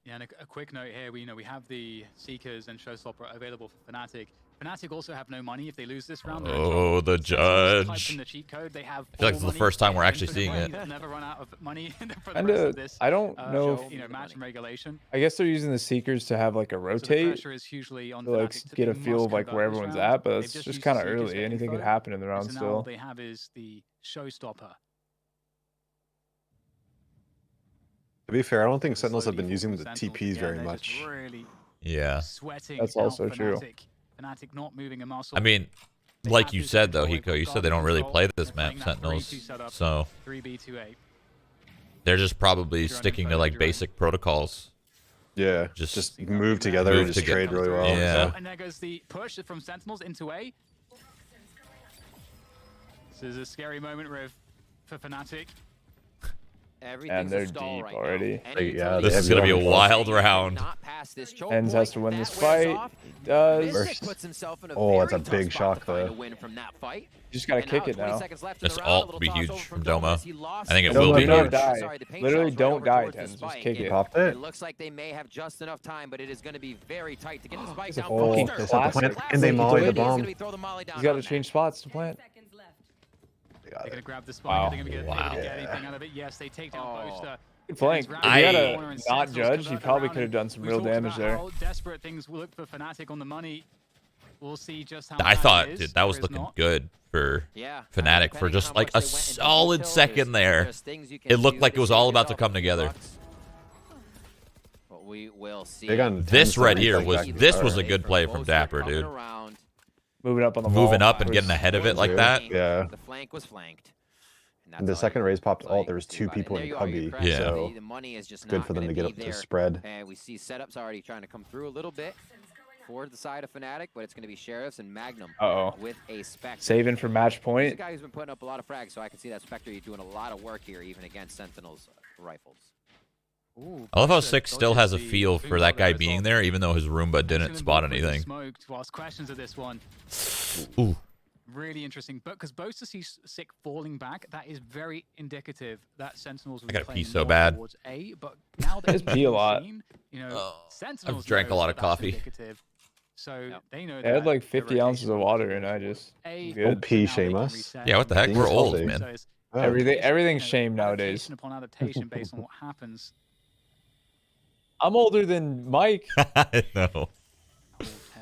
Yeah, and a quick note here, we have the Seekers and Showstopper available for Fnatic. Fnatic also have no money if they lose this round. Oh, the judge. The cheat code, they have I feel like it's the first time we're actually seeing it. They'll never run out of money for the rest of this. I don't know if, match and regulation. I guess they're using the Seekers to have like a rotate, So is hugely on to like get a feel of like where everyone's at, but it's just kind of early. Anything could happen in the round still. All they have is the Showstopper. To be fair, I don't think Sentinels have been using the TPs very much. Yeah. That's also true. Fnatic not moving a muscle. I mean, like you said though, Hiko, you said they don't really play this map, Sentinels, so they're just probably sticking to like basic protocols. Yeah, just move together and just trade really well. Yeah. And there goes the push from Sentinels into A. This is a scary moment, Riv, for Fnatic. And they're deep already. Yeah, this is going to be a wild round. TenZ has to win this fight. He does. Oh, that's a big shock, though. You just got to kick it now. This ult will be huge from Doma. I think it will be Don't huge. die. Literally don't die, TenZ. Just kick it. Popped it. It looks like they may have just enough time, but it is going to be very tight to get the spike down. Oh, and they molly the bomb. He's got to change spots to plant. They're going to grab the spike. Are they going to get anything out of it? Yes, they take down Boaster. Good flank. If he had a not judge, he probably could have done some real damage there. How desperate things look for Fnatic on the money. We'll see just how I thought that was looking good for Fnatic for just like a solid second there. It looked like it was all about to come together. We will see. This right here was a good play from dapr, dude. Moving up on the Moving up and getting ahead of it like that. Yeah. The flank was flanked. And the second raise popped ult, there was two people in cubby. Yeah. So the money is just good for them to get up to spread. And we see setups already trying to come through a little bit for the side of Fnatic, but it's going to be Sheriffs and Magnum with a Spectre. Saving for match point. He's a guy who's been putting up a lot of frags, so I can see that Spectre doing a lot of work here, even against Sentinels rifles. Ooh, I love how Six still has a feel for that guy being there, even though his Roomba didn't spot anything. To ask questions of this one. Ooh. Really interesting, but because Boaster sees Sick falling back, that is very indicative that Sentinels will I gotta be pee so bad. towards A, but now that pee a lot. Sentinels I've drank a lot of coffee. So they know I had like 50 ounces of water and I just Don't pee shame us. Yeah, what the heck? We're old, man. Everything's shame nowadays. Upon adaptation based on what happens. I'm older than Mike. I know.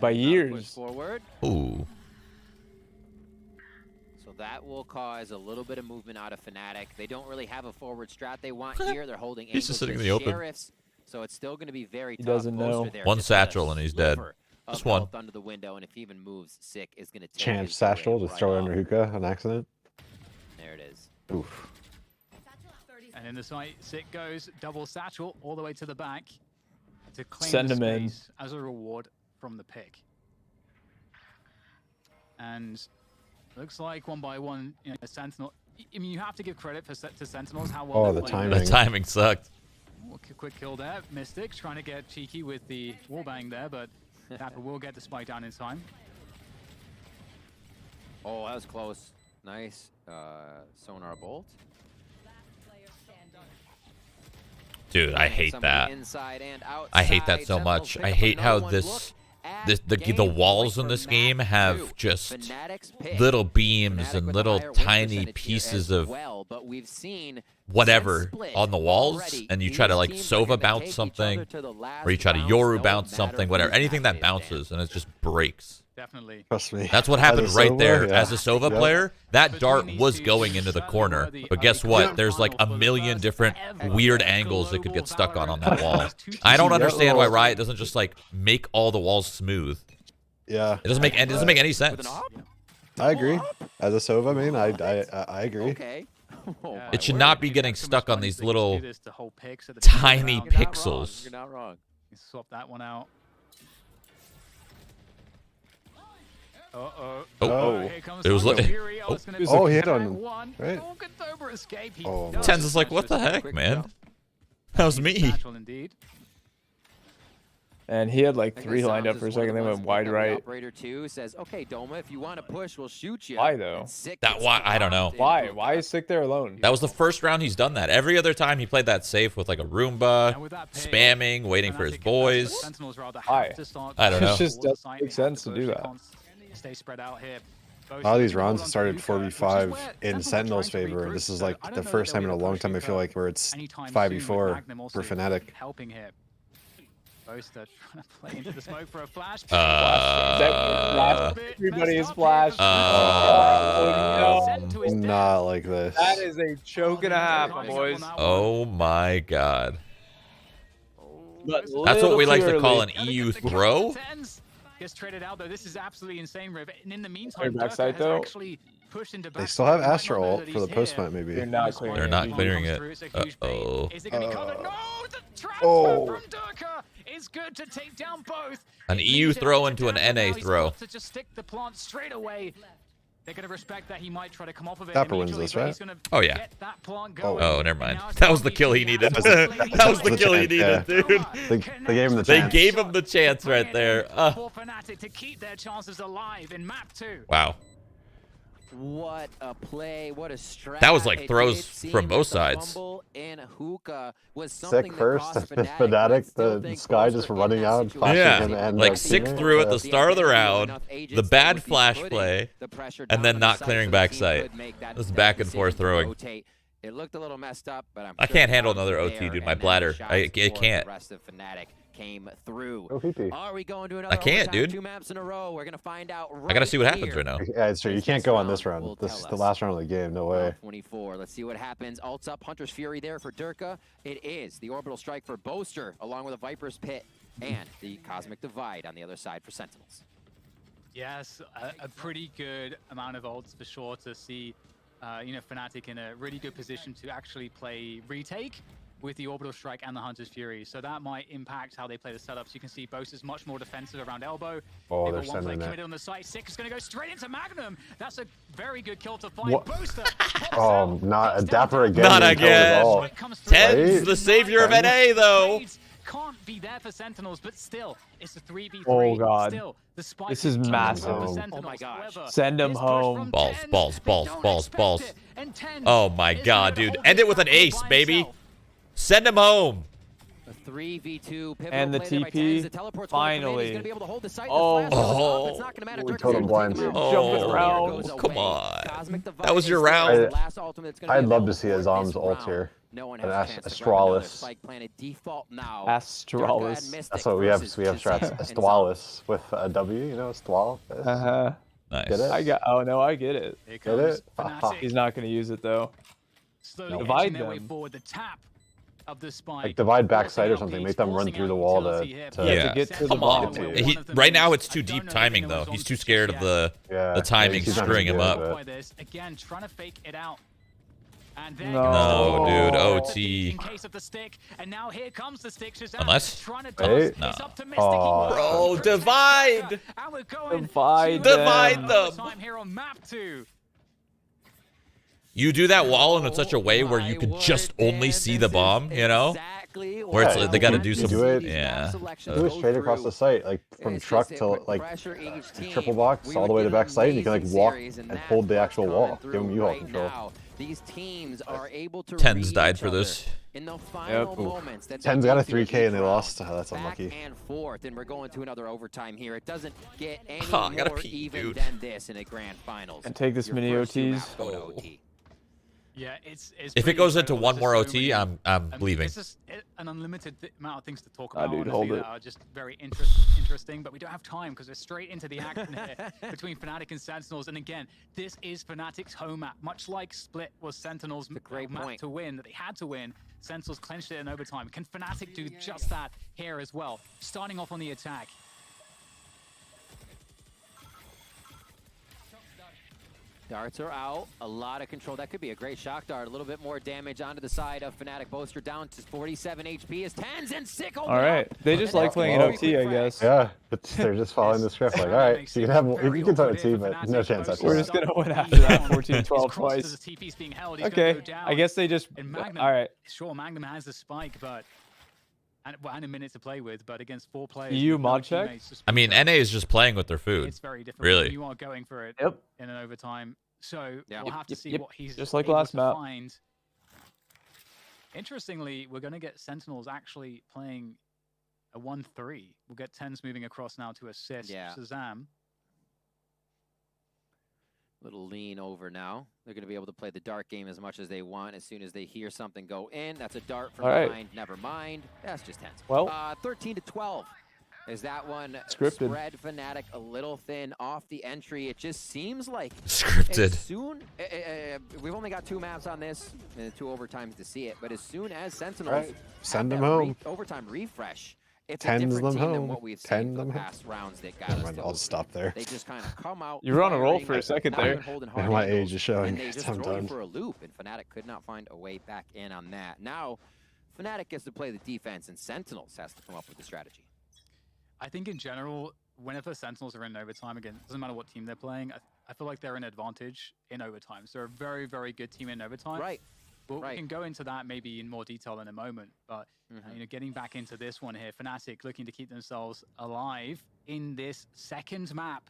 By years. Forward. Ooh. So that will cause a little bit of movement out of Fnatic. They don't really have a forward strat they want here. They're holding He's just sitting in the open. Sheriffs, so it's still going to be very tough. He doesn't know. One satchel and he's dead. Just one. Under the window, and if he even moves, Sick is going to take Chance satchel, just throw it under hookah on accident. There it is. Oof. And in the site, Sick goes double satchel all the way to the back to claim Send the him in space as a reward from the pick. And looks like one by one, Sentinel. I mean, you have to give credit to Sentinels how well. Oh, the timing. The timing sucked. Quick kill there. Mistic trying to get cheeky with the wallbang there, but dapr will get the spike down in time. Oh, that was close. Nice. Sonar bolt. Dude, I hate that. I hate that so much. I hate how this the walls in this game have just little beams and little tiny pieces of whatever on the walls, and you try to like Sova bounce something, or you try to Yoru bounce something, whatever, anything that bounces, and it just breaks. Definitely. Trust me. That's what happened right Sova, there. yeah. As a Sova player, that dart was going into the corner. But guess what? There's like a million different weird angles it could get stuck on that wall. I don't understand why Riot doesn't just like make all the walls smooth. Yeah. It doesn't make any sense. I agree. As a Sova main, I agree. Okay. It should not be getting stuck on these little tiny pixels. You're not wrong. Swap that one out. It was like, he hit on him, right? Oh, TenZ is like, what the heck, man? That was me. And he had like 3 lined up for a second. They went wide right. Operator 2 says, "Okay, Doma, if you want to push, we'll shoot you." Why though? Why? I don't know. Why? Why is Sick there alone? That was the first round he's done that. Every other time he played that safe with like a Roomba, spamming, waiting for his boys. Why? I don't know. It just doesn't make sense to do that. Stay spread out here. A lot of these rounds have started 4v5 in Sentinels' favor, and this is like the first time in a long time I feel like where it's 5v4 for Fnatic. Helping here. Boaster trying to play into the smoke for a flash. Everybody is flash. Not like this. That is a choke and a half, boys. Oh my god. That's That's what we like to call an EU throw. Gets traded out though. This is absolutely insane, Riv. And in the meantime, backside, Derke has though. actually pushed into They still have Astro ult for the post plant, maybe. They're not clearing They're not clearing it. Uh-oh. Is it going to be covered? No, the transfer from Derke is good to take down both. An EU throw into an NA throw. To just stick the plant straight away. They're going to respect that he might try to come off of it. dapr wins this, right? Oh, yeah. Oh, never mind. That was the kill he needed. That was the kill he needed, dude. They gave him the They chance. gave him the chance right there. For Fnatic to keep their chances alive in map 2. Wow. What a play, what a strat. That was like throws from both sides. Sick first, Fnatic, the Sky just running out, flashing him, and like Sick threw at the start of the round, the bad flash play, and then not clearing backside. It was back and forth throwing. It looked a little messed up, but I can't handle another OT, dude. My bladder, I can't. The rest of Fnatic came through. Are we going to another I can't, dude. 2 maps in a row. We're gonna find out I gotta see what happens right now. Yeah, it's true. You can't go on this round. This is the last round of the game. No way. 24. Let's see what happens. Ults up. Hunter's Fury there for Derke. It is the Orbital Strike for Boaster, along with a Viper's Pit and the Cosmic Divide on the other side for Sentinels. Yes, a pretty good amount of ults for sure to see, Fnatic in a really good position to actually play retake with the Orbital Strike and the Hunter's Fury. So that might impact how they play the setups. You can see Boaster's much more defensive around elbow. Oh, they're got one play sending committed it. on the site. Sick is going to go straight into Magnum. That's a very good kill to find. Boaster. Oh, not a dapr again. Not again. TenZ, Right? the savior of NA, though. Can't be there for Sentinels, but still, it's a 3v3. Oh, God. Still, the spike This is massive. Oh my gosh. Send him home. Balls. Oh my god, dude. End it with an ace, baby. Send him home. A 3v2 And the TP, finally. Oh, we totem blind. Jumping around. Come on. That was your round. I'd love to see a zombs ult here. An Astralis. Astralis. That's what we have. We have strats. Astralis with a W. You know, Astralis. Nice. Get it? I get it. Get it? He's not going to use it though. Divide them. The tap of the spike. Like divide backside or something. Make them run through the wall to get to the Come bomb. on. Right now it's too deep timing though. He's too scared of the timing screwing him up. Again, trying to fake it out. And No, dude, OT. In case of the stick, and now here comes the stick. Unless, wait. No. Oh. Bro, divide. Divide them. Time here on map 2. You do that wall in such a way where you can just only see the bomb, you know? Where it's like they got to do some. Yeah. Do it straight across the site, like from truck to like triple box all the way to back site, and you can like walk and hold the actual wall. Give them U-haul control. These teams are able to TenZ died for this. in the final moments. TenZ got a 3K and they lost. That's unlucky. Back and forth, and we're going to another overtime here. It doesn't get any more even dude. than this in a grand finals. And take this mini OTs. Go to OT. Yeah, it's if it goes into one more OT, I'm leaving. It's just an unlimited amount of things to talk about. Dude, hold it. That are just very interesting, but we don't have time because we're straight into the action here between Fnatic and Sentinels. And again, this is Fnatic's home map, much like Split was Sentinels' map to win that they had to win. Sentinels clenched it in overtime. Can Fnatic do just that here as well? Starting off on the attack. Darts are out. A lot of control. That could be a great shock dart. A little bit more damage onto the side of Fnatic. Boaster down to 47 HP as TenZ and Sick. All right. They just like playing in OT, I guess. Yeah, but they're just following the script. Like, all right, so you can play OT, but no chance after We're just going to win after that 14-12 twice. Okay, I guess they just... All right. Sure, Magnum has the spike, but... And a minute to play with, but against 4 players. EU mod check? I mean, NA is just playing with their food. It's very different. Really. You are going for it in an overtime. So we'll have to see what he's just like able last to map. find. Interestingly, we're going to get Sentinels actually playing a 1-3. We'll get TenZ moving across now to assist ShahZaM. Little lean over now. They're going to be able to play the dart game as much as they want. As soon as they hear something go in, that's a dart from behind. Never mind. That's just TenZ. Well, 13-12. Is that one scripted? Spread Fnatic a little thin off the entry. It just seems like scripted. Soon, we've only got 2 maps on this, and 2 overtimes to see it. But as soon as Sentinels send them home, overtime refresh. It's TenZ a different them team home. than what we've seen the past rounds that got us. I'll stop there. They just kind of come out. You were on a roll for a second there. And my age is showing. And they just throw you for a loop, and Fnatic could not find a way back in on that. Now, Fnatic gets to play the defense, and Sentinels has to come up with the strategy. I think in general, whenever Sentinels are in overtime, again, it doesn't matter what team they're playing, I feel like they're an advantage in overtime. So they're a very, very good team in overtime. Right. Well, we can go into that maybe in more detail in a moment, but you know, getting back into this one here, Fnatic looking to keep themselves alive in this second map.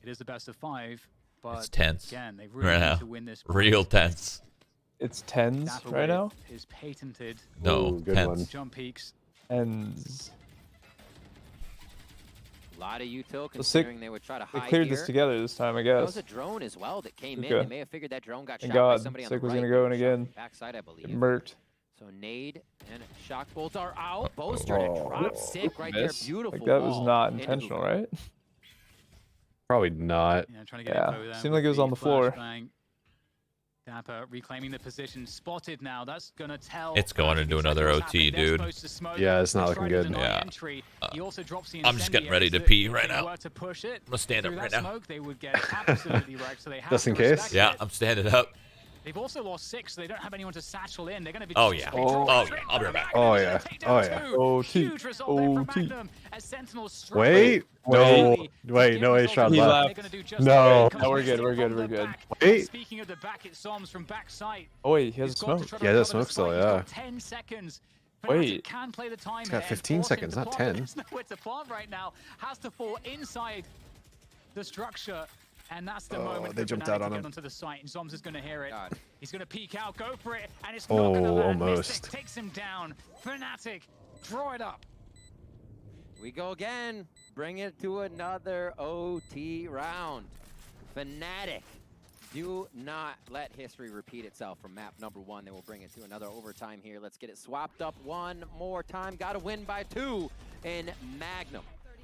It is the best of 5, but it's tense. Again, they really need to win this. Real tense. It's TenZ right now. His patented TenZ. jump peaks. And a lot of util considering they would try to hide. They cleared this together this time, I guess. There was a drone as well that came in. They may have figured that drone got shot by somebody on Sick the was right. Gonna go in again. Backside, I believe. Murked. So nade and shock bolts are out. Boaster to drop Sick right there. Beautiful. Like that was not intentional, right? Probably not. Seemed like it was on the floor. dapr reclaiming the position, spotted now. That's gonna tell. It's going into another OT, dude. Yeah, it's not looking good. Yeah. He also drops the I'm just getting ready to pee right now. I'm gonna stand up right now. They would get absolutely wrecked, so they have just in case. Yeah, I'm standing up. They've also lost 6, so they don't have anyone to satchel in. They're going to be. Oh yeah. Oh yeah. I'll be right back. Oh yeah. Oh yeah. OT. Wait. No. Wait. No way. Shroud left. No. No, we're good. We're good. We're good. Wait. Speaking of the back, it's zombs from backside. Oh wait, he has a smoke. Yeah, that's smoke still. Yeah. 10 seconds. Wait. Can play the time. He's got 15 seconds, not 10. There's nowhere to plant right now. Has to fall inside the structure. And that's the moment they jumped out on him. Onto the site, and zombs is going to hear it. He's going to peek out, go for it, and it's not going to land. Almost. Mistic takes him down. Fnatic, draw it up. We go again. Bring it to another OT round. Fnatic, do not let history repeat itself from map number 1. They will bring it to another overtime here. Let's get it swapped up one more time. Got to win by 2 in Magnum.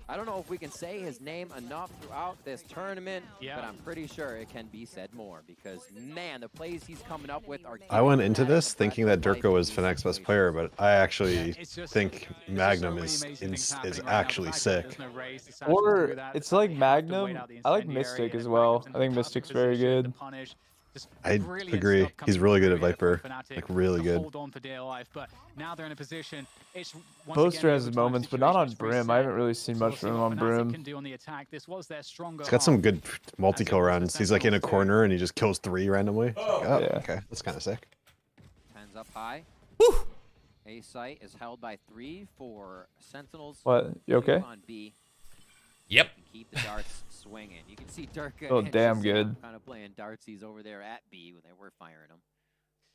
I don't know if we can say his name enough throughout this tournament, but I'm pretty sure it can be said more because, man, the plays he's coming up with are... I went into this thinking that Derke was Fnac's best player, but I actually think Magnum is actually sick. Or it's like Magnum. I like Mistic as well. I think Mistic's very good. I agree. He's really good at Viper. Like, really good. Hold on for dear life, but now they're in a position. Boaster has his moments, but not on Brim. I haven't really seen much from him on Brim. He's got some good multi-kill rounds. He's like in a corner and he just kills 3 randomly. Okay, that's kind of sick. TenZ up high. A site is held by 3 for Sentinels. What? You okay? On B. Yep. Keep the darts swinging. You can see Derke. Oh, damn good. Kind of playing dartsies over there at B when they were firing them.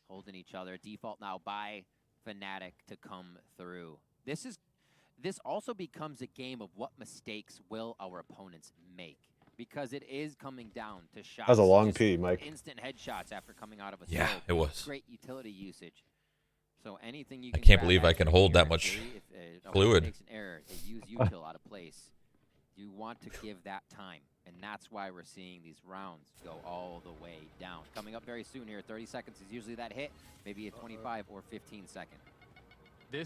holding each other. Default now by Fnatic to come through. This also becomes a game of what mistakes will our opponents make, because it is coming down to shots. That was a long P, Mike. Instant headshots after coming out of a Yeah, smoke. it was. Great utility usage. So anything you I can can't grab believe I at can the hold that gear, much if a fluid. makes an error, they use util out of place. You want to give that time, and that's why we're seeing these rounds go all the way down. Coming up very soon here, 30 seconds is usually that hit, maybe a 25 or 15 second. They're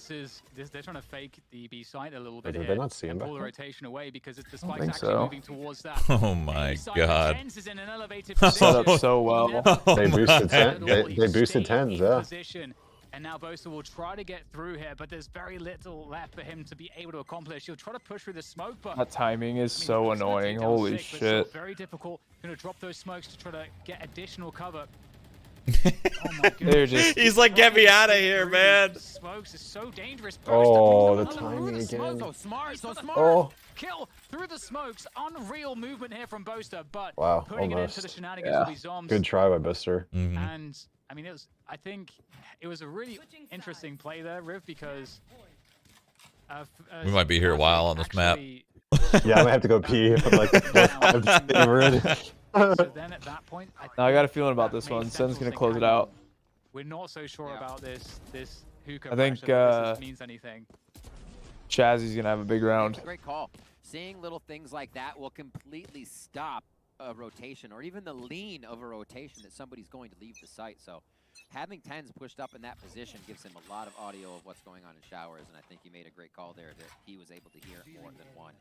trying to fake the B site a little bit Did here they not see him and back pull the there? rotation away because the I spike's think actually so. moving towards that. Oh my god. TenZ is in an elevated Set up position. so well. Oh They boosted my. TenZ. They boosted Stayed TenZ, in yeah. position. And now Boaster will try to get through here, but there's very little left for him to be able to accomplish. He'll try to push through the smoke, but That timing is I mean, so he's gonna annoying. take down Holy 6, but still shit. very difficult. Gonna drop those smokes to try to get additional cover. They're goodness. just He's like, get me out of here, man. Smokes is so dangerous. Oh, the Boaster timing through the smoke. again. So smart, so smart. Oh. Kill through the smokes. Unreal movement here from Boaster, but Wow, putting it into the almost. shenanigans Yeah. will be zombs. Good try by Boaster. Mhm. And I mean, I think it was a really interesting play there, Riv, because We might be here a while on this map. actually- Yeah, I might have to go pee if I'm like, I'm favorite. So then at that point, Now I got a feeling about that this made one. Sen's Sentinels gonna think, close it hang on, out. We're not so sure about this Hiko I think, pressure, that this means anything. Chazzy's gonna have a big round. Great call. Seeing little things like that will completely stop a rotation, or even the lean of a rotation that somebody's going to leave the site. So having TenZ pushed up in that position gives him a lot of audio of what's going on in showers, and I think he made a great call there that he was able to hear more than one.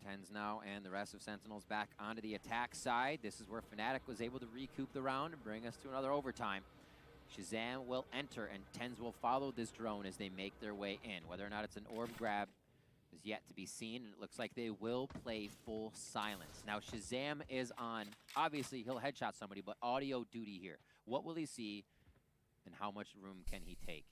TenZ now and the rest of Sentinels back onto the attack side. This is where Fnatic was able to recoup the round and bring us to another overtime. ShahZaM will enter, and TenZ will follow this drone as they make their way in. Whether or not it's an orb grab is yet to be seen, and it looks like they will play full silence. Now, ShahZaM is on. Obviously, he'll headshot somebody, but audio duty here. What will he see, and how much room can he take?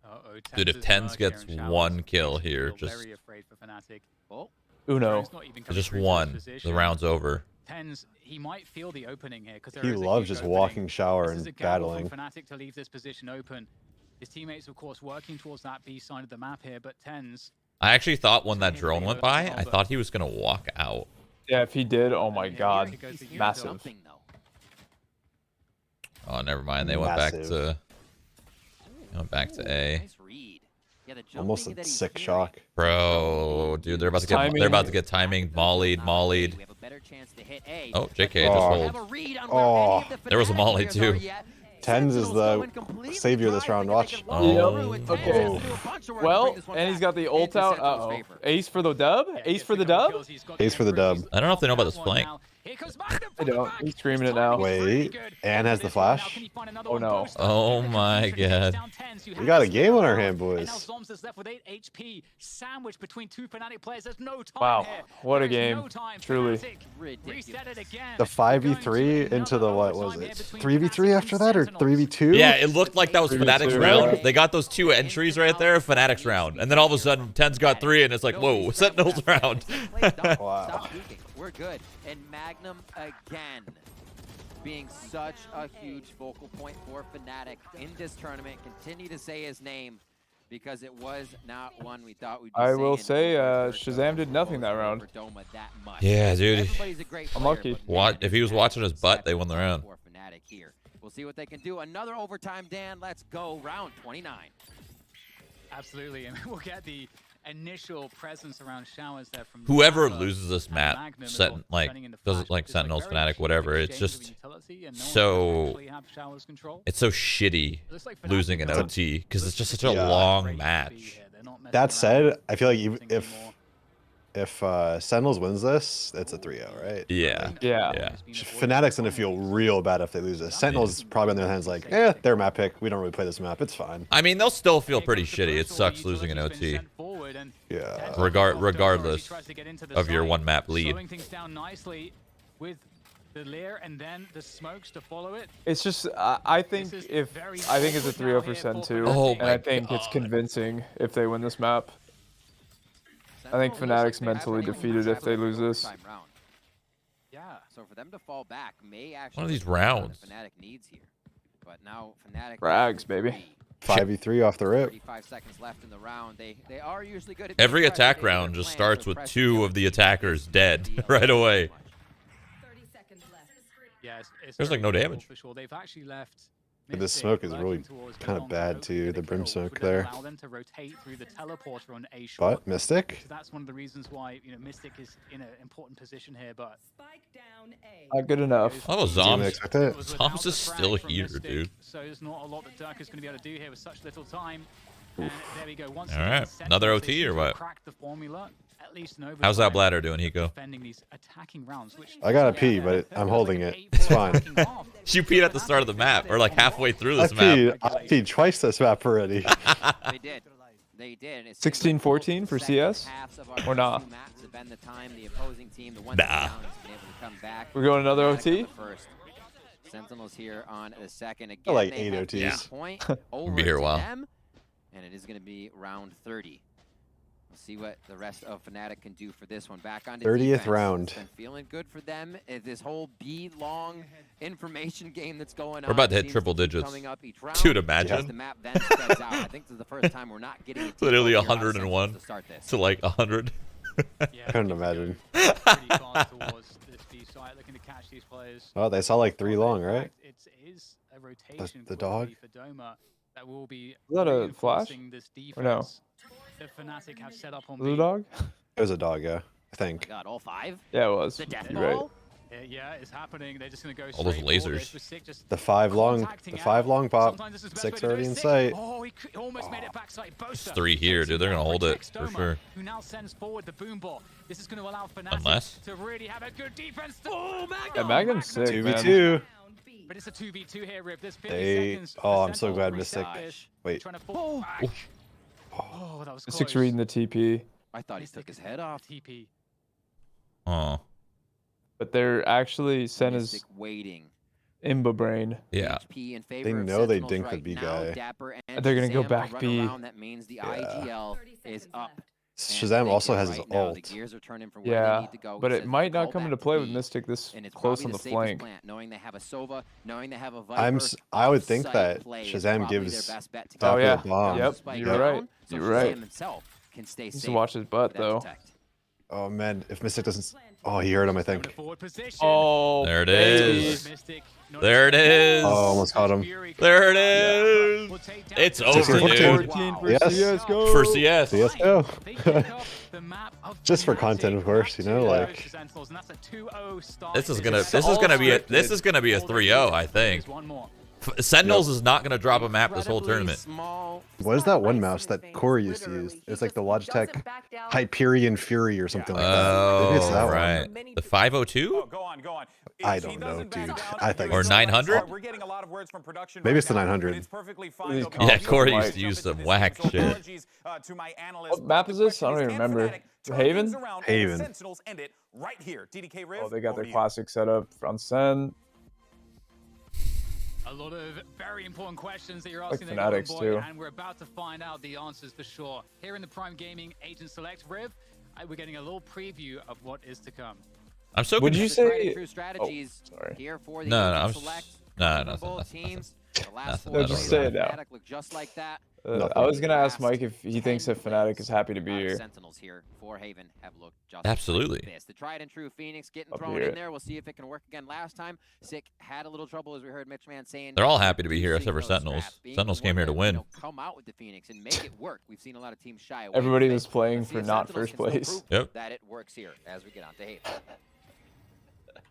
Uh-oh, Dude, if TenZ gets one kill here, just very afraid for Fnatic. Oh, Uno. Drone's not even coming just through to one, his the position. round's over. TenZ, he might feel the opening here because He loves just walking shower This is and a gamble battling. from Fnatic to leave this position open. His teammates, of course, working towards that B side of the map here, but TenZ, I actually thought when that drone went by, I thought he was gonna walk out. Yeah, if he did, oh my god. he goes to Hiko. Massive. something though. Oh, never mind. They went Massive. back to A. Nice read. Yeah, the Almost jumping a that he's sick hearing. shock. Bro, dude, they're about to get Timing. they're about to get timing, mollied. We have a better chance to hit A. Oh, JK just Oh. hold. Have a read on where any of the There was a Fnatic molly players are too. yet. TenZ is Sentinels the going completely savior this dry. round, I think they watch. can Yep. roll through, and TenZ Okay. has to do a bunch of work to Well, bring this one and he's back got the ult into out. Sentinels' Uh-oh. favor. Ace for the dub? Ace for the dub? Ace for the dub. I don't know if they know about this flank. I don't. He's screaming it now. Wait, and has the flash? Oh, no. Oh my god. We got a game on our hand, boys. Zombs is left with 8 HP, sandwiched between two Fnatic players. There's no time Wow, here. what a There is game. no time. Truly. Fnatic Ridiculous. reset it again. The 5v3 into the, what was it? 3v3 after that, or 3v2? Yeah, it looked like that was 3v2, Fnatic's yeah. round. They got those two entries right there, Fnatic's round. And then all of a sudden, TenZ got 3, and it's like, whoa, Sentinels round. Wow. Stop peeking. We're good. And Magnum again being such a huge focal point for Fnatic in this tournament. Continue to say his name because it was not one we thought we'd be I will saying say, over ShahZaM did nothing that round. Doma that much. Yeah, dude. Everybody's a great player, Unlucky. but What? man, If he was Fnatic watching his butt, they stepping won the up round. for Fnatic here. We'll see what they can do. Another overtime, Dan. Let's go. Round 29. Absolutely, and we'll get the initial presence around showers there from Whoever dapr loses this and map, Magnum as well, like, turning into does flash, it like because, Sentinels, very Fnatic, whatever. cheap It's exchange of just utility, and no one can so actually have showers control. it's so shitty Looks like Fnatic losing an are- OT because it's just such a Yeah. long great to be match. here. They're not messing That around said, I feel like even anything if anymore. Sentinels wins this, it's a 3-0, right? Yeah. Yeah. Yeah. Fnatic's gonna feel real bad if they lose this. Sentinels probably on their hands like, eh, they're map pick. We don't really play this map. It's fine. I mean, they'll still feel Here pretty goes the shitty. It first sucks order. losing an Utility's been OT sent forward, and Yeah. TenZ regardless tries to get into the of your site, one map lead. slowing things down nicely with the Lear and then the smokes to follow it. It's just, I think This is if, very I think it's a awkward 3-0 now for here Sen for too. Oh And my I think it's God. convincing if they win this map. I think Sentinels Fnatic's looks like they mentally have defeated if they lose this. overtime round. Yeah. So for them to fall back may actually One of these rounds. Fnatic needs here. But now Fnatic Frags, baby. 5v3 off the rip. 35 seconds left in the round. They are usually good at Every attack round just starts with 2 of the attackers dead right away. 30 seconds left. Yeah, There's like no damage. For sure. They've actually left. The smoke is really kind of bad too, the brim smoke there. Allow them to rotate through the teleporter on A short. But Mistic? So that's one of the reasons why Mistic is in an important position here, but Not good enough. Oh, zombs. Expect it? Zombs is still here, dude. So there's not a lot that Derke is going to be able to do here with such little time. And there we go. Once All right, another OT or what? Crack the formula. At least in How's that bladder doing, Hiko? Defending these attacking rounds, which I gotta pee, but I'm holding it. It's fine. You peed at the start of the map, or like halfway through this I map. peed twice this map already. They did. They did. 16-14 for CS? Or not? Nah. We're going another OT? Sentinels here on the second. Again, I like they 8 have OTs. this point over Be here a to while. them, and it is going to be round 30. We'll see what the rest of Fnatic can do for this one. Back on 30th defense. round. It's been feeling good for them. This whole B-long information game that's going on. We're about to hit seems triple to keep digits. coming up each round. Dude, As imagine. the map then spreads out. I think this is the first time we're not getting a team Literally over here on 101 Sentinels to start this. to like 100. Couldn't imagine. Pretty fast towards this B site, looking to catch these players. Oh, they saw like 3 long, right? It is a rotation The dog? for Doma that will be Is that a flash? reinforcing this Or no? defense that Fnatic have set up on Blue B. dog? It was a dog, yeah. I think. God, all 5? Yeah, it was. The death You're right. ball? Yeah, it's happening. They're just going to go All those straight for lasers. this. With Sick just The 5 long pop. Sometimes this is the best 6 way to do already it. in Sick. sight. Oh, he almost made it backside. Boaster. 3 here, dude. They're gonna hold it Protects for Doma, sure. Who now sends forward the boom ball. This is going to allow Fnatic Unless. to really have a good defense. Oh, Magnum! Yeah, Magnum's sick, man. 2v2. But it's a 2v2 here, Rip. There's 50 They. seconds. Oh, The I'm so Sentinels glad reset Mistic. this. Wait. Trying to fall back. Oh, that was close. Six reading the TP. I thought he took his head off. TP. Oh, But they're actually sent as Mistic waiting. Imba brain. yeah. HP in favor They of know they Sentinels dinked the right B now. guy. Dapr and They're gonna go ShahZaM back run B. around. That means the IGL is up. ShahZaM also has his ult. The gears are turning from where they Yeah, need to go. but He it says might they'll not go come into back to play with B, Mistic this and it's close probably on the safest flank. plant, knowing they have a Sova, knowing they have a Viper. I would think offsite that play is ShahZaM probably gives their best bet to Dapr Oh, go. yeah. a bomb. Yep, Spike you're down, right. so You're ShahZaM right. himself can stay Needs to safe watch his butt, for that though. detect. Oh man, if Mistic doesn't. Oh, he heard him, I think. Oh, There it baby. is. There it is. Oh, almost caught him. There it is. It's over, 16-14. dude. 14 for Yes. CSGO. For CS. CSGO. Just for content, of course, you know, like. This is gonna be a 3-0, I think. Sentinels is not gonna drop a map this whole tournament. What is that one mouse that Corey used to use? It's like the Logitech Hyperion Fury or something like that. Maybe it's that Oh, one. right. The 502? Go on. I don't know, dude. I think Or it's 900? We're getting a lot of words from production. Maybe it's the right now, 900. but it's perfectly fine. These They'll be comps Yeah, Corey are used to use some whack shit. apologies, to my analyst. What map is this? I don't even remember. Haven? Haven. Sentinels end it right here. DDK Riv, Oh, they got over their to you. classic setup on SEN. A lot of very important questions that you're Like asking, Fanatics, boy, too. and we're about to find out the answers for sure. Here in the Prime Gaming Agent Select Riv, we're getting a little preview of what is to come. I'm so Would you confused. say- True strategies sorry. here for the No, Agent I'm Select. no, Vulnerable nothing. teams. The last Nothing. four No, just players say on it now. Fnatic look just like that. I was gonna ask Mike if he thinks that Fnatic is happy to be here. Sentinels here for Haven have looked just Absolutely. like this. The tried and true Phoenix getting Up thrown here. in there. We'll see if it can work again. Last time, Sick had a little trouble, as we heard Mitch Man saying. They're all happy to be here, seeing except for those Sentinels. scraps, being Sentinels the came one here to that, win. come out with the Phoenix and make it work. We've seen a lot of teams shy away. Everybody from was it. playing Let's see for if not Sentinels first can still place. prove Yep. that it works here as we get on to Haven.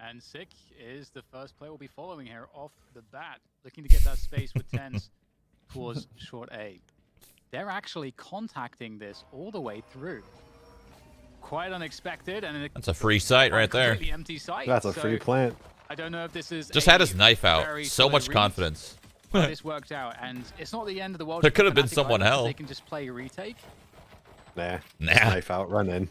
And Sick is the first player we'll be following here off the bat, looking to get that space with TenZ towards short A. They're actually contacting this all the way through. Quite unexpected, and That's a free site right there. completely empty site. That's a So free plant. I don't know if this is Just a had his knife out. very So solid much read, confidence. but this worked out, and it's not the end of the world. There for could have been Fnatic someone either, 'cause else. They can just play a retake. Nah. Nah. Knife out, run in.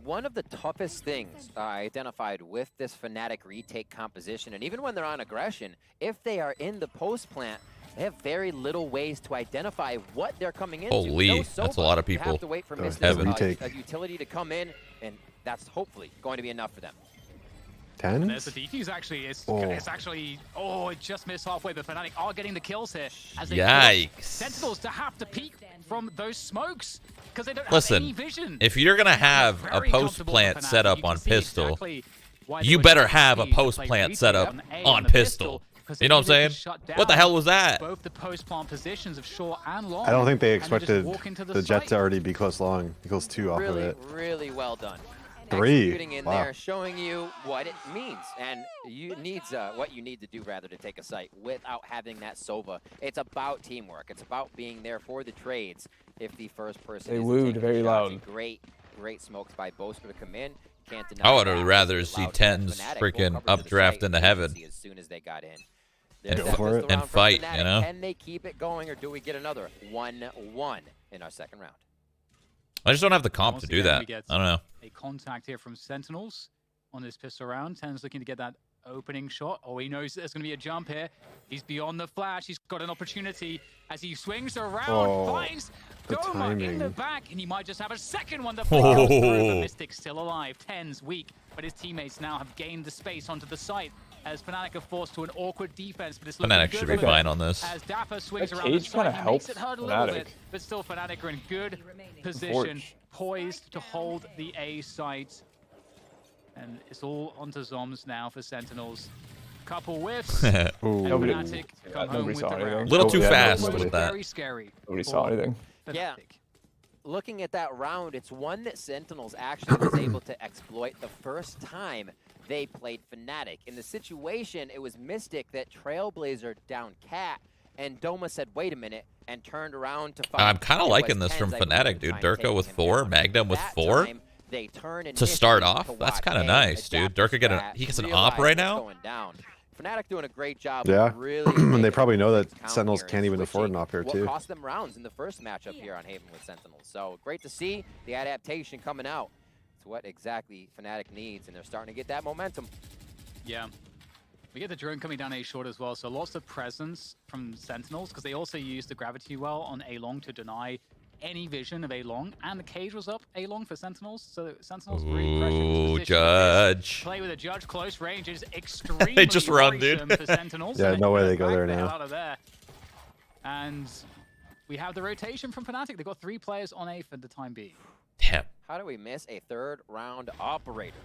One of the toughest things I identified with this Fnatic retake composition, and even when they're on aggression, if they are in the post plant, they have very little ways to identify what they're coming into. Holy, No that's a Sova. lot of You people. have to wait for Oh, Mistic, heaven. Retake. a utility to come in, and that's hopefully going to be enough for them. 10? There's the defuse actually. It's actually, it just missed halfway, but Fnatic are getting the kills here. As they Yikes. Sentinels to have to peek from those smokes because they don't have any vision. If you're going to have a post plant set up on pistol, you better have a post plant set up on pistol. You know what I'm saying? What the hell was that? Both the post plant positions of short and long. I don't think they expected the Jet to already be close long. He goes 2 off of it. Really well done. 3. Executing in there, showing you what it means and what you need to do rather to take a site without having that Sova. It's about teamwork. It's about being there for the trades. If the first person they wooed very loud. Great smokes by Boaster to come in. Can't deny. I would have rather see TenZ freaking updraft into heaven. As soon as they got in. And fight, you know? Can they keep it going, or do we get another 1-1 in our second round? I just don't have the comp to do that. I don't know. A contact here from Sentinels on this pistol round. TenZ looking to get that opening shot. Oh, he knows there's going to be a jump here. He's beyond the flash. He's got an opportunity as he swings around, finds Doma in the back, and he might just have a second one that goes through. Mistic still alive. TenZ weak, but his teammates now have gained the space onto the site. As Fnatic are forced to an awkward defense, but it's looking Fnatic should be fine on this. As dapr swings around the side, he makes it hurt a little bit, but still Fnatic are in good position, poised to hold the A site. And it's all onto zombs now for Sentinels. Couple whiffs, and Fnatic come home with the round. A little too fast with that. Very scary. Nobody saw anything. Yeah. Looking at that round, it's one that Sentinels actually was able to exploit the first time they played Fnatic. In the situation, it was Mistic that Trailblazer down Cat, and Doma said, wait a minute, and turned around to fight. I'm kind of liking this from Fnatic, dude. Derke with 4, Magnum with 4. To start off, that's kind of nice, dude. Derke gets an op right now. Fnatic doing a great job. Yeah, really they probably know that Sentinels can't even afford an op here too. Cost them rounds in the first matchup here on Haven with Sentinels. So great to see the adaptation coming out. It's what exactly Fnatic needs, and they're starting to get that momentum. Yeah. We get the drone coming down A short as well, so lots of presence from Sentinels, because they also use the gravity well on A long to deny any vision of A long, and the cage was up A long for Sentinels, so Sentinels really pressured. Judge. Play with a Judge close range is extremely they just run, dude. for Sentinels. Yeah, no way they go there now. Out of there. And we have the rotation from Fnatic. They've got 3 players on A for the time being. Damn. How do we miss a 3rd round operator?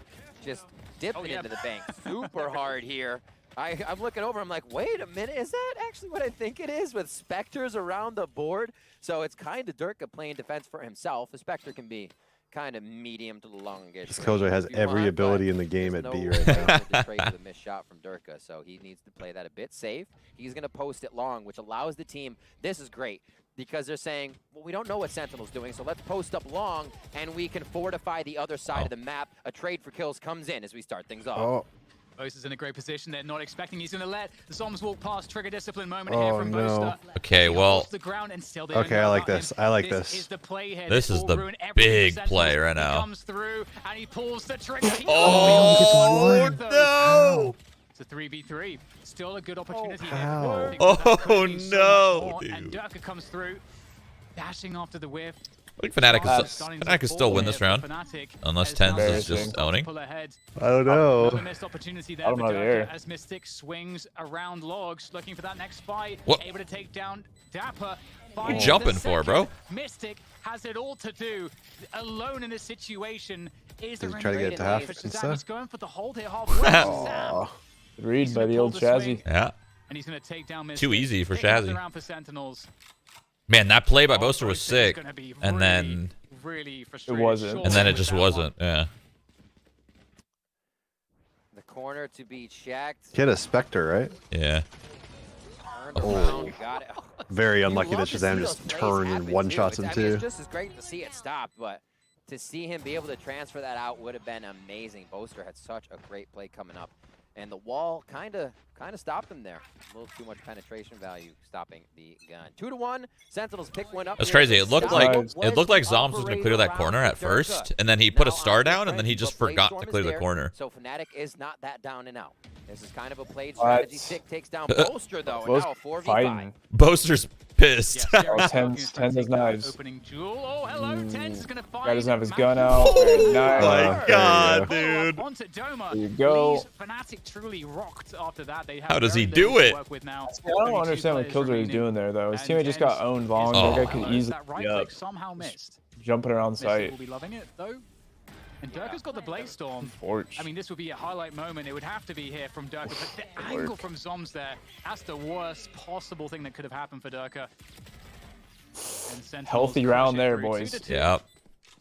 Just dipping into the bank super hard here. I'm looking over, I'm like, wait a minute, is that actually what I think it is with Spectres around the board? So it's kind of Derke playing defense for himself. The Spectre can be kind of medium to the longish. This Killjoy has every ability in the game at B right now. The missed shot from Derke, so he needs to play that a bit safe. He's going to post it long, which allows the team, this is great, because they're saying, well, we don't know what Sentinel's doing, so let's post up long, and we can fortify the other side of the map. A trade for kills comes in as we start things off. Boaster's in a great position. They're not expecting he's going to let the zombs walk past. Trigger discipline moment here from Boaster. Okay, well. Okay, I like this. I like this. Is the play here. This is the big play right now. Comes through and he pulls the trigger. Oh, no! It's a 3v3. Still a good opportunity. Oh, no, dude. And Derke comes through, dashing after the whiff. I think Fnatic can still win this round, unless TenZ is just owning. I don't know. Missed opportunity there for Derke as Mistic swings around logs, looking for that next fight. Able to take down dapr. What are you jumping for, bro? Mistic has it all to do. Alone in this situation is the try to get it to half and stuff. He's going for the hold here halfway. Read by the old ShahZaM. Yeah. And he's going to take down Mistic. Too easy for ShahZaM. Man, that play by Boaster was sick, and then it wasn't, and then it just wasn't. Yeah. The corner to be checked. Hit a Spectre, right? Yeah. Oh, got it. Very unlucky that ShahZaM just turned and one-shots him too. It's just as great to see it stop, but to see him be able to transfer that out would have been amazing. Boaster had such a great play coming up, and the wall kind of stopped him there. A little too much penetration value stopping the gun. 2-1. Sentinels pick one up. That's crazy. It looked like zombs was gonna clear that corner at first, and then he put a star down, and then he just forgot to clear the corner. So Fnatic is not that down and out. This is kind of a played strategy. Sick takes down Boaster though, and now 4v5. Boaster's pissed. Yeah, Oh, TenZ has knives. Opening jewel. Oh, hello. TenZ is going to find. Guy doesn't have his gun out. Oh Nice. my god, Follow-up dude. onto Doma. There you go. Leaves Fnatic truly rocked after that. They have How does he very little do to it? work with now. I don't Only understand two what Killjoy players is doing there, though. His and teammate just got TenZ owned is long. Oh. That guy could easily that right be up, click somehow missed. jumping around Mistic sight. will be loving it, though. And Derke's got the Blaze Storm. Torch. I mean, this would be a highlight moment. It would have to be here from Derke. But the angle from zombs there, that's the worst possible thing that could have happened for Derke. Healthy round there, boys. Yeah.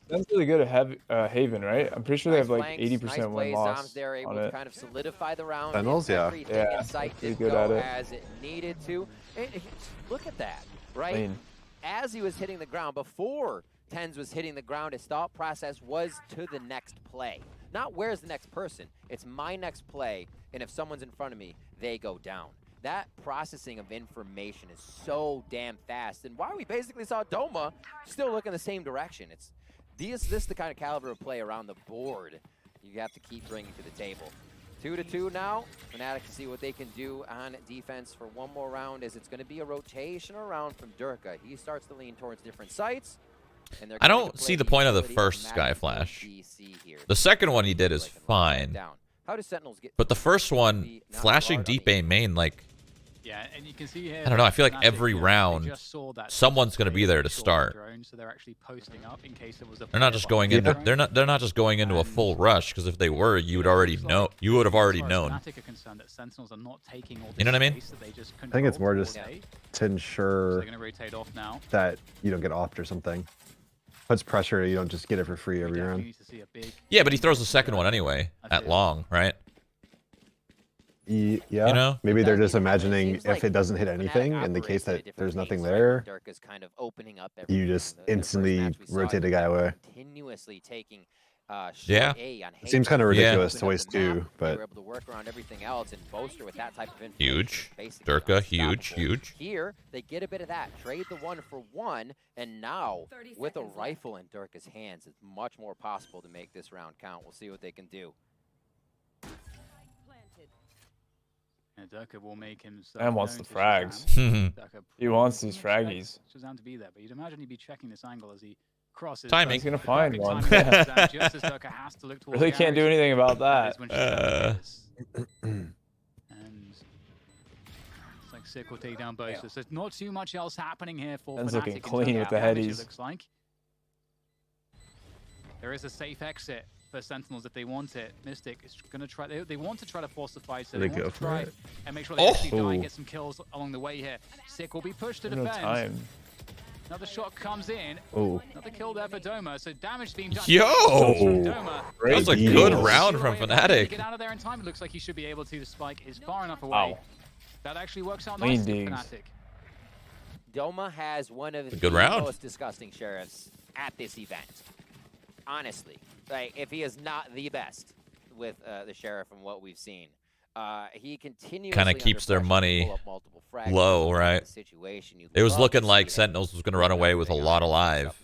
That's really good at Haven, right? I'm pretty sure they have like 80% win loss They're able on to it. kind of solidify the round. Sentinels, yeah. Yeah, pretty good at it. As it needed to. Look at that, right? Clean. As he was hitting the ground, before TenZ was hitting the ground, his thought process was to the next play. Not where's the next person. It's my next play, and if someone's in front of me, they go down. That processing of information is so damn fast. And why we basically saw Doma still look in the same direction. This is the kind of caliber of play around the board you have to keep bringing to the table. 2-2 now. Fnatic to see what they can do on defense for one more round, as it's going to be a rotation around from Derke. He starts to lean towards different sites. And I don't see the point of the first Sky Flash. The second one he did is fine. How do Sentinels get? But the first one, flashing deep A main, like, Yeah, and you can see here. I don't know, I feel like Fnatic, every they round, just saw that someone's gonna be there to saw the start. drone, so they're actually posting up in case there was a They're not just going into they're not just going into a full rush, because if they were, you would already know. You would have already known. Fnatic are concerned that Sentinels are not taking all You know what I mean? space that they just I think it's more just control to ensure so they're gonna rotate off now. that you don't get offed or something. Puts pressure, you don't just get it for free every round. Need to see a big Yeah, but he throws the second one anyway at long, right? Yeah, You know? maybe they're just imagining if it doesn't hit anything, in the case that there's nothing there, Derke's kind of opening up you just instantly rotate the guy away. Continuously taking Yeah. It seems kind of ridiculous to waste two, They but were able to work around everything else, and Boaster with that type of information Huge. is basically Derke, huge, unstoppable. huge. Here, they get a bit of that. Trade the 1-for-1, and now, with a rifle in Derke's hands, it's much more possible to make this round count. We'll see what they can do. And Derke will make himself. Man wants known the to frags. ShahZaM. Derke He wants these probably fraggies. expects ShahZaM to be there, but you'd imagine he'd be checking this angle as he crosses. Timing. but He's gonna find perfect one. timing for ShahZaM, just as Derke has to look towards Really the can't do garage. anything about That is that. when ShahZaM is. And it's like Sick will take down Boaster. So not too much else happening here for TenZ Fnatic looking in terms clean of with the damage, it headies. looks like. There is a safe exit for Sentinels if they want it. Mistic is going to try. They want to try to force the fight, so they They want go to for try it. and make sure they actually die Oh. and get some kills along the way here. Sick will be pushed to No defend. time. Another shot comes in. oh, Another kill there for Doma. So damage being done. Yo! From Doma. That was a Great good beatings. round from To Fnatic. get out of there in time. It looks like he should be able to. The spike is far enough away. Wow. That actually works out Clean nicely for digs. Fnatic. Doma has one of A good the round. most disgusting sheriffs at this event. Honestly, like, if he is not the best with the sheriff and what we've seen, he continuously Kinda keeps their money low, right? It was looking like Sentinels was going to run away with a lot alive.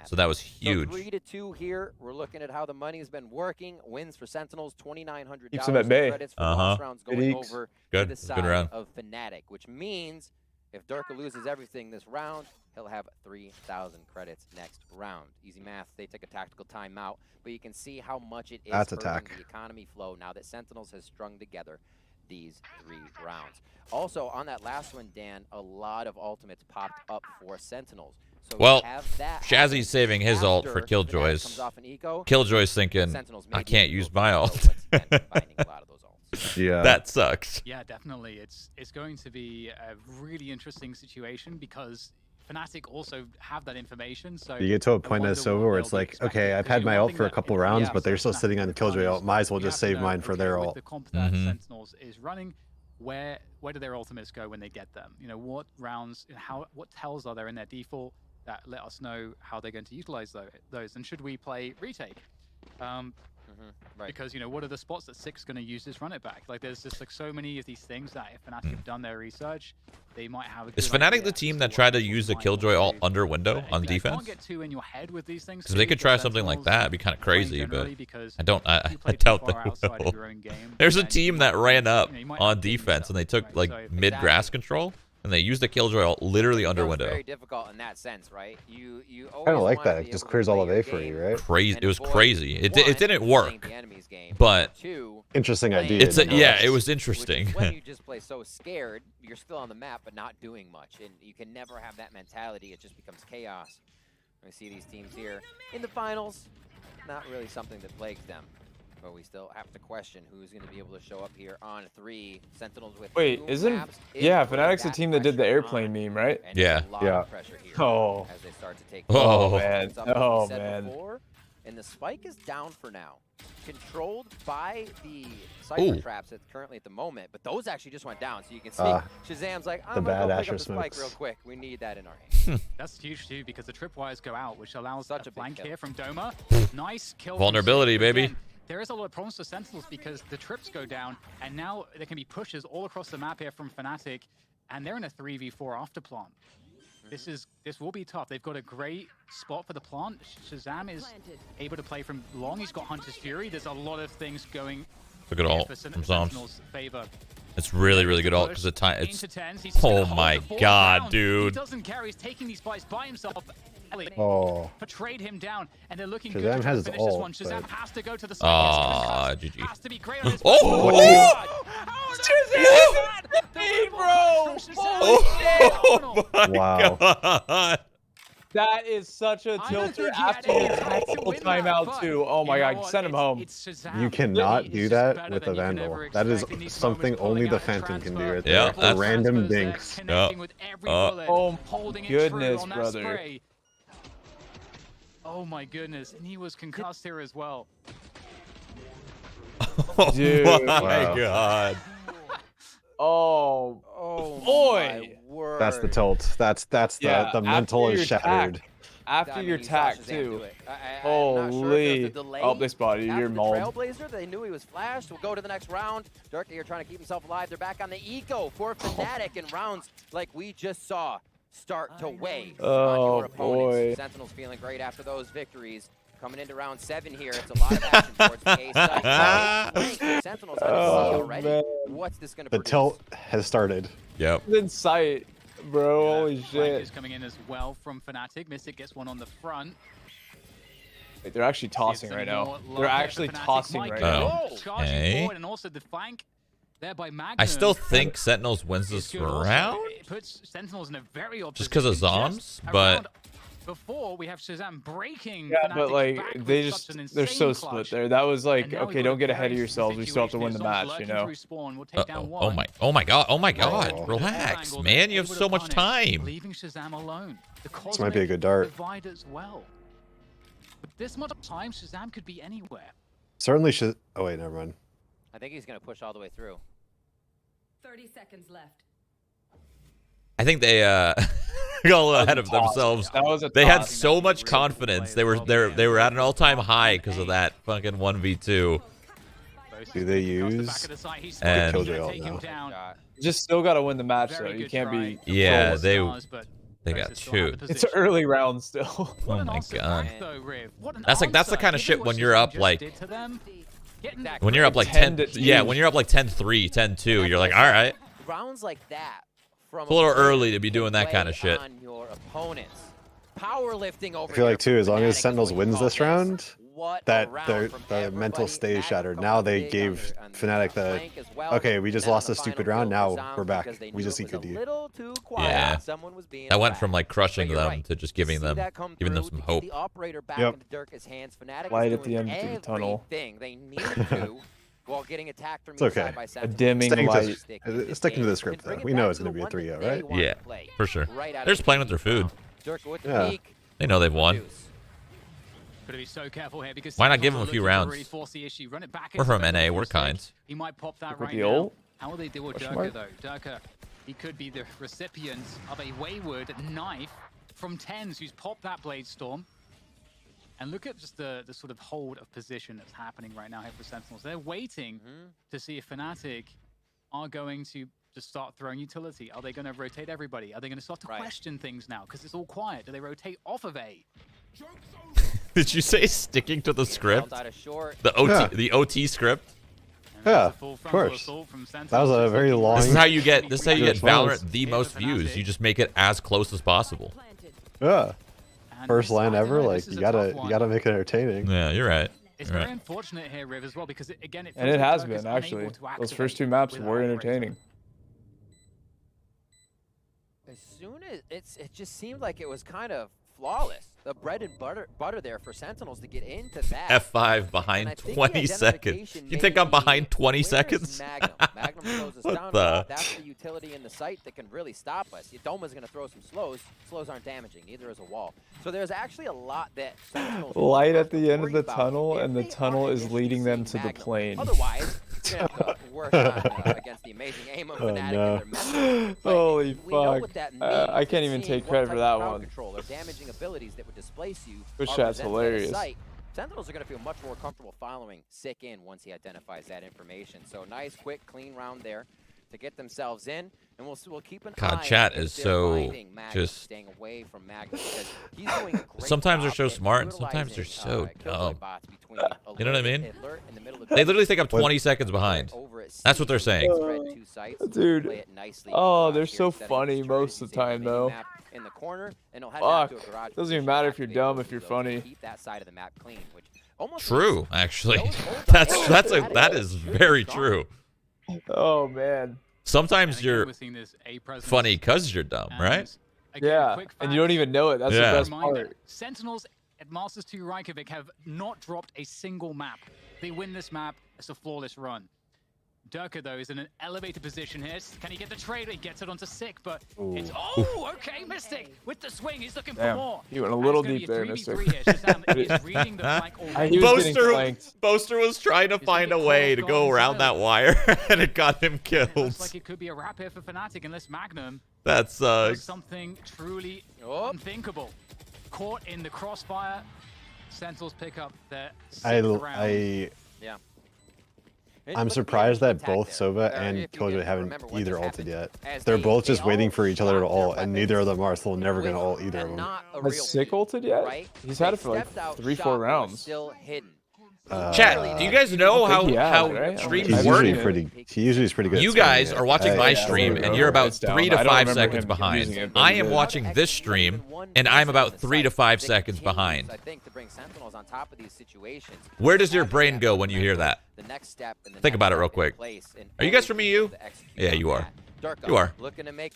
So that was huge. 3-2 here. We're looking at how the money has been working. Wins for Sentinels, $2,900 Keeps them at bay. credits for Uh-huh. lost rounds going Good over Good. to the Good side round. of Fnatic, which means if Derke loses everything this round, he'll have 3,000 credits next round. Easy math. They take a tactical timeout, but you can see how much it is That's hurting attack. the economy flow now that Sentinels has strung together these 3 rounds. Also, on that last one, Dan, a lot of ultimates popped up for Sentinels. So Well, we have that ShahZaM's saving his ult after for Fnatic Killjoy's. comes off an eco. Killjoy's thinking, Sentinels I may be can't able use to my go ult. what's been finding a lot of those ults. yeah. That sucks. Yeah, definitely. It's going to be a really interesting situation because Fnatic also have that information. So You get to a I point wonder as Sova what where they'll it's be like, expecting, okay, I've because had my one ult thing for a that couple if rounds, you but they're still have sitting on Fnatic Killjoy ult. runs, Might as well you just have to save know, mine for okay, their with ult. the comp that Mhm. Sentinels is running, where do their ultimates go when they get them? You know, what rounds, what tells are there in their default that let us know how they're going to utilize those? And should we play retake? Right. Because, you know, what are the spots that Six going to use this run it back? Like, there's just like so many of these things that if Fnatic have done their research, they might have a good Is Fnatic idea the team as that to tried to what use the might Killjoy ult want to under do. window But, on you know, defense? can't get too in your head with these things. Because they could try something like that. It'd be kind of crazy, but I doubt they will. There's a team that ran up on defense and they took like mid grass control And they used the killjoy literally under window. Very difficult in that sense, right? You kind of like that. It just clears all of A for you, right? Crazy. It was crazy. It didn't work, but interesting idea. It's it was interesting. When you just play so scared, you're still on the map but not doing much, and you can never have that mentality. It just becomes chaos. We see these teams here in the finals. Not really something that plagues them. But we still have to question who's going to be able to show up here on 3. Sentinels with Fnatic's the team that did the airplane meme, right? Yeah. Oh. As they start to take man. Oh, man. And the spike is down for now. Controlled by the cypher traps currently at the moment, but those actually just went down. So you can see ShahZaM's like, I'm going to go pick up the spike real quick. We need that in our hands. That's huge too, because the tripwires go out, which allows such a flank here from Doma. Nice kill. Vulnerability, baby. There is a lot of problems for Sentinels because the trips go down, and now there can be pushes all across the map here from Fnatic, and they're in a 3v4 after plant. This will be tough. They've got a great spot for the plant. ShahZaM is able to play from long. He's got Hunter's Fury. There's a lot of things going. Look at ult from Sentinels' favor. It's really, really good ult because oh my god, dude. He doesn't care. He's taking these fights by himself. Portrayed him down, and they're looking good to finish this one. ShahZaM has to go to the side. GG. Has to be great on his Wow. That is such a tilter after a tactical timeout too. Oh my god, send him home. You cannot do that with a Vandal. That is something only the Phantom can do right there. Yeah, Random dinks. Oh my goodness, brother. Oh my goodness, and he was concussed here as well. Dude. Oh my god. Oh boy. That's the tilt. That's the mental is shattered. After your tack too. Holy. Oh, they spotted you. You're mauled. Trailblazer, they knew he was flashed. We'll go to the next round. Derke here trying to keep himself alive. They're back on the Hiko for Fnatic in rounds like we just saw start to weigh on your opponents. Boy. Sentinels feeling great after those victories. Coming into round 7 here, it's a lot of action towards the A side. Sentinels on the sea already. Man. What's this going to The produce? tilt has started. Yep. It's in sight, bro. Holy Flank shit. is coming in as well from Fnatic. Mistic gets one on the front. Wait, they're actually tossing right now. They're actually tossing right now. Charging forward, and also the flank there by Magnum. I still think Sentinels wins this round. It puts Sentinels in a very odd Just because of zombs, but before we have ShahZaM breaking. Yeah, Fnatic's but like back they with just such an they're so insane split clutch. there. That was like, And now okay, we've don't got get a ahead of very yourselves. We still have to win the situation. match, you Zombs know. lurking through spawn. We'll take down oh one. my god. Oh. Relax, man. You have so much time. Leaving ShahZaM alone. This might be a good dart. Divide as well. With this much time, ShahZaM could be anywhere. Certainly should. Oh wait, never mind. I think he's going to push all the way through. 30 seconds left. I think they got a little ahead of themselves. They had so much confidence. They were at an all-time high because of that fucking 1v2. Do they use and Killjoy ult now? You just still got to win the match though. You can't be. Yeah, they got two. It's an early round still. Oh my god. That's the kind of shit when you're up like when you're up like 10. Yeah, when you're up like 10-3, 10-2, you're like, all right. Rounds like that. It's a little early to be doing that kind of shit. Powerlifting over I feel like too, as long as Sentinels wins this round, that their mental stays shattered. Now they gave Fnatic the okay, we just lost a stupid round. Now we're back. We just EQ'd you. Yeah, that went from like crushing them to just giving them some hope. Yep. Light at the end of the tunnel. While getting attacked from it's okay. by a dimming light. Sticking to the script though. We know it's going to be a 3-0, right? Yeah, for sure. They're just playing with their food. Yeah. They know they've won. Gotta be so careful here because why not give them a few rounds? We're from NA. We're kind. He might pop that right the now. ult? How will they deal with Derke though? Derke, he could be the recipient of a wayward knife from TenZ, who's popped that Blade Storm. And look at just the sort of hold of position that's happening right now here for Sentinels. They're waiting to see if Fnatic are going to just start throwing utility. Are they going to rotate everybody? Are they going to start to question things now? Because it's all quiet. Do they rotate off of A? Did you say sticking to the script? The OT script? Yeah, of course. That was a very long. This is how you get Valorant the most views. You just make it as close as possible. Yeah. First line ever. Like you gotta make it entertaining. Yeah, you're right. It's very unfortunate here, Riv, as well, because again, and it has been actually. Those first 2 maps were entertaining. As soon as it just seemed like it was kind of flawless. The bread and butter there for Sentinels to get into that. F5 behind 20 seconds. You think I'm behind 20 seconds? Magnum slows us down. That's the utility in the site that can really stop us. Doma's going to throw some slows. Slows aren't damaging. Neither is a wall. So there's actually a lot that Sentinels light at the end of the tunnel, and the tunnel is leading them to the plane. Otherwise, work against the amazing aim of Fnatic. Holy fuck. I can't even take credit for that one. Control or damaging abilities that would displace you. Which that's hilarious. Sentinels are going to feel much more comfortable following Sick in once he identifies that information. So nice, quick, clean round there to get themselves in, and we'll keep an eye. God, chat is so just staying away from Magnum because he's doing a great sometimes they're job so at smart, and sometimes they're utilizing, so dumb. bots between You know what I mean? alert in the middle of They literally think I'm 20 seconds behind. That's what they're saying. Dude, oh, they're so funny most of the time though. In the corner, and fuck, doesn't even matter if you're dumb if you're funny. Keep that side of the map clean, which almost true, actually. That is very true. Oh man. Sometimes you're funny because you're dumb, right? Yeah, and you don't even know it. That's the best part. Sentinels at Masters 2 Reykjavík have not dropped a single map. They win this map. It's a flawless run. Derke, though, is in an elevated position here. Can he get the trade? He gets it onto Sick, but it's... Oh, okay, Mistic with the swing. He's looking for more. He went a little deep there, Mistic. Boaster was trying to find a way to go around that wire, and it got him killed. Looks like it could be a wrap here for Fnatic, unless Magnum that sucks. Something truly unthinkable. Caught in the crossfire. Sentinels pick up their I'm surprised that both Sova and Kojo haven't either ulted yet. They're both just waiting for each other to ult, and neither of them are, so they're never going to ult either of them. Has Sick ulted yet? He's had it for like 3-4 rounds. Chat, do you guys know how streams work? He usually is pretty good. You guys are watching my stream, and you're about 3 to 5 seconds behind. I am watching this stream, and I'm about 3 to 5 seconds behind. Where does your brain go when you hear that? Think about it real quick. Are you guys from EU? Yeah, you are. You are.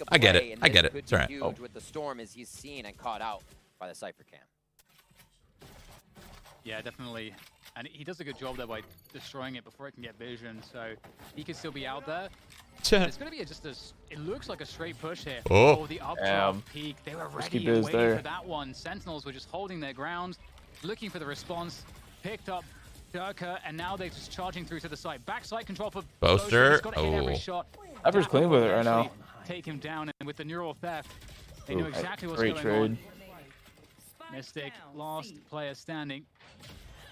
I get it. I get it. It's all right. Oh. With the storm as he's seen and caught out by the Cypher cam. Yeah, definitely. And he does a good job there by destroying it before it can get vision, so he could still be out there. It's going to be it looks like a straight push here. Oh, the up peak. They were ready and waiting for that one. Sentinels were just holding their ground, looking for the response. Picked up Derke, and now they're just charging through to the side. Backside control for Boaster. Dapr's clean with it right now. Take him down, and with the neural theft, they know exactly what's going on. Mistic, last player standing.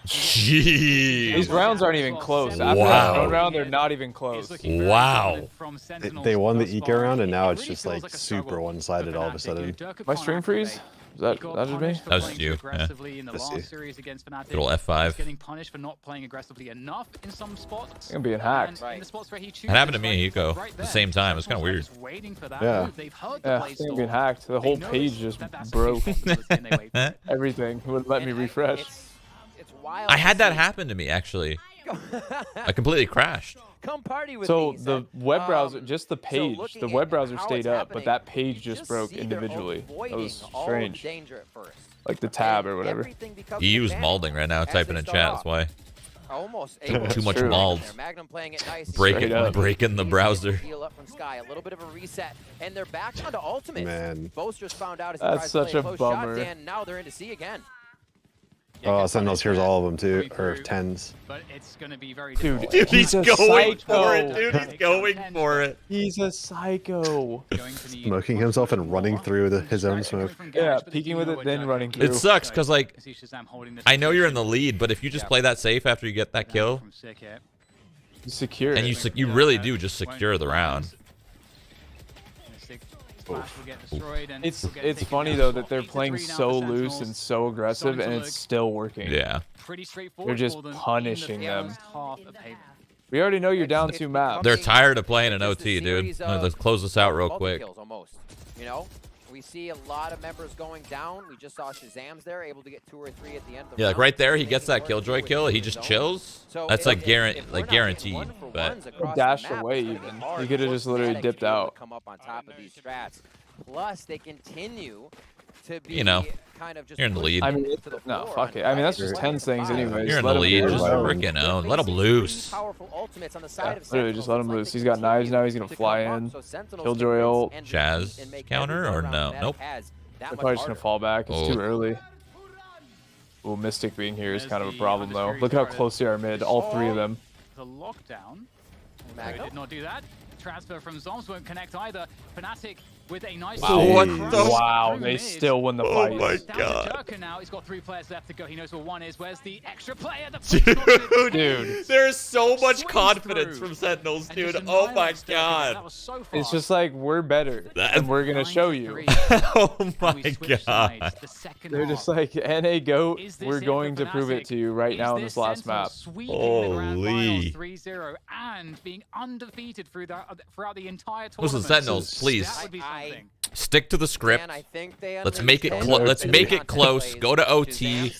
Jeez. These rounds aren't even close. After that round, they're not even close. Wow. They won the Eco round, and now it's just like super one-sided all of a sudden. My stream freeze? Is that just me? That was you. Yeah. Good old F5. Getting punished for not playing aggressively enough in some spots. I'm being hacked. It happened to me and Hiko at the same time. It's kind of weird. Yeah. I'm being hacked. The whole page just broke. Everything. It wouldn't let me refresh. I had that happen to me, actually. I completely crashed. Come party with so the web browser, just the page, the web browser stayed up, but that page just broke individually. That was strange. Like the tab or whatever. You use malding right now, typing in chat, that's why. Almost too much mauled. Magnum playing it nice. Breaking the browser. Heal up from Sky, a little bit of a reset, and they're back onto ultimate. Man. Boaster's found out as he that's such a bummer. And now they're into C again. Oh, Sentinels here's all of them too, or TenZ. But it's gonna be very dude, he's going for it, dude. He's going for it. He's a psycho. Smoking himself and running through his own smoke. Yeah, peeking with it, then running through. It sucks because like I know you're in the lead, but if you just play that safe after you get that kill, you secure it. And you really do just secure the round. It's funny though that they're playing so loose and so aggressive, and it's still working. Yeah. They're just punishing them. We already know you're down 2 maps. They're tired of playing an OT, dude. Let's close this out real quick. Almost. You know, we see a lot of members going down. We just saw ShahZaM's there, able to get 2 or 3 at the end. Yeah, like right there, he gets that Killjoy kill. He just chills. That's like guaranteed. But dash away even. He could have just literally dipped out. Come up on top of these strats. Plus, they continue to be kind of just you're in the lead. I mean, no, fuck it. I mean, that's just TenZ things anyways. You're in the lead. Just freaking own. Let him loose. Yeah, literally, just let him loose. He's got knives now. He's gonna fly in. Killjoy ult. Shaz counter or no? Nope. They're probably just gonna fall back. It's too early. Ooh, Mistic being here is kind of a problem though. Look how close they are mid. All 3 of them. The lockdown. Did not do that. Transfer from zombs won't connect either. Fnatic with a nice wow, they still win the fight. Oh my god. Derke now. He's got 3 players left to go. He knows where 1 is. Where's the extra player? Dude, there's so much confidence from Sentinels, dude. Oh my god. It's just like, we're better, and we're gonna show you. Oh my god. They're just like, NA GOAT, we're going to prove it to you right now in this last map. Holy. 3-0 and being undefeated throughout the entire tournament. Listen, Sentinels, please. Stick to the script. Let's make it close. Go to OT,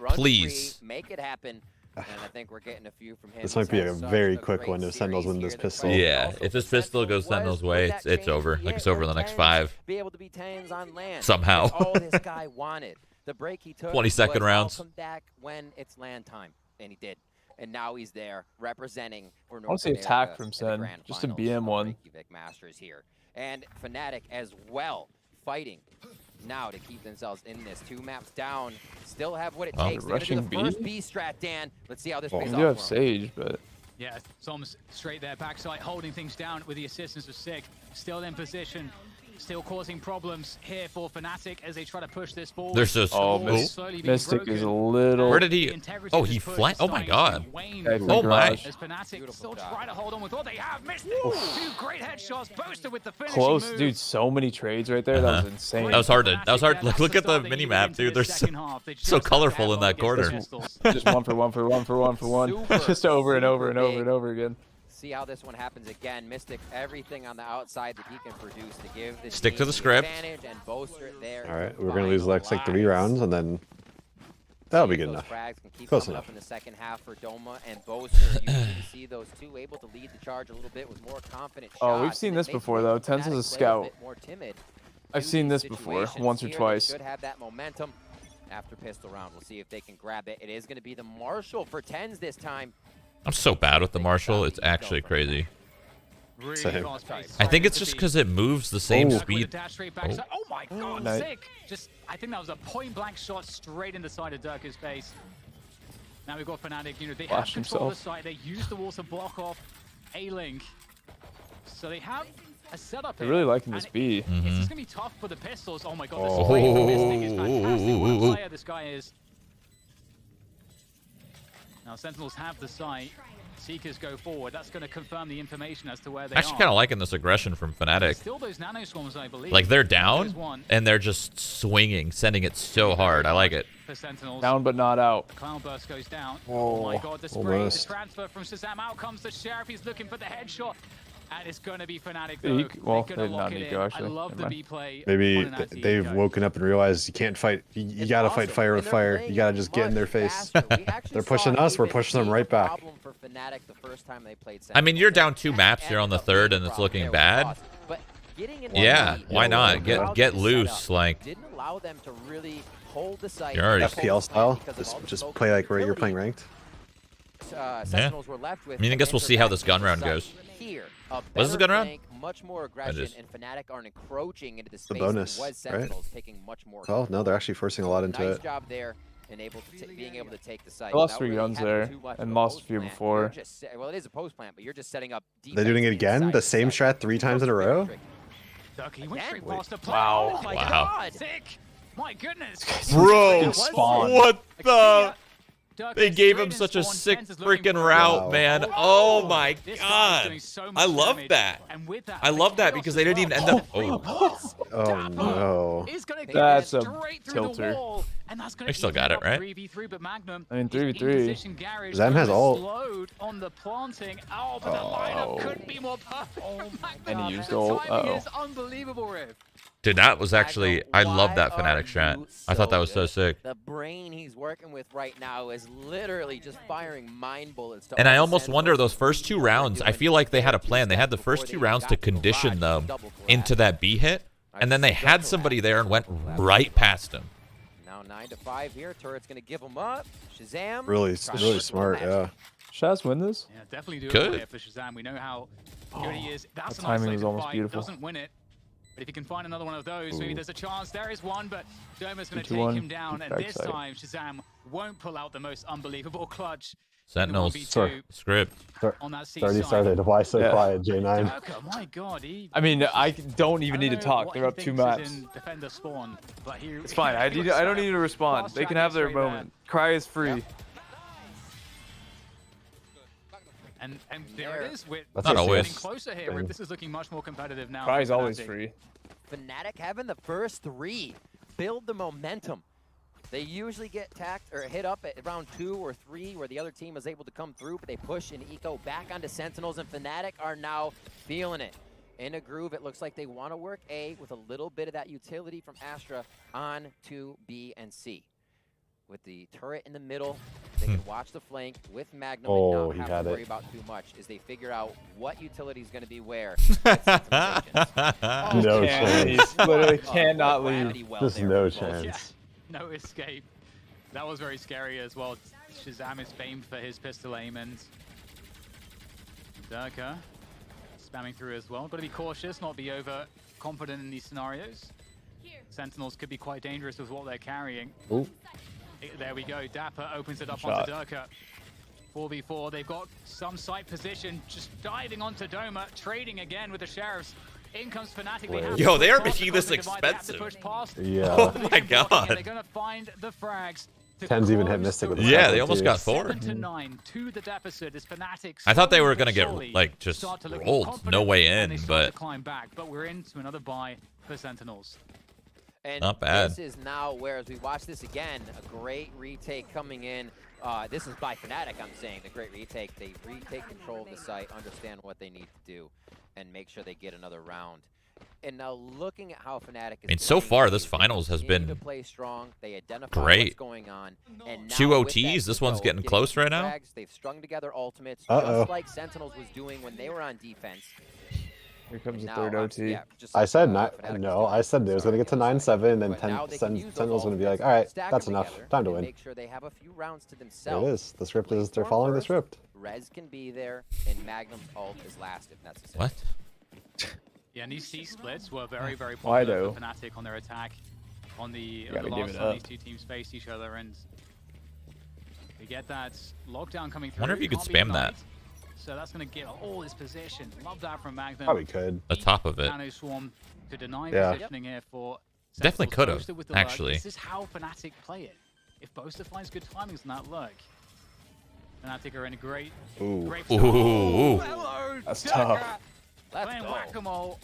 please. Make it happen. And I think we're getting a few from him. This might be a very quick one if Sentinels win this pistol. Yeah, if this pistol goes Sentinels' way, it's over. Like it's over in the next 5. Be able to be TenZ on land. Somehow. All this guy wanted. The break he took. 22nd rounds. Come back when it's land time, and he did. And now he's there representing for North I want to see attack from Sen, just to BM one. Reykjavík Masters here. And Fnatic as well, fighting now to keep themselves in this. 2 maps down, still have what it takes. They're gonna do the first B strat, Dan. Let's see how this plays out. You do have Sage, but yeah, zombs straight there, backside, holding things down with the assistance of Sick. Still in position, still causing problems here for Fnatic as they try to push this ball. There's just Mistic is a little. Where did he? Oh, he flat. Oh my god. Oh my. As Fnatic still try to hold on with what they have. Mistic. 2 great headshots. Boaster with the finishing close, move. Dude. So many trades right there. That was insane. That was hard to. Like, look at the mini map, dude. They're so colorful in that corner. Just 1 for 1 for 1 for 1 for 1. Just over and over and over and over again. See how this one happens again. Mistic, everything on the outside that he can produce to give this stick to the script. And Boaster there. All right, we're gonna lose like 3 rounds, and then that'll be good enough. Close enough. In the second half for Doma and Boaster, you can see those 2 able to lead the charge a little bit with more confident shots. Oh, we've seen this before though. TenZ is a scout. I've seen this before, once or twice. Should have that momentum after pistol round. We'll see if they can grab it. It is going to be the Marshall for TenZ this time. I'm so bad with the Marshall. It's actually crazy. Same. I think it's just because it moves the same speed. Oh my god, Sick! I think that was a point-blank shot straight in the side of Derke's face. Now we've got Fnatic. You know, they have control of the site. They use the wall to block off A-Link. So they have a setup here. They're really liking this B. It's just gonna be tough for the pistols. Oh my god, this play from Mistic is fantastic. What a player this guy is. Now Sentinels have the site. Seekers go forward. That's going to confirm the information as to where they are. Actually, kind of liking this aggression from Fnatic. Still those nano swarms, I believe. Like they're down and they're just swinging, sending it so hard. I like it. For Sentinels. Down but not out. The cloud burst goes down. Oh my god, the spray, almost. the transfer from ShahZaM. Out comes the Sheriff. He's looking for the headshot. And it's going to be Fnatic though. Well, they're not Hiko actually. I love the B play. Maybe they've woken up and realized you can't fight. You gotta fight fire with fire. You gotta just get in their face. They're pushing us. We're pushing them right back. I mean, you're down 2 maps. You're on the 3rd, and it's looking bad. Yeah, why not? Get loose, like. Didn't allow them to really hold the site. You're already FPL style. Just play like where you're playing ranked. Yeah. I mean, I guess we'll see how this gun round goes. Was this a gun round? Much more aggression, and Fnatic are encroaching into the space. The bonus, right? Oh no, they're actually forcing a lot into it. Nice job there, and being able to take the site. I lost 3 guns there, and lost a few before. Well, it is a post plant, but you're just setting up. They're doing it again, the same strat 3 times in a row. Wow! Wow! Sick! My goodness! Bro, what the? They gave him such a sick freaking route, man. Oh my god. I love that. I love that because they didn't even end up. Oh, Oh no. That's a tilter. They still got it, right? 3v3, but Magnum I mean, is in 3v3. position. Garage Zam has ult. slowed on the planting. Oh, but the lineup couldn't be more perfect. And he used the ult. timing is unbelievable, Riv. Dude, that was actually. I love that Fnatic strat. I thought that was so sick. The brain he's working with right now is literally just firing mind bullets. And I almost wonder those first 2 rounds. I feel like they had a plan. They had the first 2 rounds to condition them into that B hit, and then they had somebody there and went right past him. Now 9-5 here. Turret's gonna give him up. ShahZaM. Really smart, yeah. Shaz win this? Yeah, definitely do Good. it for ShahZaM. We know how good he is. That's The a nice timing way was to almost fight. beautiful. Doesn't win it. But if he can find another one of those, maybe there's a chance. There is one, but Doma's going to take 2-1. him down. And Back this side. time, ShahZaM won't pull out the most unbelievable clutch. Sentinels. 1v2 Script. on that C 30 side. started. Why so Yeah. quiet, J9? Derke, my God, I mean, I don't even I need to don't know talk. what They're he up 2 thinks is maps. in defender spawn, but he, It's fine. I don't need to respond. They can have their moment. Cry is free. And there it is. We're That's Not what always. getting closer here. This is looking much more competitive now. Cry is for always Fnatic. free. Fnatic having the first 3. Build the momentum. They usually get tacked or hit up at round 2 or 3 where the other team is able to come through, but they push and Hiko back onto Sentinels, and Fnatic are now feeling it. In a groove, it looks like they want to work A with a little bit of that utility from Astra on to B and C. With the turret in the middle, they can watch the flank with Magnum Oh, and he not had have to it. worry about too much as they figure out what utility is going to be where. No Can't leave. chance. Literally cannot leave. Just no chance. Yeah, no escape. That was very scary as well. ShahZaM is famed for his pistol aim, and Derke spamming through as well. Got to be cautious, not be over confident in these scenarios. Sentinels could be quite dangerous with what they're carrying. Ooh. There we go. dapr opens it up Shot. onto Derke. 4v4. They've got some sight position, just diving onto Doma, trading again with the Sheriffs. In comes Fnatic. They have Yo, to they push are past making the this closing divide. They have to expensive. push past. Yeah. Oh my They're God. blocking, and they're gonna find the frags. to TenZ even hit close Mistic with the the Yeah, cycle, they almost too. got 4. 7-9 to the deficit as Fnatic. I thought they were slowly gonna get but surely like just start to look rolled, confident, no way and in, they start to but climb back. But we're into another buy for Sentinels. And Not bad. This is now where, as we watch this again, a great retake coming in. This is by Fnatic, I'm saying, the great retake. They retake control of the site, understand what they need to do, and make sure they get another round. And now looking at how Fnatic is I mean, so playing, far this they finals has continue been to play strong. They identify great. what's going on. And now 2 with that OTs, this one's Hiko getting close right now. frags, they've strung together ultimates, Uh-oh. just like Sentinels was doing when they were on defense. Here comes the Now, third OT. yeah, just I like, said Fnatic was no. doing. I said it was gonna get to Sorry, 9-7, and but now they can use those Sentinel's gonna be like, ultimates, all right, stack that's them enough. together, Time to and win. Make sure they have a few rounds to There themselves. it is. The script is. They're Storm following the first, script. Rez can be there, and Magnum's ult is last if necessary. What? Yeah, and these C splits were very, very Why popular though? for Fnatic on their attack on the Gotta give last it time up. these two teams faced each other, and we get that lockdown coming through. Wonder if you could Can't be spam that. denied. So that's going to give all his position. Love that from Magnum. Probably could. The top of it. Nano Swarm to deny Yeah. positioning here for Definitely Sentinels. could've, Boaster with the lurk. actually. This is how Fnatic play it. If Boaster finds good timings in that lurk, Fnatic are in a great Ooh. start. Ooh. Hello, That's Derke, tough. Let's playing go. whack-a-mole.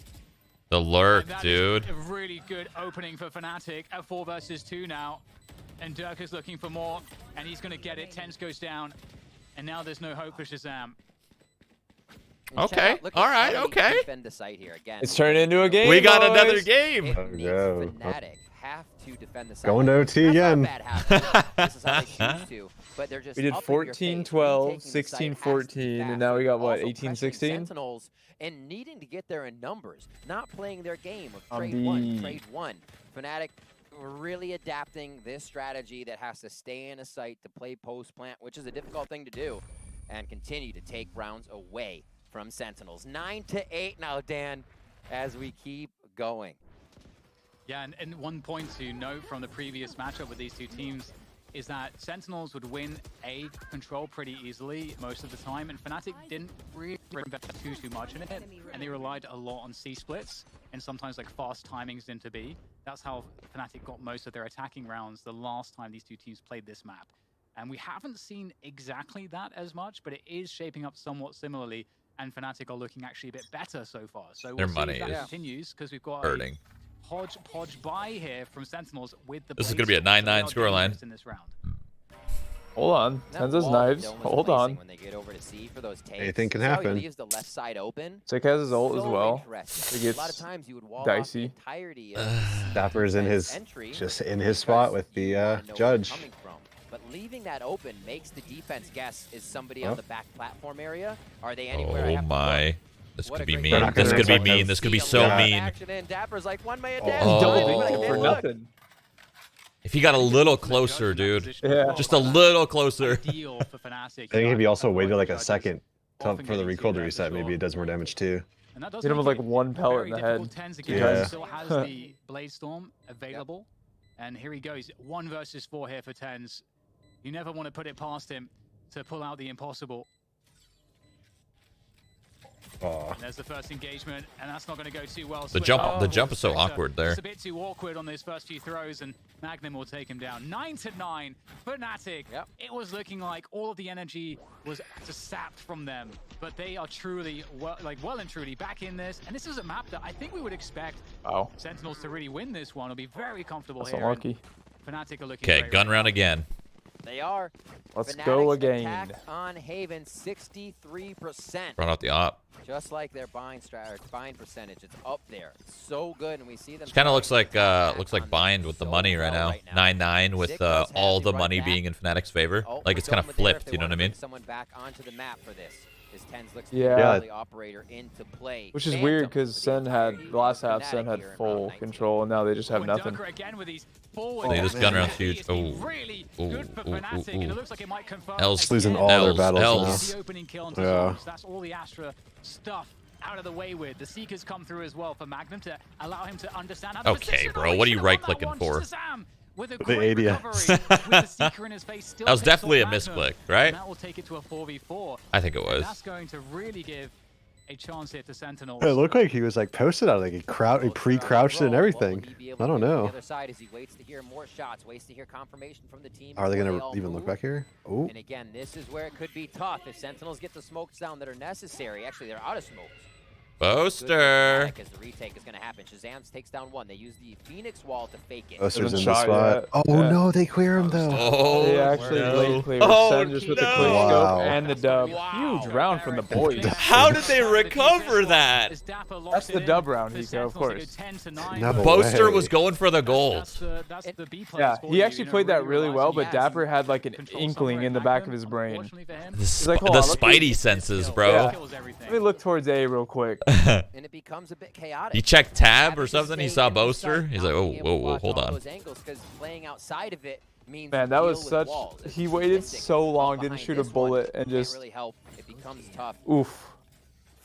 The lurk, That is dude. a really good opening for Fnatic at 4 versus 2 now. And Derke is looking for more, and he's going to get it. TenZ goes down, and now there's no hope for ShahZaM. And check Okay, out- look at all right, how they okay. defend the site here again. It's turning into a game. We got boys. another game. It Oh, makes no. Fnatic have to defend the site. Going to OT That's not again. bad habit. This is how they choose to, but they're just We did up in your face. 14-12, Retaking the site has to be 16-14, and fast. now we got, what, Also 18-16? pressuring Sentinels and needing to get there in numbers, not playing their game of On trade one, B. trade one. Fnatic really adapting this strategy that has to stay in a site to play post plant, which is a difficult thing to do, and continue to take rounds away from Sentinels. 9-8 now, Dan, as we keep going. Yeah, and one point to note from the previous matchup with these two teams is that Sentinels would win A control pretty easily most of the time, and Fnatic didn't really invest too much in it, and they relied a lot on C splits and sometimes like fast timings into B. That's how Fnatic got most of their attacking rounds the last time these two teams played this map. And we haven't seen exactly that as much, but it is shaping up somewhat similarly. And Fnatic are looking actually a bit better so far. So we'll Their see money if that is continues, because we've got hurting. a hodgepodge buy here from Sentinels with the This is going to be a 9-9 scoreline. in this round. Hold on. TenZ's knives. Hold on. When they get over to C for those takes. Anything can So he happen. leaves the left side open. Sick has his ult as well. Interesting. It gets a lot of times you would wall dicey. off the entirety of dappr's in his entry just in his spot with the judge. But leaving that open makes the defense guess, is somebody on the back platform area? Are they anywhere? I Oh have to my. look. This What could a be great mean. They're not This gonna could be expect mean. him. This could be See a so lot of mean. action in. Dapper's like, one man Oh. dead. Double Like, for look. nothing. If he got a little closer, dude. Yeah. Just a little closer. Ideal for Fnatic. I think if he also waited like a Judges second often for the getting recoil to to that reset, as maybe well. it does more damage too. And that does Hit him make with like it one pellet in very the head. difficult. TenZ again Yeah. still has the Blade Storm available. And here he goes. 1 versus 4 here for TenZ. You never want to put it past him to pull out the impossible. Oh, And there's the first engagement, and that's not going to go too well. The jump is so awkward there. It's a bit too awkward on those first few throws, and Magnum will take him down. 9-9, Fnatic. Yep. It was looking like all of the energy was just sapped from them, but they are truly, well and truly back in this. And this is a map that I think we would expect Wow. Sentinels to really win this one. It'll be very comfortable That's here. unlucky. And Fnatic are looking Okay, great gun right round now. again. They are. Let's Fnatic's go again. attack on Haven, 63%. Run out the op. Just like their bind percentage, it's up there. It's so good, and we see them. Kind of looks like bind with the money right now. 9-9 with all the money being in Fnatic's favor. Like it's kind of flipped. You know what I mean? Someone back onto the map for this. His TenZ looks Yeah. the operator into play. Which is Phantom weird because for the Sen had entirety the last of half. Fnatic Sen had here in full round 19. control, and now they just have And nothing. Derke again with these forward See, this passes. gun round It's huge. been Ooh. really Ooh, good for ooh, Fnatic, ooh, and it ooh. looks like it might confirm Else. losing again. all their Else. battles Else. now. The opening kill onto Yeah. zombs. That's all the Astra stuff out of the way with. The Seekers come through as well for Magnum to allow him to understand how to Okay, position. bro, Oh, he what are you should've won that right-clicking one. for? ShahZaM with a The great ADS. recovery with the Seeker in his face. Still That was picks off definitely a Magnum, misclick, right? and that will take it to a 4v4. I think it And was. that's going to really give a chance here to Sentinels. it looked like he was like posted out, like he pre-crouched it and everything. I don't know. The other side as he waits to hear more shots, waits to hear confirmation from the team. Are they before gonna all even look move. back here? Oh, And again, this is where it could be tough if Sentinels get the smokes down that are necessary. Actually, they're out of smokes. Boaster. As the retake is going to happen. ShahZaM takes down one. They use the Phoenix wall to fake it. Boaster's in Hasn't the shot spot. yet. Oh Yeah. no, they clear him though. Oh, They actually no. late cleared Oh, Sen just with the no. quick Wow. scope and the dub. Wow. Huge round from the boys. How did they recover that? That's the dub round, Hiko, of course. No Boaster way. was going for the gold. Yeah, he actually played that really well, but dapr had like an inkling in the back of his brain. like, hold The on, let me- Spidey senses, bro. Yeah. Let me look towards A real quick. And it becomes a bit chaotic. He checked tab or Having to something. He stay saw in the Boaster. site, He's not like, oh, being able whoa, to whoa, watch hold all on. those angles, 'cause playing outside of it means Man, you that deal was with such. walls. It's He waited Mistic so long, behind didn't shoot a this one. bullet, and Can't just really help. It becomes tough. oof.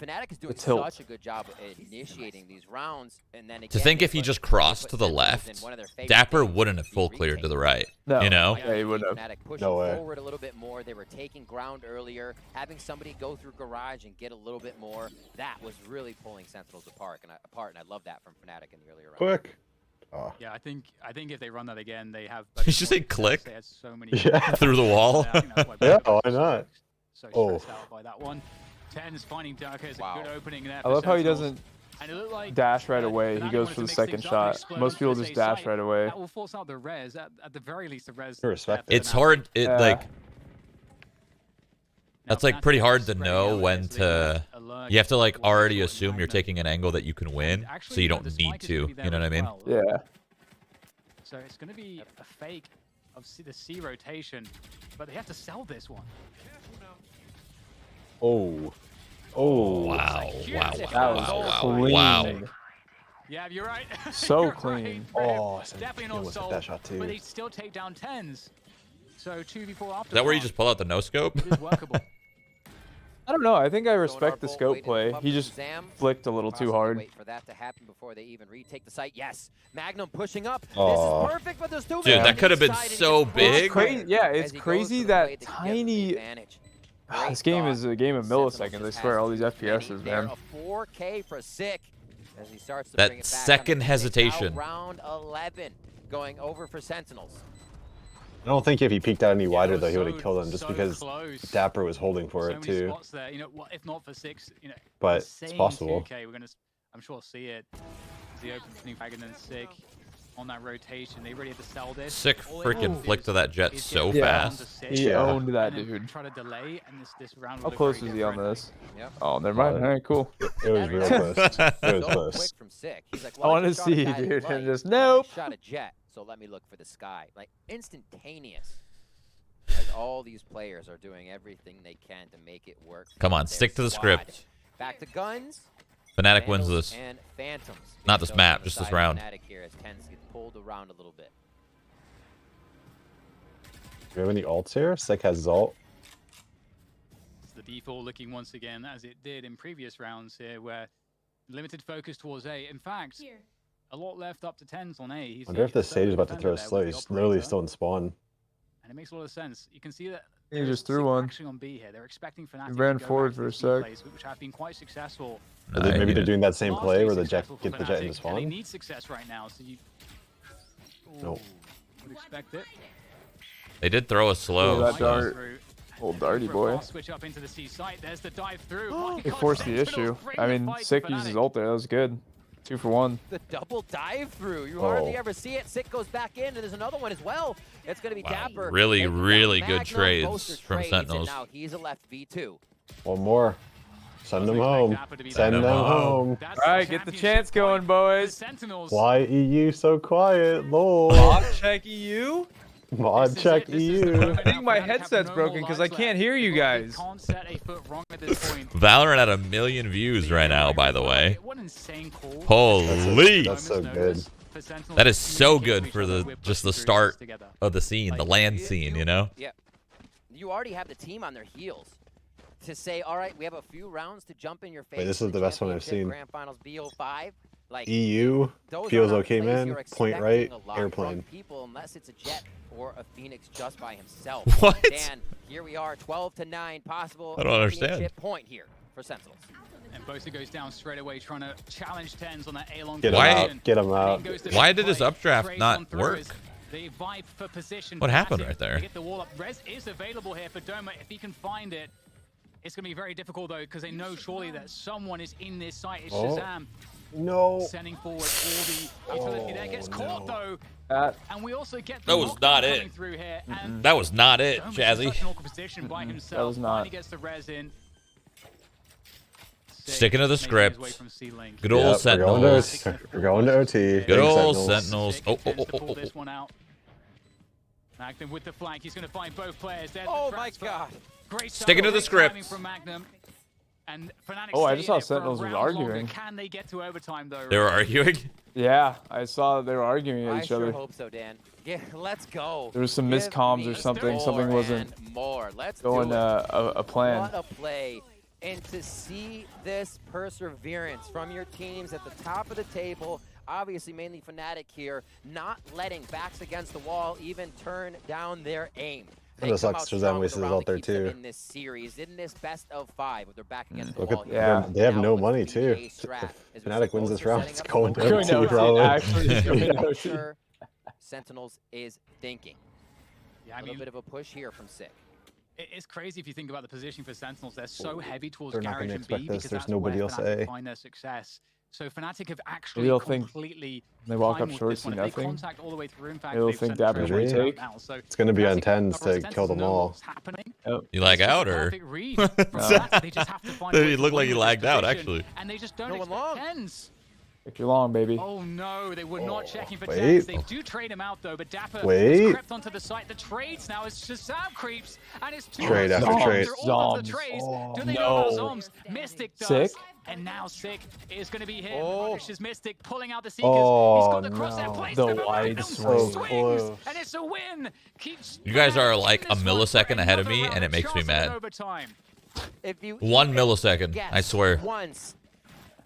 Fnatic is doing tilt. such a good job at initiating these rounds, and then To again, think they if he put- just they crossed put to the Sentinels left, in one of their favorite dapr things, wouldn't have the full cleared to the right. No. You know? Yeah, he would have. Fnatic pushing No way. forward a little bit more. They were taking ground earlier, having somebody go through garage and get a little bit more. That was really pulling Sentinels apart, and I love that from Fnatic in the earlier round. Quick. Oh. Yeah, I think if they run that again, they have. Did you just say click? They had so many. Yeah. Through the wall. I think that's why Yeah, Boaster why was not? So Oh. stressed out by that one. TenZ finding Derke is a Wow. good opening there. I for love how he Sentinels. doesn't And it looked like dash right away. He Fnatic goes wanted for the to mix second things up and shot. explode Most people into just a dash site. right away. That will force out the res. At the very least, the res. Respect there for It's Fnatic. hard. It Yeah. like Now, that's like Fnatic pretty are hard to spreading know out when here, so they can to. alert You have to like one already shot assume you're Magnum. taking an angle that you can win, And actually, so you the don't spike need is to. gonna be there You know what I as mean? well. Yeah. So it's going to be a fake of the C rotation, but they have to sell this one. Oh. Oh. Wow! Wow! That Wow! was Wow! clean. Wow! Yeah, you're right. So You're clean. right, Viv. Oh, Definitely he not almost hit sold, that shot too. but they still take down TenZ. So 2v4 after. Is that where you round. just pull out the no scope? It is workable. I don't know. I think I Going respect the Arbolt, scope waiting play. up He for just ShahZaM. flicked a little too Possibly hard. Wait for that to happen before they even retake the site. Yes, Magnum pushing up. Aw. This is perfect, but there's two Dude, men that on could have each been side, and so he gets big. crossed Crazy, yeah, as it's he goes crazy for the that blade to get the tiny. advantage. This Great game thought. is a game of Sentinels milliseconds. I just swear, has all these too FPSs, many there. man. A 4K for Sick as he starts to That bring it back second on the hesitation. Now round 11 going over for Sentinels. I don't think if he peeked out any wider though, he would have so- killed him just so because close. dapr was holding for So it many too. spots there. You know, what if not for 6? You know, But it's insane possible. 2K. We're gonna, I'm sure, see it. The opening frag and then Sick on that rotation. They really had to sell this. Sick All they freaking do flick to that jet is so get Yeah. down to fast. Sick He Yeah. owned that and then dude. try to delay, and this round will How look close very was he on different. this? Yep. Oh, never mind. All right, cool. It was real close. It was So close. quick from Sick. He's like, I want to see, dude, and just nope. Shot a jet, so let me look for the sky. Like instantaneous. As all these players are doing everything they can to make it work. Come on, for their stick to the squad. script. Back to guns. Fnatic wins Vandals this. And Phantoms. Not this Those map, on the just this side of round. Fnatic here as TenZ gets pulled around a little bit. Do we have any ults here? Sick has his ult. It's the default looking once again as it did in previous rounds here, where limited focus towards A. In fact, Here. a lot left up to TenZ on A. He's I wonder if the he's Sage is about to defender throw a there slow. with the He's literally operator, still in spawn. and it makes a lot of sense. You can see that He there is just threw Sick one. action on B here. They're expecting Fnatic to ran go forward back to for a these B sec. plays, which have been quite successful. Or maybe hate they're it. doing that same Last play year where the jet successful for get the jet Fnatic, into and spawn. they need success right now, so you Nope. would expect it. They did throw a slow. that so- dart. Through. Old darty boy. Switch up into the C site. There's the dive through. He forced the issue. I mean, Sick used his ult there. That was good. 2 for 1. The double dive through. You Oh. hardly ever see it. Sick goes back in, and there's another one as well. It's going to be Wow, dapr. really, taking down really good Magnum. trades Boaster from trades, and Sentinels. now he's a left V2. One more. Send them home. Send them them home. All Right, get the chance going, boys. Sentinels. Why EU so quiet? Lol. Mod check EU? Mod This is check it. This is the EU. moment I think now. my Fnatic have headset's no broken more 'cause I lives can't left. hear you They guys. can't set a foot wrong at this point. Valorant had 1 million views right now, by the way. What an insane call. Holy! That's so good. That is so good for the just the start of the scene, the land scene, you know? Yeah. You already have the team on their heels to say, all right, we have a few rounds to jump in your face. Wait, this in is the best one I've championship seen. Grand Finals BO5. Like, EU those feels are not okay, plays man. you're Point expecting right, a lot airplane. from people unless it's a jet or a Phoenix just by himself. What? Dan, here we are, 12-9, possible I don't understand. championship point here for Sentinels. And Boaster goes down straight away, trying to challenge TenZ on that A-long Get him Why- out. Get him out. Why did his updraft not work? They vibe for position. What happened Fnatic, right there? They get the wall up. Res is available here for Doma. If he can find it, it's going to be very difficult, though, because they know surely that someone is in this site. It's Oh. ShahZaM No. sending forward all the utility there. Gets caught, no. though. And we also get That the was knockdown not coming it. through here. And That was not it, Doma's in Jazzy. such an awkward position by himself. was not. Finally gets the res in. Sticking to the Making his script. way from C-Link. Good old Yep, Sentinels. We're going to OT. Good Big old Sentinels. Sentinels. Sick Oh, tends to pull this one out. Magnum with the flank. He's going to find both players. There's Oh the my transfer. God. Great Sticking to the great timing script. from Magnum. And Fnatic Oh, I stay just in saw it for a Sentinels was round longer. arguing. Can they get to overtime though? They were arguing. Yeah, I saw that they were arguing at I each sure other. hope so, Dan. Yeah, let's go. There was some Give miscomms or me something. more Something wasn't and more. Let's going do it. a plan. What a play. And to see this perseverance from your teams at the top of the table, obviously mainly Fnatic here, not letting backs against the wall even turn down their aim. They Kinda come sucks out for them strong with wasted the his round ult there that keeps them too. in this series, in this best of 5 with their back against the Look wall at here. Yeah. they have Now no with money the too. VA strat, If as we Fnatic see wins this Boaster round, setting it's up the going to momentum. Going to OT OT, probably. actually, it's going to I'm OT. sure Sentinels is thinking. Yeah, A I little mean, bit of a push here from Sick. it's crazy if you think about the position for Sentinels. They're so heavy towards They're not garage gonna and B expect this. because There's that's nobody where else Fnatic A. find their success. So Fnatic have actually they'll think completely they walk up timed short, this one. see If they nothing. contact all the way through, in fact, They'll they've think sent Dapper's Shroud retake. out now. So It's going to be on Fnatic 10s to Sentinels kill them know all. what's happening. You lag It's just out a or? perfect read from Fnatic. They just have to find a way It to looked like win he with lagged this out, position, actually. And they just don't No one expect long. TenZ. If you're long, baby. Oh no, they were not checking for wait. TenZ. They do trade him out though, but Dapr Wait. has crept onto the site. The trades now as ShahZaM creeps, and it's two Trade after after trade. all of the Zombs. trades. Oh, Do they know about no. Zombs? Mystic does. Sick. And now Sick is going to be him. Oh. Punishes Mystic, pulling out the Seekers. Oh, He's got the crosshair no. placed. The and wide Magnum swing. swings, Close. and it's a win. Keeps You guys are Fnatic like in a this one for millisecond ahead of another me, round and it of makes me chances in mad. overtime. If you 1 even millisecond, I guess swear. once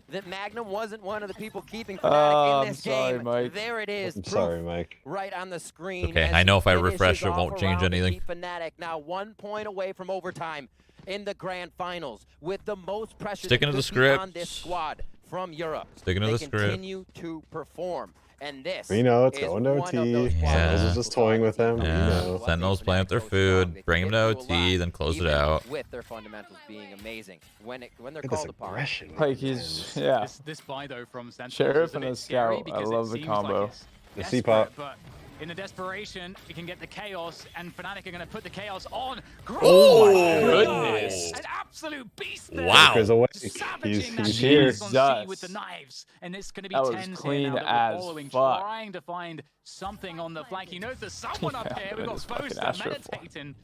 that Magnum wasn't one of the people keeping Oh, Fnatic in I'm this sorry, game, Mike. there it is. I'm proof sorry, Mike. right on the screen. Okay, as I know he if I finishes refresh, it off won't a change round to anything. keep Fnatic now 1 point away from overtime in the grand finals with the most pressure Sticking that to the could be on script. this squad from Europe. Sticking to They the script. continue to perform. And this We know it's is going to one of OT. those Sentinels Yeah. is just toying with him. We Yeah. know. Sentinels playing with their food, bring him to OT, then close it out. With their fundamentals being amazing. When they're Look at this called upon. aggression. Like he's yeah. This buy though from Sentinels Sheriff is a and a bit scary scout. I because love it the seems combo. like it's The desperate, C-pop. but in the desperation, we can get the chaos, and Fnatic are going to put the chaos on. Oh, my goodness. An absolute beast there. Wow. Derke's awake. Savaging that He's here. chaos on C Jesus. with the knives, and it's going to be That was TenZ here clean now that as we're following, fuck. trying to find something on the flank. He knows there's someone up Yeah, here. We've got this fucking Boaster Astro meditating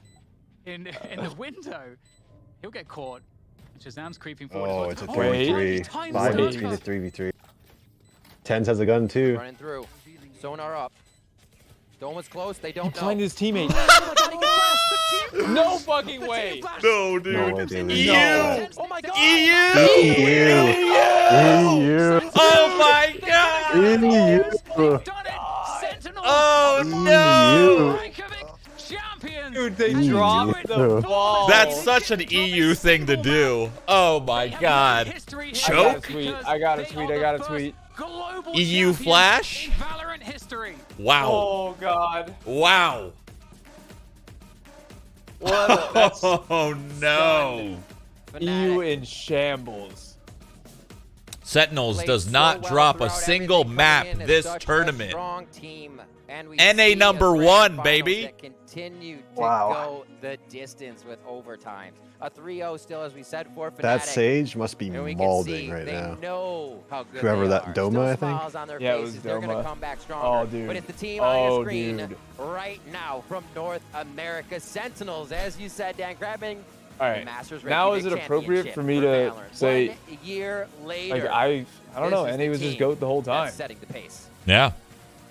in the window. He'll get caught. ShahZaM's creeping forward. Oh, it's a Wait. 3v3. Time 5 starter. between the 3v3. TenZ has a gun too. Running through. Sonar up. Doma's close. They don't know. Find his teammate. No fucking way. No, dude. No way, dude. EU. Oh my god! EU. Oh my god. EU. Oh no. Reykjavík champions. Dude, they EU. dropped the ball. That's such an EU thing to do. Oh my god. Choke? I got a tweet. EU flash? Valorant history. Wow. Oh god. Wow. That's Oh no. EU in shambles. Sentinels Played does so not well drop a throughout single everything, map coming in as this such a tournament. strong team, and we NA see number a grand one, finals baby. that continue to Wow. go the distance with overtimes. A 3-0 still, as we said, for Fnatic. That Sage must be And we can mauling see right they now. know how good Whoever they that are. Doma, Still I think? smiles on their Yeah, it was faces. They're gonna Doma. come back stronger. Oh, dude. But it's the team on your Oh, screen dude. right now from North America. Sentinels, as you said, Dan, grabbing All the right. Masters Now is it Reykjavík appropriate for me championship to Valorant. say 1 year later, like I don't know, this is NA was the just team GOAT the whole time. that's setting the pace. Yeah.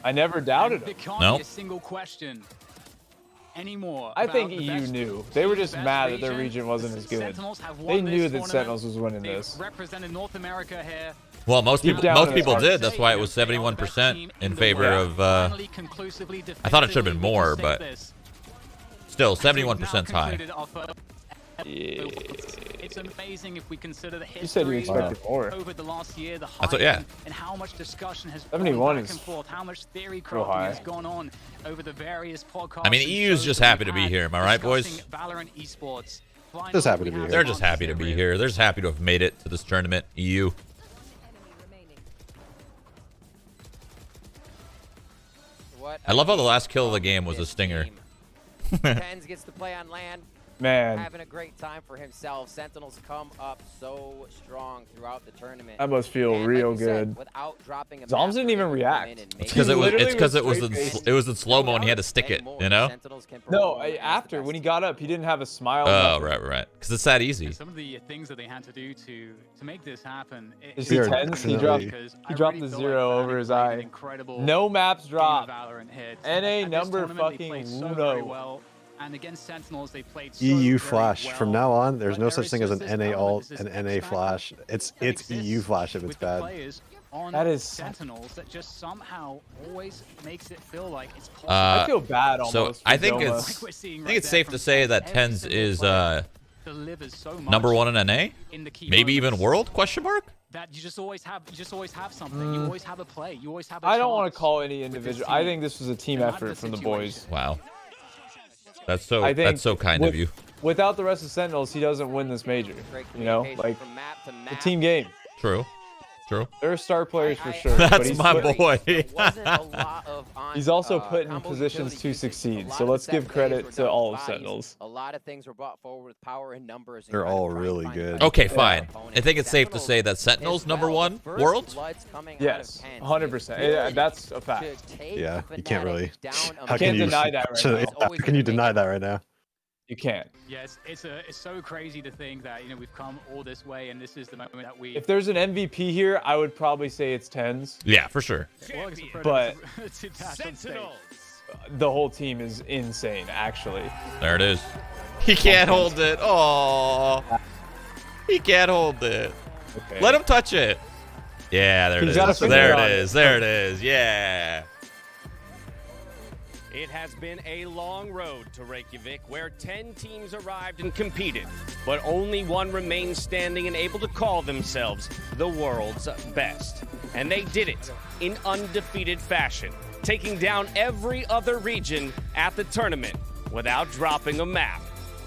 I never doubted There him. can't No. be a single question anymore. I about think the EU best knew. They were team, just best mad that their region wasn't The as good. Sentinels have They won knew this that tournament. Sentinels was winning They've this. represented North America here. Well, most Deep people down most in people his did. heart. That's why it was 71% in favor of Finally, conclusively, I thought it should have been definitively, more, we can but say this. still So we've now 71% 's high. concluded our first- Yeah. It's amazing if we consider the You said you history expected more. over the last year, the That's what- hype, yeah. and how much discussion has 71 gone back is and forth, how much theory real crafting high. has gone on over the various podcasts. I mean, and EU's shows just that happy we've to be had here, am I right, boys? discussing Valorant esports. Finally, Just happy to we be have here. They're just one happy to be here. here. They're just happy to have made it to this tournament. EU. What I love how the a last kill of the from game was a this stinger. team. TenZ gets to play on land, Man, having a great time for himself. Sentinels come up so strong throughout the tournament. that must feel And real like you said, good. without dropping a Zombs map, didn't they're even able to come react. in and It's make Because it was Literally it's because was it was straight-faced. it was in slow mo and he had to stick it, you know? No, after when he got up, he didn't have a smile. Oh, nothing. right. Because it's that easy. And some of the things that they had to do to make this happen. You see They're TenZ? He definitely- dropped. He dropped the 0 over his eye. No No maps dropped. NA number fucking uno. Well. And against Sentinels, they played so EU very flash. well. From now on, there's But no there such is thing as just an this NA element, alt this and is NA X flash. It's that exists EU flash if it's with the bad. players on That is- Sentinels that just somehow always makes it feel like it's possible. I feel bad almost. So for I think Doma. it's Like we're seeing I right think it's there safe from to say that every TenZ single is player delivers so much number 1 in NA. in the key Maybe even moments world? Question mark? that you just always have something. You always have a play. You always have a I don't want chance to call any with this individual. team. I think this was a team No matter effort the from the situation. boys. Wow. That's I think so kind of you. Without the rest of Sentinels, he doesn't win this major. Great You know, communication like from map to the map. team game. True. True. There are star players for sure. That's but he's my put- boy. There wasn't a lot of He's also put in combo positions utility to usage. succeed, A lot so of the let's set give plays credit were to done with all of bodies. Sentinels. A lot of things were brought forward with power and numbers. and They're trying to all find really find good. the Okay, best fine. opponent. I think it's safe to say that as Sentinels number well. 1 First world. bloods coming out Yes, of TenZ. 100%. Good Yeah, that's a fact. to take Yeah, you can't Fnatic really. down How a can't can you deny that right now. How can you deny that right now? You can't. Yes, it's so crazy to think that we've come all this way, and this is the moment that we. If there's an MVP here, I would probably say it's TenZ. Yeah, for sure. But- Sentinels. The whole team is insane, actually. There it is. He can't hold it. Oh. He can't hold it. Okay. Let him touch it. Yeah, there it He's got a is. finger There on it it. is. There it is. Yeah. It has been a long road to Reykjavík, where 10 teams arrived and competed, but only one remains standing and able to call themselves the world's best. And they did it in undefeated fashion, taking down every other region at the tournament without dropping a map.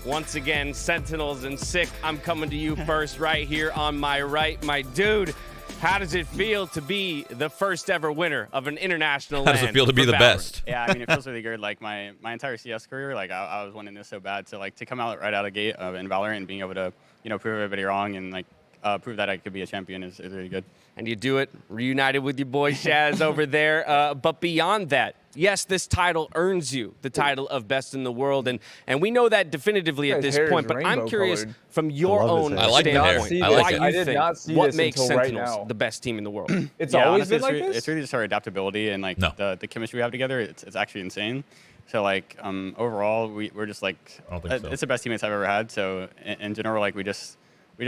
Once again, Sentinels and Sick, I'm coming to you first right here on my right. My dude, how does it feel to be the first ever winner of an international LAN? How does it feel to be the best? Yeah, I mean, it feels really good. Like my entire CS career, like I was wanting this so bad. So like to come out right out of the gate in Valorant and being able to, prove everybody wrong and like prove that I could be a champion is really good. And you do it reunited with your boy Shaz over there. But beyond that, yes, this title earns you the title of best in the world, and we know that definitively at this point. But I'm curious from your own standpoint, why you think what makes Sentinels the best team in the world. It's always been like this. It's really just our adaptability and like the chemistry we have together. It's actually insane. So like overall, we're just like it's the best teammates I've ever had. So in general, like we just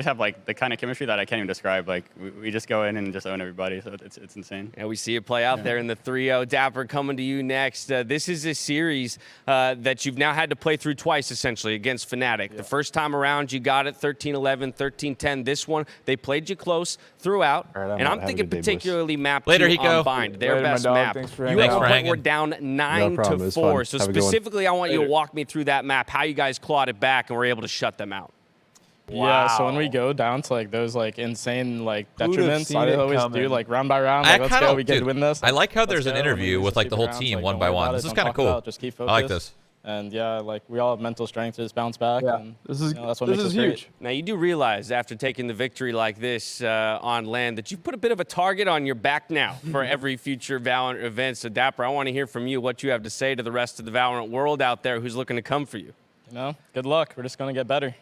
have like the kind of chemistry that I can't even describe. Like we just go in and just own everybody. So it's insane. And we see it play out there in the 3-0. dapr coming to you next. This is a series that you've now had to play through twice, essentially, against Fnatic. The first time around, you got it 13-11, 13-10. This one, they played you close throughout. Right, and I'm thinking particularly map Later, 2 Hiko. on Bind, their best map. You at one point were down 9-4. So specifically, I want you to walk me through that map, how you guys clawed it back and were able to shut them out. Yeah, so when we go down to like those like insane like detriments, I always do like round by round. Like, let's go, we get to win this. I like how there's an interview with like the whole team one by one. This is kind of cool. Just keep focused. I like this. And yeah, like we all have mental strength to just bounce back. Yeah, and, this is that's what makes us huge. great. Now you do realize after taking the victory like this on land that you put a bit of a target on your back now for every future Valorant event. So dapr, I want to hear from you what you have to say to the rest of the Valorant world out there who's looking to come for you. Good luck. We're just going to get better.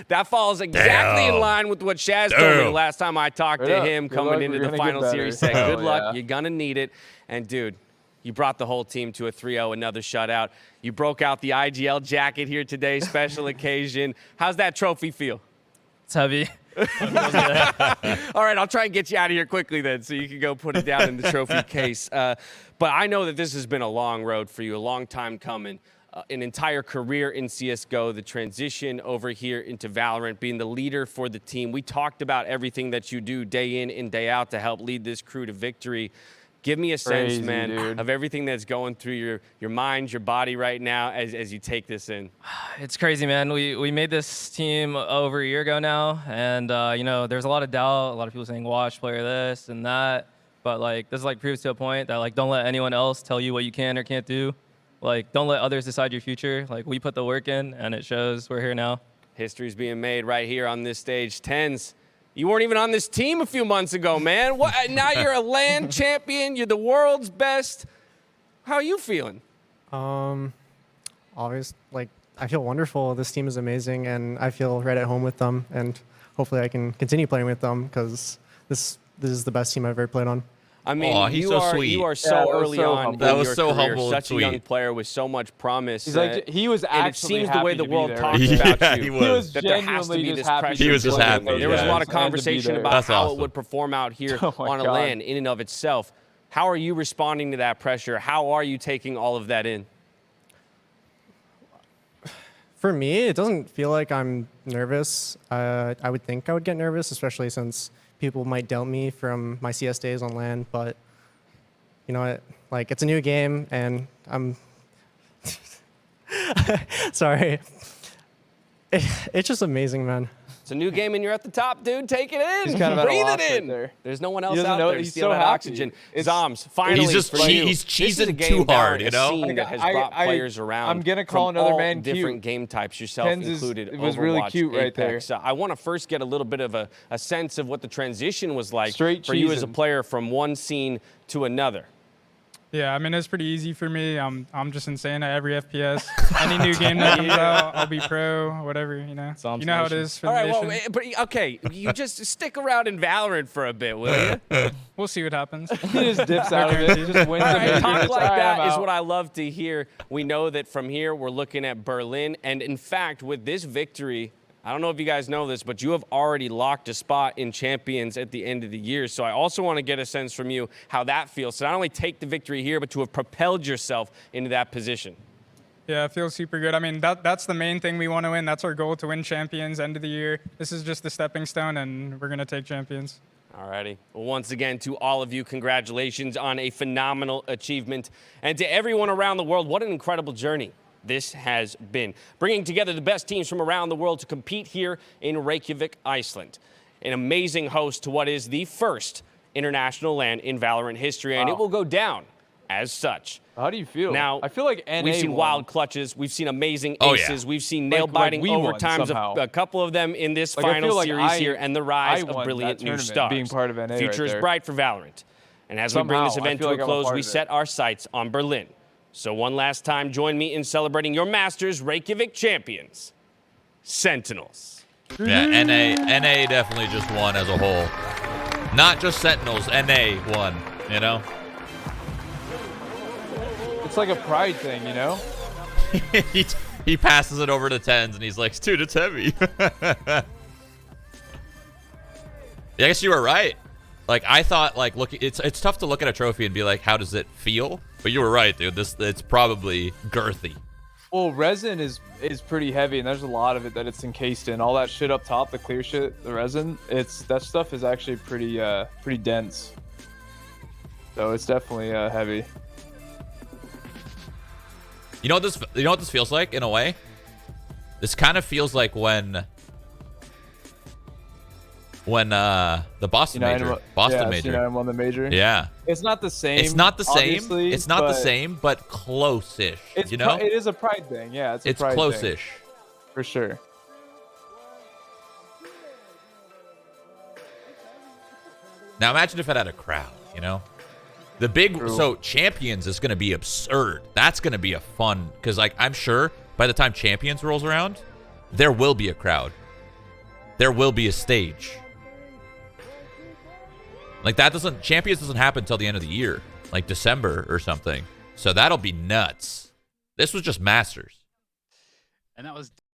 That falls exactly in line with what Shaz told me the last time I talked to him coming into the final series. Said, good luck. You're going to need it. And, dude, you brought the whole team to a 3-0, another shutout. You broke out the IGL jacket here today, special occasion. How's that trophy feel? It's heavy. All right, I'll try and get you out of here quickly then so you can go put it down in the trophy case. But I know that this has been a long road for you, a long time coming. An entire career in CSGO, the transition over here into Valorant, being the leader for the team. We talked about everything that you do day in and day out to help lead this crew to victory. Give me a sense, man, of everything that's going through your mind, your body right now as you take this in. It's crazy, man. We made this team over a year ago now, and there's a lot of doubt, a lot of people saying watch player this and that, but like this like proves to a point that like don't let anyone else tell you what you can or can't do. Like, don't let others decide your future. Like, we put the work in, and it shows. We're here now. History's being made right here on this stage. TenZ, you weren't even on this team a few months ago, man. What? Now you're a LAN champion. You're the world's best. How are you feeling? Always, like, I feel wonderful. This team is amazing, and I feel right at home with them. And hopefully I can continue playing with them because this is the best team I've ever played on. I mean, you are so early on. That was so humble, such a young player with so much promise. He's like, he was actually. And it seems the way the world talks about you. He was. That there has to be this pressure. He was just happy. There was a lot of conversation about how it would perform out here on a LAN in and of itself. How are you responding to that pressure? How are you taking all of that in? For me, it doesn't feel like I'm nervous. I would think I would get nervous, especially since people might doubt me from my CS days on LAN, but you know what? Like, it's a new game, and I'm sorry. It's just amazing, man. It's a new game, and you're at the top, dude. Take it in. He's kind of breathe it in. Right there's no one else out there. He's stealing so that happy. Oxygen. ZOMs, finally, he's cheesing too hard, you know? That has brought players around. I'm gonna call another man cute. Different game types, yourself included. It was really cute right there. I want to first get a little bit of a sense of what the transition was like for you as a player from one scene to another. Yeah, I mean, it's pretty easy for me. I'm just insane at every FPS. Any new game that comes out, I'll be pro, whatever, you know. You know how it is for the nation. Well, but okay, you just stick around in Valorant for a bit, will you? We'll see what happens. He just dips out of it, just wins the talk like that is what I love to hear. We know that from here, we're looking at Berlin. And in fact, with this victory, I don't know if you guys know this, but you have already locked a spot in Champions at the end of the year. So I also want to get a sense from you how that feels. To not only take the victory here, but to have propelled yourself into that position. Yeah, it feels super good. I mean, that's the main thing we want to win. That's our goal, to win Champions end of the year. This is just the stepping stone, and we're going to take Champions. Alrighty. Well, once again, to all of you, congratulations on a phenomenal achievement. And to everyone around the world, what an incredible journey this has been. Bringing together the best teams from around the world to compete here in Reykjavík, Iceland. An amazing host to what is the first international LAN in Valorant history, and it will go down as such. How do you feel? Now, I feel like NA we've seen won. wild clutches. We've seen amazing aces. We've seen nail-biting overtimes, a couple of them in this final series here, and the rise of brilliant new stars. Being part of NA Future is bright for Valorant. And as we bring this event to a close, we set our sights on Berlin. So one last time, join me in celebrating your Masters Reykjavík champions, Sentinels. Yeah, NA definitely just won as a whole. Not just Sentinels, NA won, you know? It's like a pride thing, you know? he passes it over to TenZ and he's like, dude, it's heavy. Yeah, I guess you were right. Like, I thought, like, look, it's tough to look at a trophy and be like, how does it feel? But you were right, dude. It's probably girthy. Well, resin is pretty heavy, and there's a lot of it that it's encased in. All that shit up top, the clear shit, the resin, that stuff is actually pretty dense. So it's definitely heavy. You know what this feels like in a way? This kind of feels like when the Boston major won the major. Yeah. It's not the same. It's not the same. It's not the same, but close-ish. You know? It is a pride thing. Yeah, it's pride close-ish. Thing. For sure. Now imagine if it had a crowd, you know? The big Champions is going to be absurd. That's going to be a fun, because like I'm sure by the time Champions rolls around, there will be a crowd. There will be a stage. Like Champions doesn't happen until the end of the year, like December or something. So that'll be nuts. This was just Masters. And that was